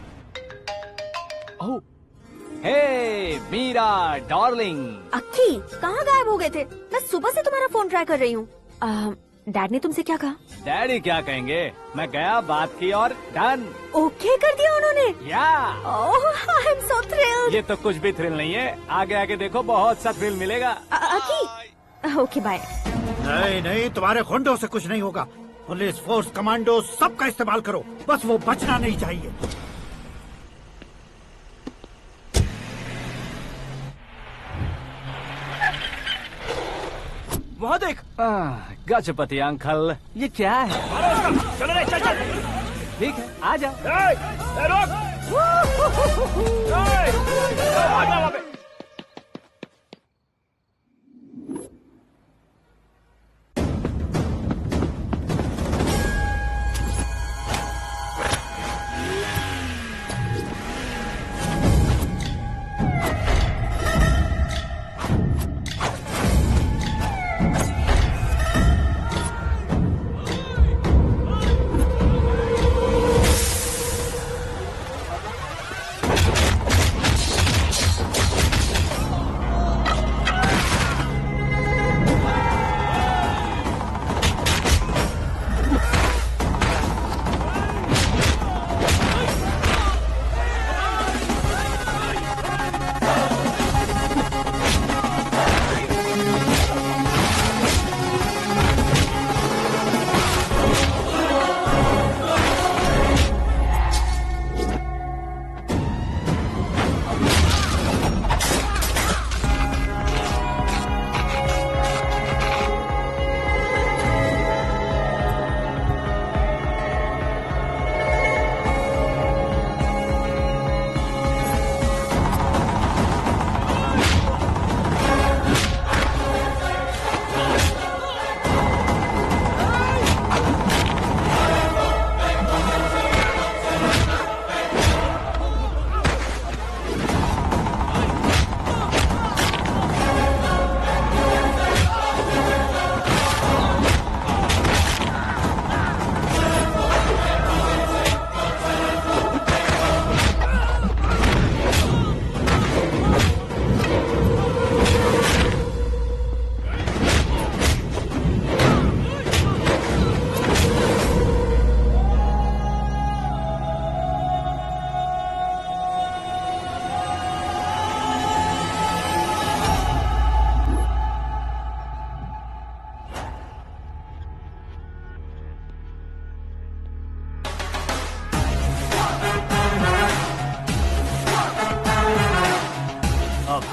ओह, हे मीरा डार्लिंग। अक्की कहाँ गायब हो गए थे? मैं सुबह से तुम्हारा फोन ट्राई कर रही हूँ। डैड ने तुमसे क्या कहा? डैडी क्या कहेंगे, मैं गया बात की और डन। ओके कर दिया उन्होंने? या ओह आई एम सो थ्रिल्ड। ये तो कुछ भी थ्रिल नहीं है, आगे आगे देखो बहुत सा थ्रिल मिलेगा। अक्की ओके बाय। नहीं नहीं, तुम्हारे गुंडों से कुछ नहीं होगा। पुलिस फोर्स, कमांडो सबका इस्तेमाल करो, बस वो बचना नहीं चाहिए। वहाँ देख। गजपति अंकल, ये क्या है? चलो रे, चल चल। ठीक है, आ जा।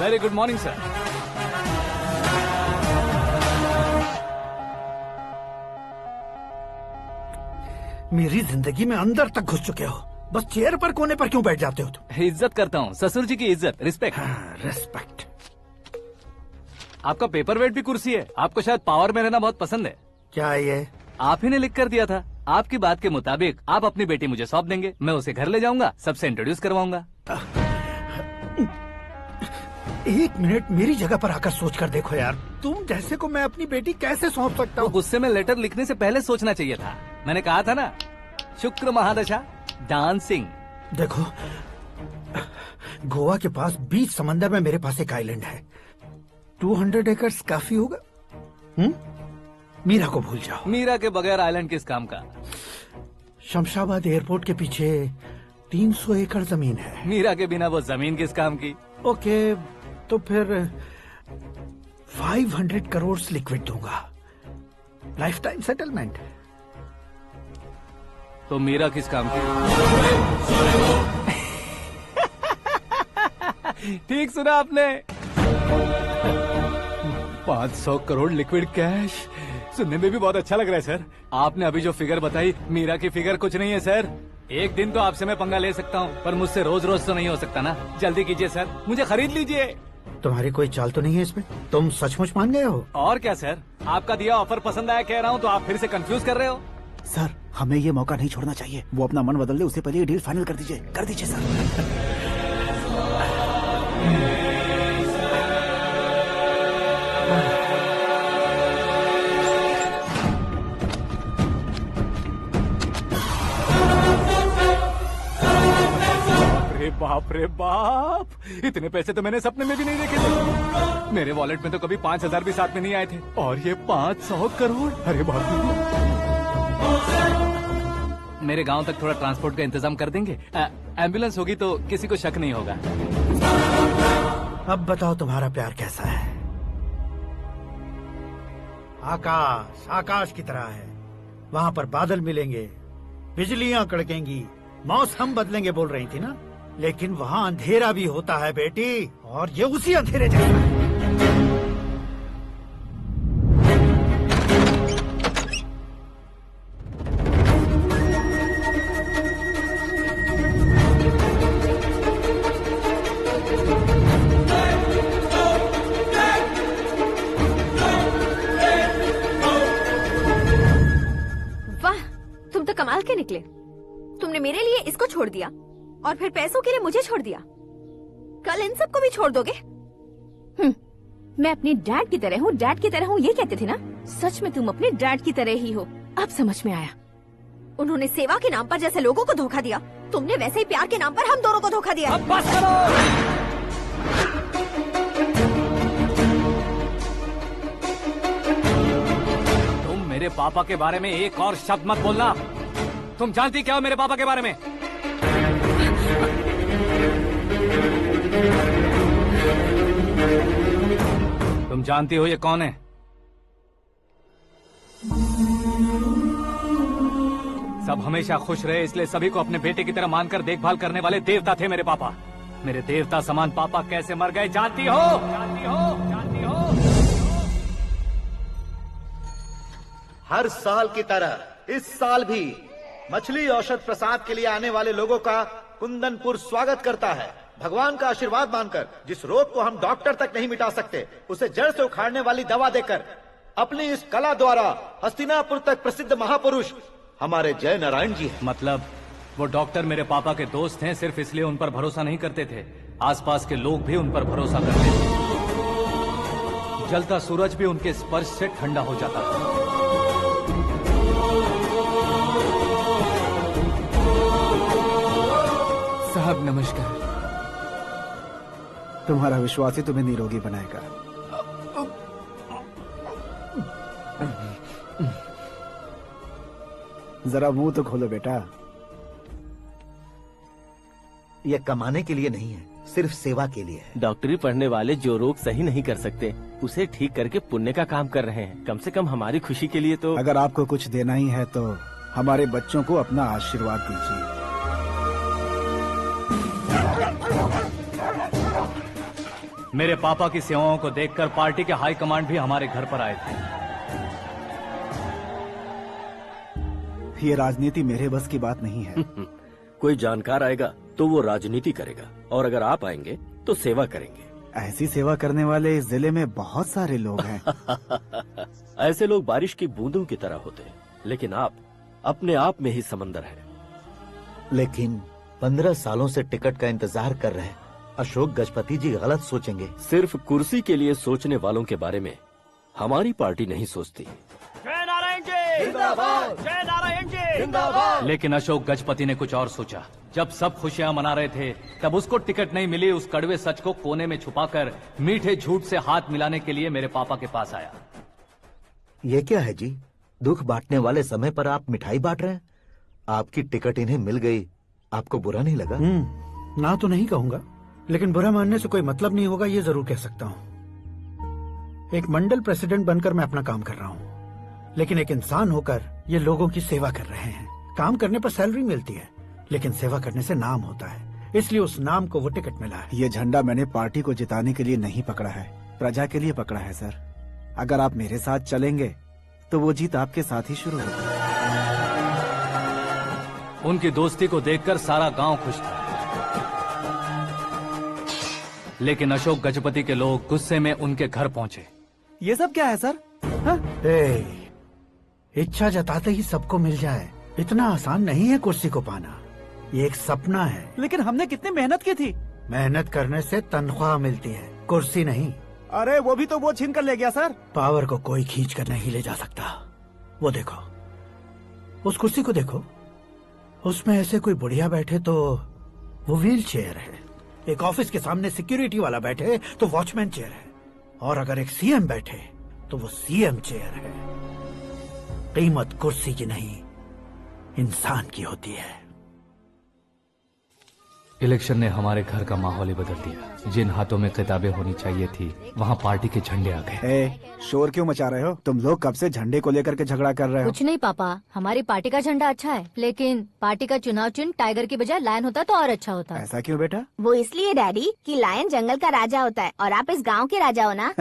Very good morning sir. मेरी जिंदगी में अंदर तक घुस चुके हो, बस चेयर पर कोने पर क्यों बैठ जाते हो तुम? इज्जत करता हूँ, ससुर जी की इज्जत, रिस्पेक्ट। रिस्पेक्ट। आपका पेपर वेट भी कुर्सी है, आपको शायद पावर में रहना बहुत पसंद है। क्या ये? आप ही ने लिख कर दिया था, आपकी बात के मुताबिक आप अपनी बेटी मुझे सौंप देंगे, मैं उसे घर ले जाऊंगा, सबसे इंट्रोड्यूस करवाऊंगा। 1 मिनट मेरी जगह पर आकर सोच कर देखो यार, तुम जैसे को मैं अपनी बेटी कैसे सौंप सकता हूँ? गुस्से में लेटर लिखने से पहले सोचना चाहिए था। मैंने कहा था ना, शुक्र महादशा डांसिंग। देखो गोवा के पास बीच समंदर में मेरे पास एक आइलैंड है। 200 एकर्स काफी होगा। मीरा को भूल जाओ। मीरा के बगैर आइलैंड किस काम का? शमशाबाद एयरपोर्ट के पीछे 300 एकड़ जमीन है। मीरा के बिना वो जमीन किस काम की? ओके, तो फिर 500 करोड़ लिक्विड दूंगा, लाइफ टाइम सेटलमेंट। तो मीरा किस काम की? ठीक सुना आपने। 500 करोड़ लिक्विड कैश सुनने में भी बहुत अच्छा लग रहा है सर। आपने अभी जो फिगर बताई, मीरा की फिगर कुछ नहीं है सर। एक दिन तो आपसे मैं पंगा ले सकता हूँ, पर मुझसे रोज रोज तो नहीं हो सकता ना। जल्दी कीजिए सर, मुझे खरीद लीजिए। तुम्हारी कोई चाल तो नहीं है इसमें? तुम सचमुच मान गए हो? और क्या सर, आपका दिया ऑफर पसंद आया कह रहा हूँ, तो आप फिर से कंफ्यूज कर रहे हो। सर, हमें ये मौका नहीं छोड़ना चाहिए। वो अपना मन बदल दे, उससे पहले ये डील फाइनल कर दीजिए। कर दीजिए सर। बाप रे बाप, इतने पैसे तो मैंने सपने में भी नहीं देखे थे। मेरे वॉलेट में तो कभी 5,000 भी साथ में नहीं आए थे, और ये 500 करोड़। अरे बाप रे। मेरे गांव तक थोड़ा ट्रांसपोर्ट का इंतजाम कर देंगे? एम्बुलेंस होगी तो किसी को शक नहीं होगा। अब बताओ तुम्हारा प्यार कैसा है? आकाश आकाश की तरह है। वहाँ पर बादल मिलेंगे, बिजलियां कड़केंगी, मौसम बदलेंगे बोल रही थी ना। लेकिन वहाँ अंधेरा भी होता है बेटी, और ये उसी अंधेरे जैसा है। वाह, तुम तो कमाल के निकले। तुमने मेरे लिए इसको छोड़ दिया और फिर पैसों के लिए मुझे छोड़ दिया। कल इन सबको भी छोड़ दोगे? मैं अपने डैड की तरह हूँ, डैड की तरह हूँ, ये कहते थे ना। सच में तुम अपने डैड की तरह ही हो। अब समझ में आया। उन्होंने सेवा के नाम पर जैसे लोगों को धोखा दिया, तुमने वैसे ही प्यार के नाम पर हम दोनों को धोखा दिया। अब बस करो। तुम मेरे पापा के बारे में एक और शब्द मत बोलना। तुम जानती क्या हो मेरे पापा के बारे में? तुम जानती हो ये कौन है? सब हमेशा खुश रहे, इसलिए सभी को अपने बेटे की तरह मानकर देखभाल करने वाले देवता थे मेरे पापा। मेरे देवता समान पापा कैसे मर गए जानती हो? जानती हो? जानती हो? हर साल की तरह इस साल भी मछली औषध प्रसाद के लिए आने वाले लोगों का कुंदनपुर स्वागत करता है। भगवान का आशीर्वाद मानकर जिस रोग को हम डॉक्टर तक नहीं मिटा सकते, उसे जड़ से उखाड़ने वाली दवा देकर अपनी इस कला द्वारा हस्तिनापुर तक प्रसिद्ध महापुरुष हमारे जय नारायण जी हैं। मतलब वो डॉक्टर मेरे पापा के दोस्त हैं, सिर्फ इसलिए उन पर भरोसा नहीं करते थे। आसपास के लोग भी उन पर भरोसा करते थे। जलता सूरज भी उनके स्पर्श से ठंडा हो जाता था। साहब नमस्कार। तुम्हारा विश्वास ही तुम्हें निरोगी बनाएगा। जरा मुंह तो खोलो बेटा। यह कमाने के लिए नहीं है, सिर्फ सेवा के लिए है। डॉक्टरी पढ़ने वाले जो रोग सही नहीं कर सकते, उसे ठीक करके पुण्य का काम कर रहे हैं। कम से कम हमारी खुशी के लिए तो। अगर आपको कुछ देना ही है तो हमारे बच्चों को अपना आशीर्वाद दीजिए। मेरे पापा की सेवाओं को देखकर पार्टी के हाई कमांड भी हमारे घर पर आए थे। ये राजनीति मेरे बस की बात नहीं है। कोई जानकार आएगा तो वो राजनीति करेगा, और अगर आप आएंगे तो सेवा करेंगे। ऐसी सेवा करने वाले इस जिले में बहुत सारे लोग हैं। ऐसे लोग बारिश की बूंदों की तरह होते हैं, लेकिन आप अपने आप में ही समंदर हैं। लेकिन 15 सालों से टिकट का इंतजार कर रहे अशोक गजपति जी गलत सोचेंगे। सिर्फ कुर्सी के लिए सोचने वालों के बारे में हमारी पार्टी नहीं सोचती। जय नारायण जी जिंदाबाद। जय नारायण जी लेकिन अशोक गजपति ने कुछ और सोचा। जब सब खुशियां मना रहे थे तब उसको टिकट नहीं मिली। उस कड़वे सच को कोने में छुपाकर मीठे झूठ से हाथ मिलाने के लिए मेरे पापा के पास आया। ये क्या है जी? दुख बांटने वाले समय पर आप मिठाई बांट रहे हैं। आपकी टिकट इन्हें मिल गई, आपको बुरा नहीं लगा? ना तो नहीं कहूंगा, लेकिन बुरा मानने से कोई मतलब नहीं होगा, ये जरूर कह सकता हूँ। एक मंडल प्रेसिडेंट बनकर मैं अपना काम कर रहा हूँ, लेकिन एक इंसान होकर ये लोगों की सेवा कर रहे हैं। काम करने पर सैलरी मिलती है, लेकिन सेवा करने से नाम होता है, इसलिए उस नाम को वो टिकट मिला है। ये झंडा मैंने पार्टी को जिताने के लिए नहीं पकड़ा है, प्रजा के लिए पकड़ा है सर। अगर आप मेरे साथ चलेंगे तो वो जीत आपके साथ ही शुरू होगी। उनकी दोस्ती को देखकर सारा गांव खुश था, लेकिन अशोक गजपति के लोग गुस्से में उनके घर पहुंचे। ये सब क्या है सर? इच्छा जताते ही सबको मिल जाए, इतना आसान नहीं है कुर्सी को पाना। ये एक सपना है। लेकिन हमने कितनी मेहनत की थी। मेहनत करने से तनख्वाह मिलती है, कुर्सी नहीं। अरे वो भी तो वो छीन कर ले गया सर। पावर को कोई खींच कर नहीं ले जा सकता। वो देखो, उस कुर्सी को देखो, उसमें ऐसे कोई बुढ़िया बैठे तो वो व्हील चेयर है। एक ऑफिस के सामने सिक्योरिटी वाला बैठे तो वॉचमैन चेयर है, और अगर एक सीएम बैठे तो वो सीएम चेयर है। कीमत कुर्सी की नहीं, इंसान की होती है। इलेक्शन ने हमारे घर का माहौल ही बदल दिया। जिन हाथों में किताबें होनी चाहिए थी, वहाँ पार्टी के झंडे आ गए। शोर क्यों मचा रहे हो? तुम लोग कब से झंडे को लेकर के झगड़ा कर रहे हो? कुछ नहीं पापा, हमारी पार्टी का झंडा अच्छा है, लेकिन पार्टी का चुनाव चिन्ह टाइगर की बजाय लायन होता तो और अच्छा होता। ऐसा क्यों बेटा? वो इसलिए डैडी कि लायन जंगल का राजा होता है और आप इस गांव के राजा हो ना।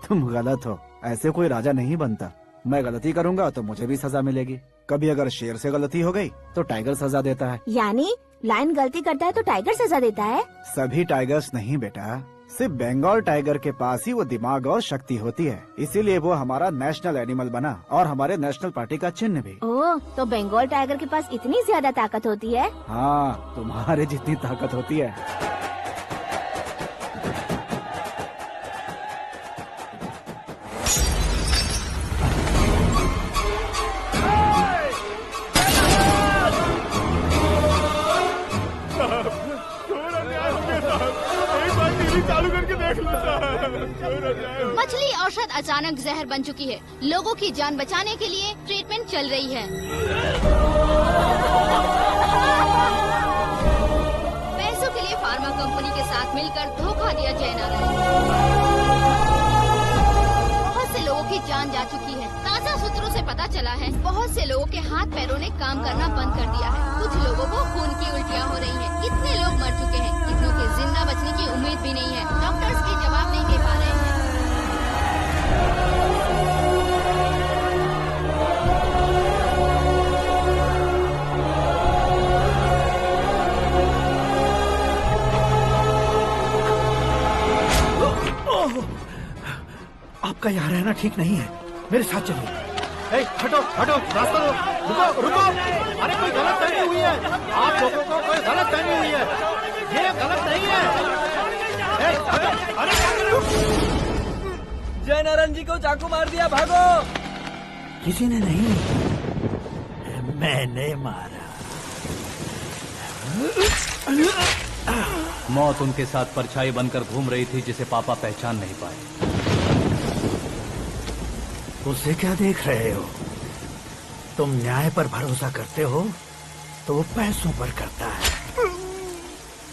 तुम गलत हो, ऐसे कोई राजा नहीं बनता। मैं गलती करूंगा तो मुझे भी सजा मिलेगी। कभी अगर शेर से गलती हो गई तो टाइगर सजा देता है। यानी लायन गलती करता है तो टाइगर सजा देता है? सभी टाइगर्स नहीं बेटा, सिर्फ बंगाल टाइगर के पास ही वो दिमाग और शक्ति होती है, इसीलिए वो हमारा नेशनल एनिमल बना और हमारे नेशनल पार्टी का चिन्ह भी। ओह, तो बंगाल टाइगर के पास इतनी ज्यादा ताकत होती है? हाँ, तुम्हारे जितनी ताकत होती है। मछली औषध अचानक जहर बन चुकी है। लोगों की जान बचाने के लिए ट्रीटमेंट चल रही है। पैसों के लिए फार्मा कंपनी के साथ मिलकर धोखा दिया जयनारायण। बहुत से लोगों की जान जा चुकी है। ताज़ा सूत्रों से पता चला है बहुत से लोगों के हाथ पैरों ने काम करना बंद कर दिया है। कुछ लोगों को खून की उल्टियाँ हो रही हैं। कितने लोग मर चुके हैं, कितनों के जिंदा बचने की उम्मीद भी नहीं है। डॉक्टर्स के जवाब नहीं दे पा रहे हैं। आपका यहाँ रहना ठीक नहीं है, मेरे साथ चलिए। हटो हटो, रास्ता दो। रुको रुको, अरे कोई गलत फहमी हुई है। आप लोगों को कोई गलत फहमी हुई है, ये गलत नहीं है। जयनारायण जी को चाकू मार दिया, भागो। किसी ने नहीं, मैंने मारा। मौत उनके साथ परछाई बनकर घूम रही थी, जिसे पापा पहचान नहीं पाए। उसे क्या देख रहे हो? तुम न्याय पर भरोसा करते हो तो वो पैसों पर करता है।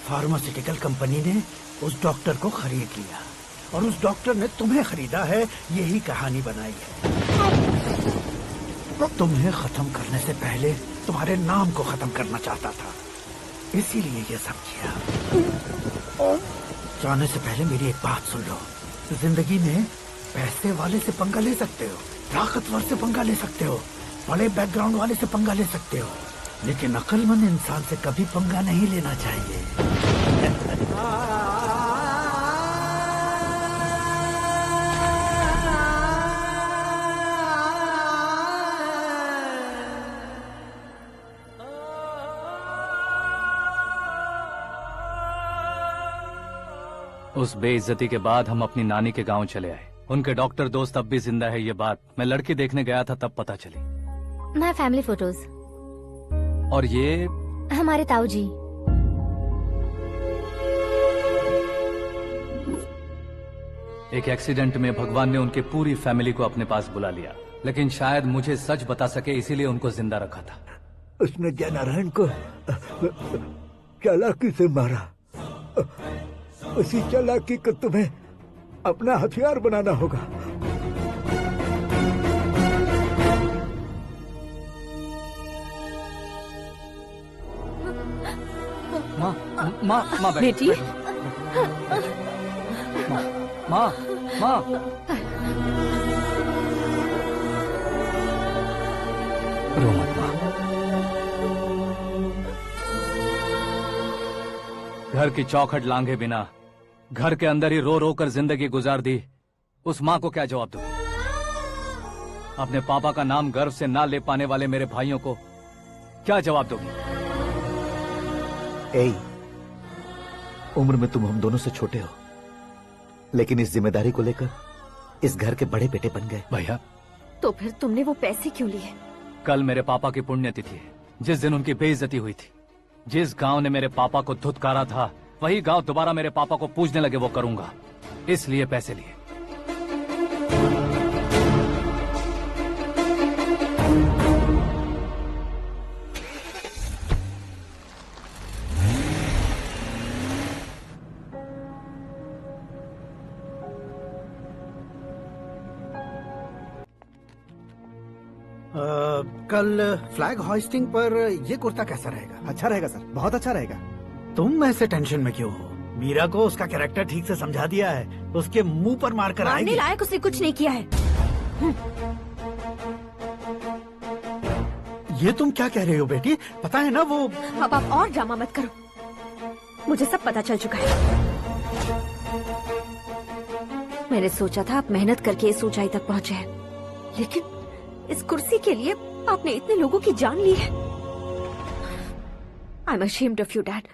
फार्मास्यूटिकल कंपनी ने उस डॉक्टर को खरीद लिया और उस डॉक्टर ने तुम्हें खरीदा है, यही कहानी बनाई है। तुम्हें खत्म करने से पहले तुम्हारे नाम को खत्म करना चाहता था, इसीलिए ये सब किया। जाने से पहले मेरी एक बात सुन लो। जिंदगी में पैसे वाले से पंगा ले सकते हो, ताकतवर से पंगा ले सकते हो, बड़े बैकग्राउंड वाले से पंगा ले सकते हो, लेकिन अक्लमंद इंसान से कभी पंगा नहीं लेना चाहिए। उस बेइज्जती के बाद हम अपनी नानी के गांव चले आए। उनके डॉक्टर दोस्त अब भी जिंदा है, ये बात मैं लड़की देखने गया था तब पता चली। My family photos. और ये हमारे ताऊ जी। एक एक्सीडेंट में भगवान ने उनकी पूरी फैमिली को अपने पास बुला लिया, लेकिन शायद मुझे सच बता सके इसीलिए उनको जिंदा रखा था। उसने जयनारायण को चालाकी से मारा। उसी चालाकी को तुम्हें अपना हथियार बनाना होगा। माँ बेटी। माँ रो मत माँ। घर की चौखट लांघे बिना घर के अंदर ही रो रो कर जिंदगी गुजार दी उस माँ को क्या जवाब दूं? अपने पापा का नाम गर्व से ना ले पाने वाले मेरे भाइयों को क्या जवाब दोगी? उम्र में तुम हम दोनों से छोटे हो, लेकिन इस जिम्मेदारी को लेकर इस घर के बड़े बेटे बन गए। भैया, तो फिर तुमने वो पैसे क्यों लिए? कल मेरे पापा की पुण्यतिथि है, जिस दिन उनकी बेइज्जती हुई थी। जिस गांव ने मेरे पापा को धुतकारा था, वही गांव दोबारा मेरे पापा को पूजने लगे वो करूंगा, इसलिए पैसे लिए। कल फ्लैग होइस्टिंग पर ये कुर्ता कैसा रहेगा? अच्छा रहेगा सर, बहुत अच्छा रहेगा। तुम ऐसे टेंशन में क्यों हो? मीरा को उसका कैरेक्टर ठीक से समझा दिया है, उसके मुंह पर मारकर आएगी। मारने लायक उसने कुछ नहीं किया है। ये तुम क्या कह रहे हो बेटी? पता है ना वो। अब आप और ड्रामा मत करो, मुझे सब पता चल चुका है। मैंने सोचा था आप मेहनत करके इस ऊंचाई तक पहुंचे हैं, लेकिन इस कुर्सी के लिए आपने इतने लोगों की जान ली है। I am ashamed of you, Dad.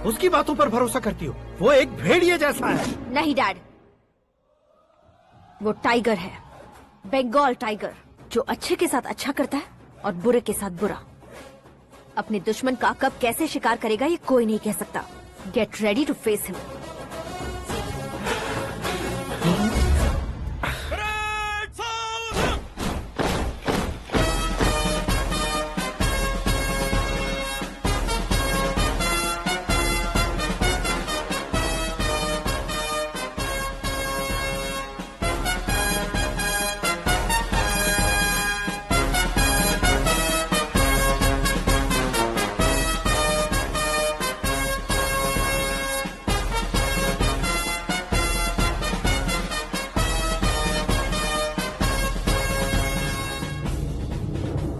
उसकी बातों पर भरोसा करती हो? वो एक भेड़िए जैसा है। नहीं डैड, वो टाइगर है, बंगाल टाइगर, जो अच्छे के साथ अच्छा करता है और बुरे के साथ बुरा। अपने दुश्मन का कब कैसे शिकार करेगा ये कोई नहीं कह सकता। Get ready to face him.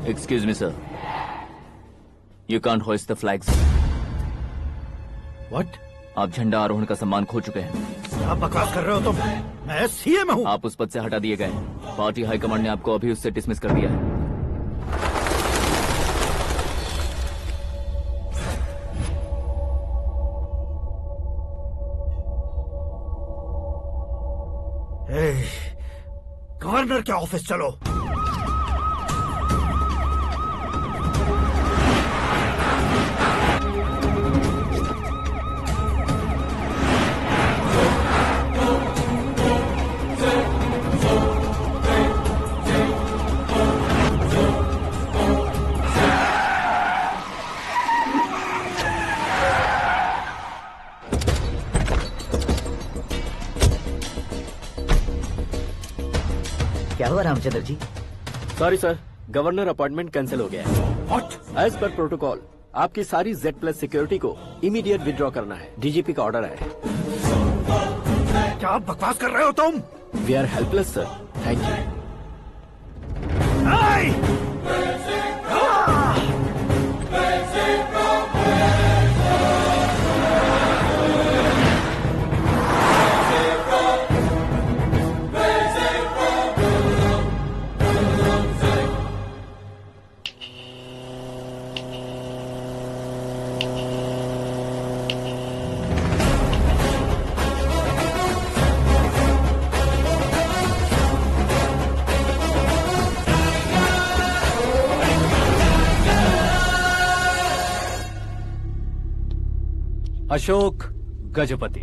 Excuse me, sir. You can't hoist the flags. What? आप झंडा आरोहण का सम्मान खो चुके हैं। आप बकवास कर रहे हो तुम? मैं सीएम हूँ। आप उस पद से हटा दिए गए हैं। पार्टी हाईकमांड ने आपको अभी उससे डिसमिस कर दिया है। गवर्नर के ऑफिस चलो। क्या हुआ Ramchandra ji? Sorry sir, governor appointment cancel हो गया है। What? एज पर प्रोटोकॉल आपकी सारी Z+ सिक्योरिटी को इमीडिएट विड्रॉ करना है। डीजीपी का ऑर्डर है। क्या बकवास कर रहे हो तुम? We are helpless sir. Thank you. Ashok Gajapati.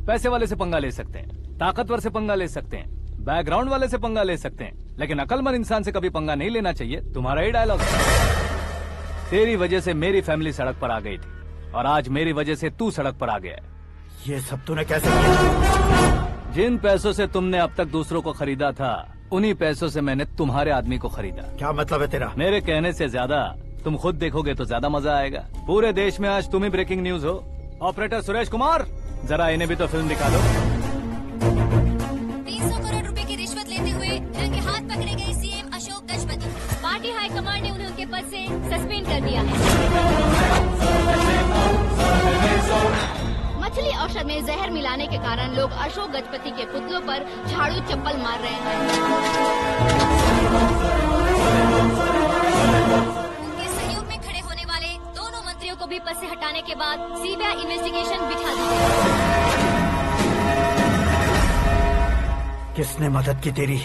पैसे वाले से पंगा ले सकते हैं, ताकतवर से पंगा ले सकते हैं, बैकग्राउंड वाले से पंगा ले सकते हैं, लेकिन अकलमंद इंसान से कभी पंगा नहीं लेना चाहिए। तुम्हारा ही डायलॉग है। तेरी वजह से मेरी फैमिली सड़क पर आ गई थी और आज मेरी वजह से तू सड़क पर आ गया है। ये सब तूने कैसे किया? जिन पैसों से तुमने अब तक दूसरों को खरीदा था, उन्हीं पैसों से मैंने तुम्हारे आदमी को खरीदा। क्या मतलब है तेरा? मेरे कहने से ज्यादा तुम खुद देखोगे तो ज्यादा मजा आएगा। पूरे देश में आज तुम ही ब्रेकिंग न्यूज हो। ऑपरेटर सुरेश कुमार, जरा इन्हें भी तो फिल्म दिखा दो। 300 करोड़ रुपए की रिश्वत लेते हुए रंगे हाथ पकड़े गए CM Ashok Gajapati. Party high command ने उन्हें उनके पद से सस्पेंड कर दिया है। मछली औषध में जहर मिलाने के कारण लोग अशोक गजपति के पुतलों पर झाड़ू चप्पल मार रहे हैं। उनके सहयोग में खड़े होने वाले दोनों मंत्रियों को भी पद से हटाने के बाद सीबीआई इन्वेस्टिगेशन बिठा दी है। किसने मदद की तेरी?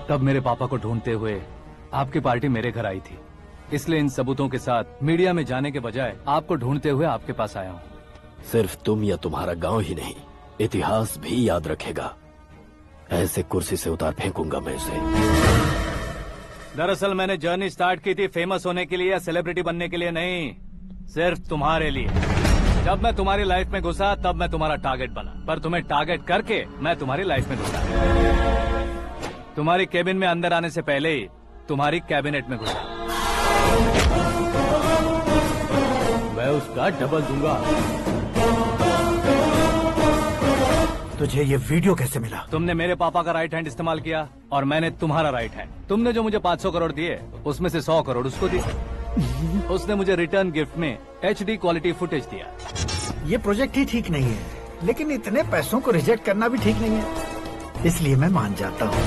तब मेरे पापा को ढूंढते हुए आपकी पार्टी मेरे घर आई थी, इसलिए इन सबूतों के साथ मीडिया में जाने के बजाय आपको ढूंढते हुए आपके पास आया हूँ। सिर्फ तुम या तुम्हारा गांव ही नहीं, इतिहास भी याद रखेगा। ऐसे कुर्सी से उतार फेंकूंगा मैं इसे। दरअसल मैंने जर्नी स्टार्ट की थी फेमस होने के लिए या सेलिब्रिटी बनने के लिए नहीं, सिर्फ तुम्हारे लिए। जब मैं तुम्हारी लाइफ में घुसा तब मैं तुम्हारा टारगेट बना, पर तुम्हें टारगेट करके मैं तुम्हारी लाइफ में घुसा। तुम्हारी केबिन में अंदर आने से पहले ही तुम्हारी कैबिनेट में घुसा। मैं उसका डबल दूंगा। तुझे ये वीडियो कैसे मिला? तुमने मेरे पापा का राइट हैंड इस्तेमाल किया और मैंने तुम्हारा राइट हैंड। तुमने जो मुझे 500 करोड़ दिए उसमें से 100 करोड़ उसको दिए। उसने मुझे रिटर्न गिफ्ट में HD क्वालिटी फुटेज दिया। ये प्रोजेक्ट ही ठीक नहीं है, लेकिन इतने पैसों को रिजेक्ट करना भी ठीक नहीं है, इसलिए मैं मान जाता हूँ।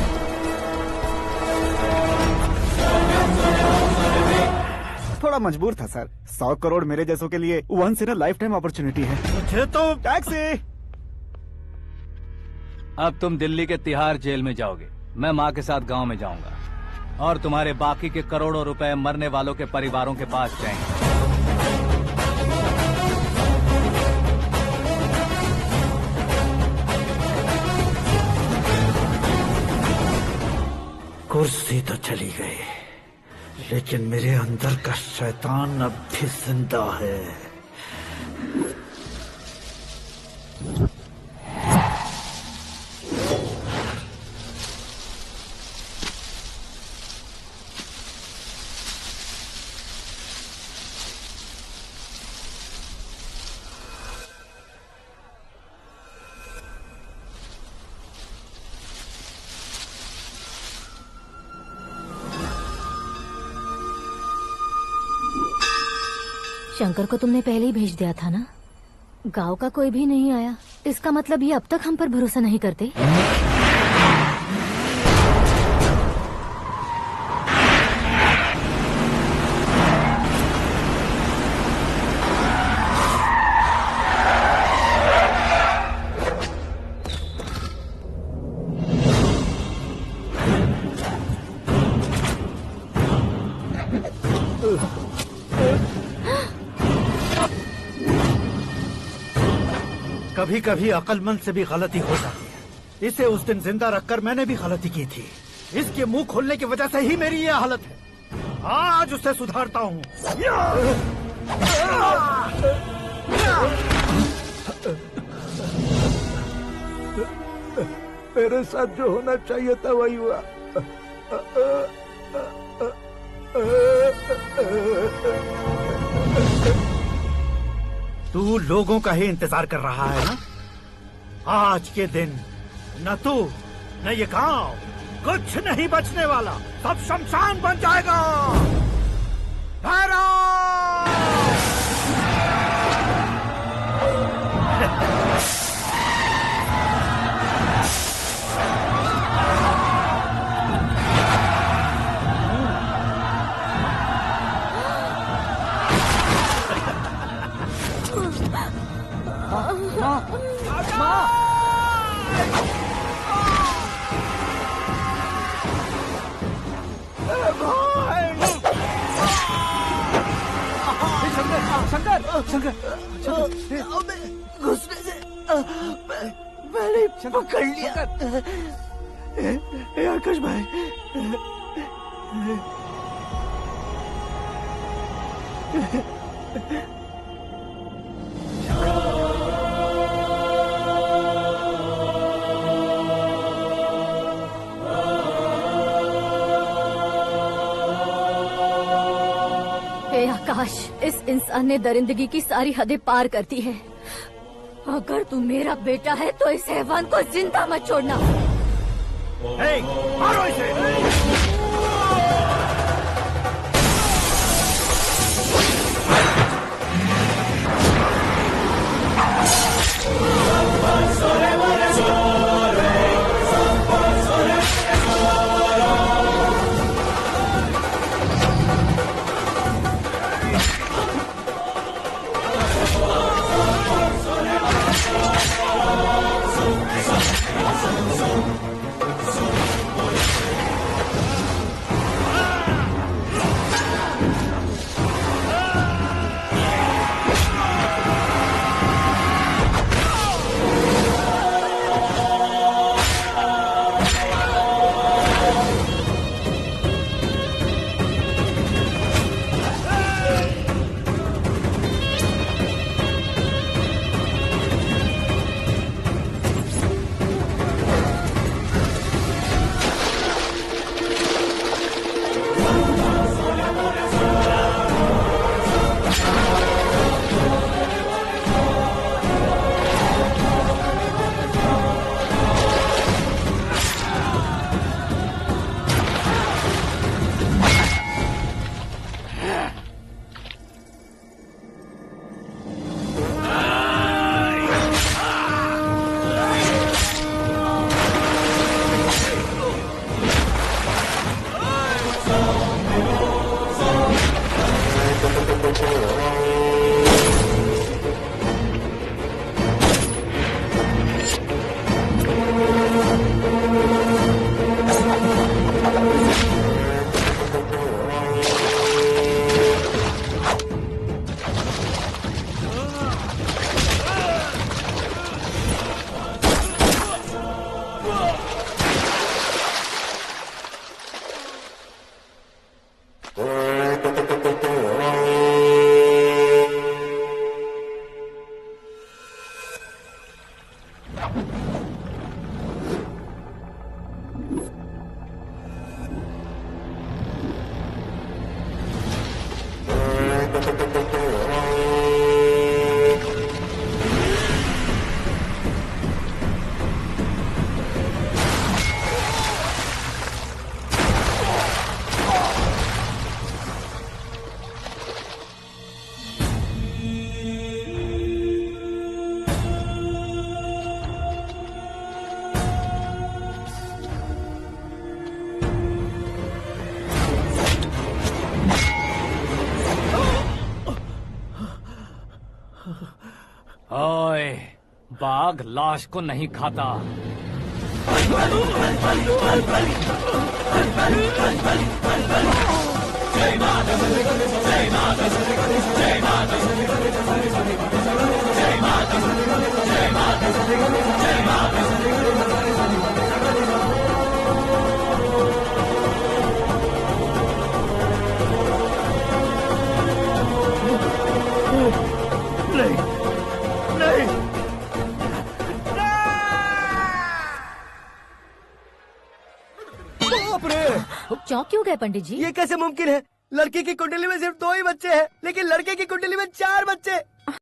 थोड़ा मजबूर था सर। 100 करोड़ मेरे जैसों के लिए once in a lifetime opportunity है। मुझे तो टैक्सी। अब तुम दिल्ली के तिहाड़ जेल में जाओगे, मैं माँ के साथ गांव में जाऊंगा और तुम्हारे बाकी के करोड़ों रुपए मरने वालों के परिवारों के पास जाएंगे। कुर्सी तो चली गई, लेकिन मेरे अंदर का शैतान अब भी जिंदा है। शंकर को तुमने पहले ही भेज दिया था ना? गांव का कोई भी नहीं आया, इसका मतलब ये अब तक हम पर भरोसा नहीं करते। कभी कभी अक्लमंद से भी गलती हो जाती है। इसे उस दिन जिंदा रखकर मैंने भी गलती की थी। इसके मुंह खोलने की वजह से ही मेरी ये हालत है। आज उसे सुधारता हूँ। मेरे साथ जो होना चाहिए था वही हुआ। तू लोगों का ही इंतजार कर रहा है ना? आज के दिन न तू न ये गांव कुछ नहीं बचने वाला, सब शमशान बन जाएगा। शंकर शंकर घुसने से मैंने पकड़ लिया। आकाश भाई हे आकाश, इस इंसान ने दरिंदगी की सारी हदें पार कर दी है। अगर तू मेरा बेटा है तो इस हैवान को जिंदा मत छोड़ना। मारो इसे। ओए, बाघ लाश को नहीं खाता। चौंक क्यों गए पंडित जी? ये कैसे मुमकिन है? लड़की की कुंडली में सिर्फ 2 ही बच्चे हैं, लेकिन लड़के की कुंडली में 4 बच्चे।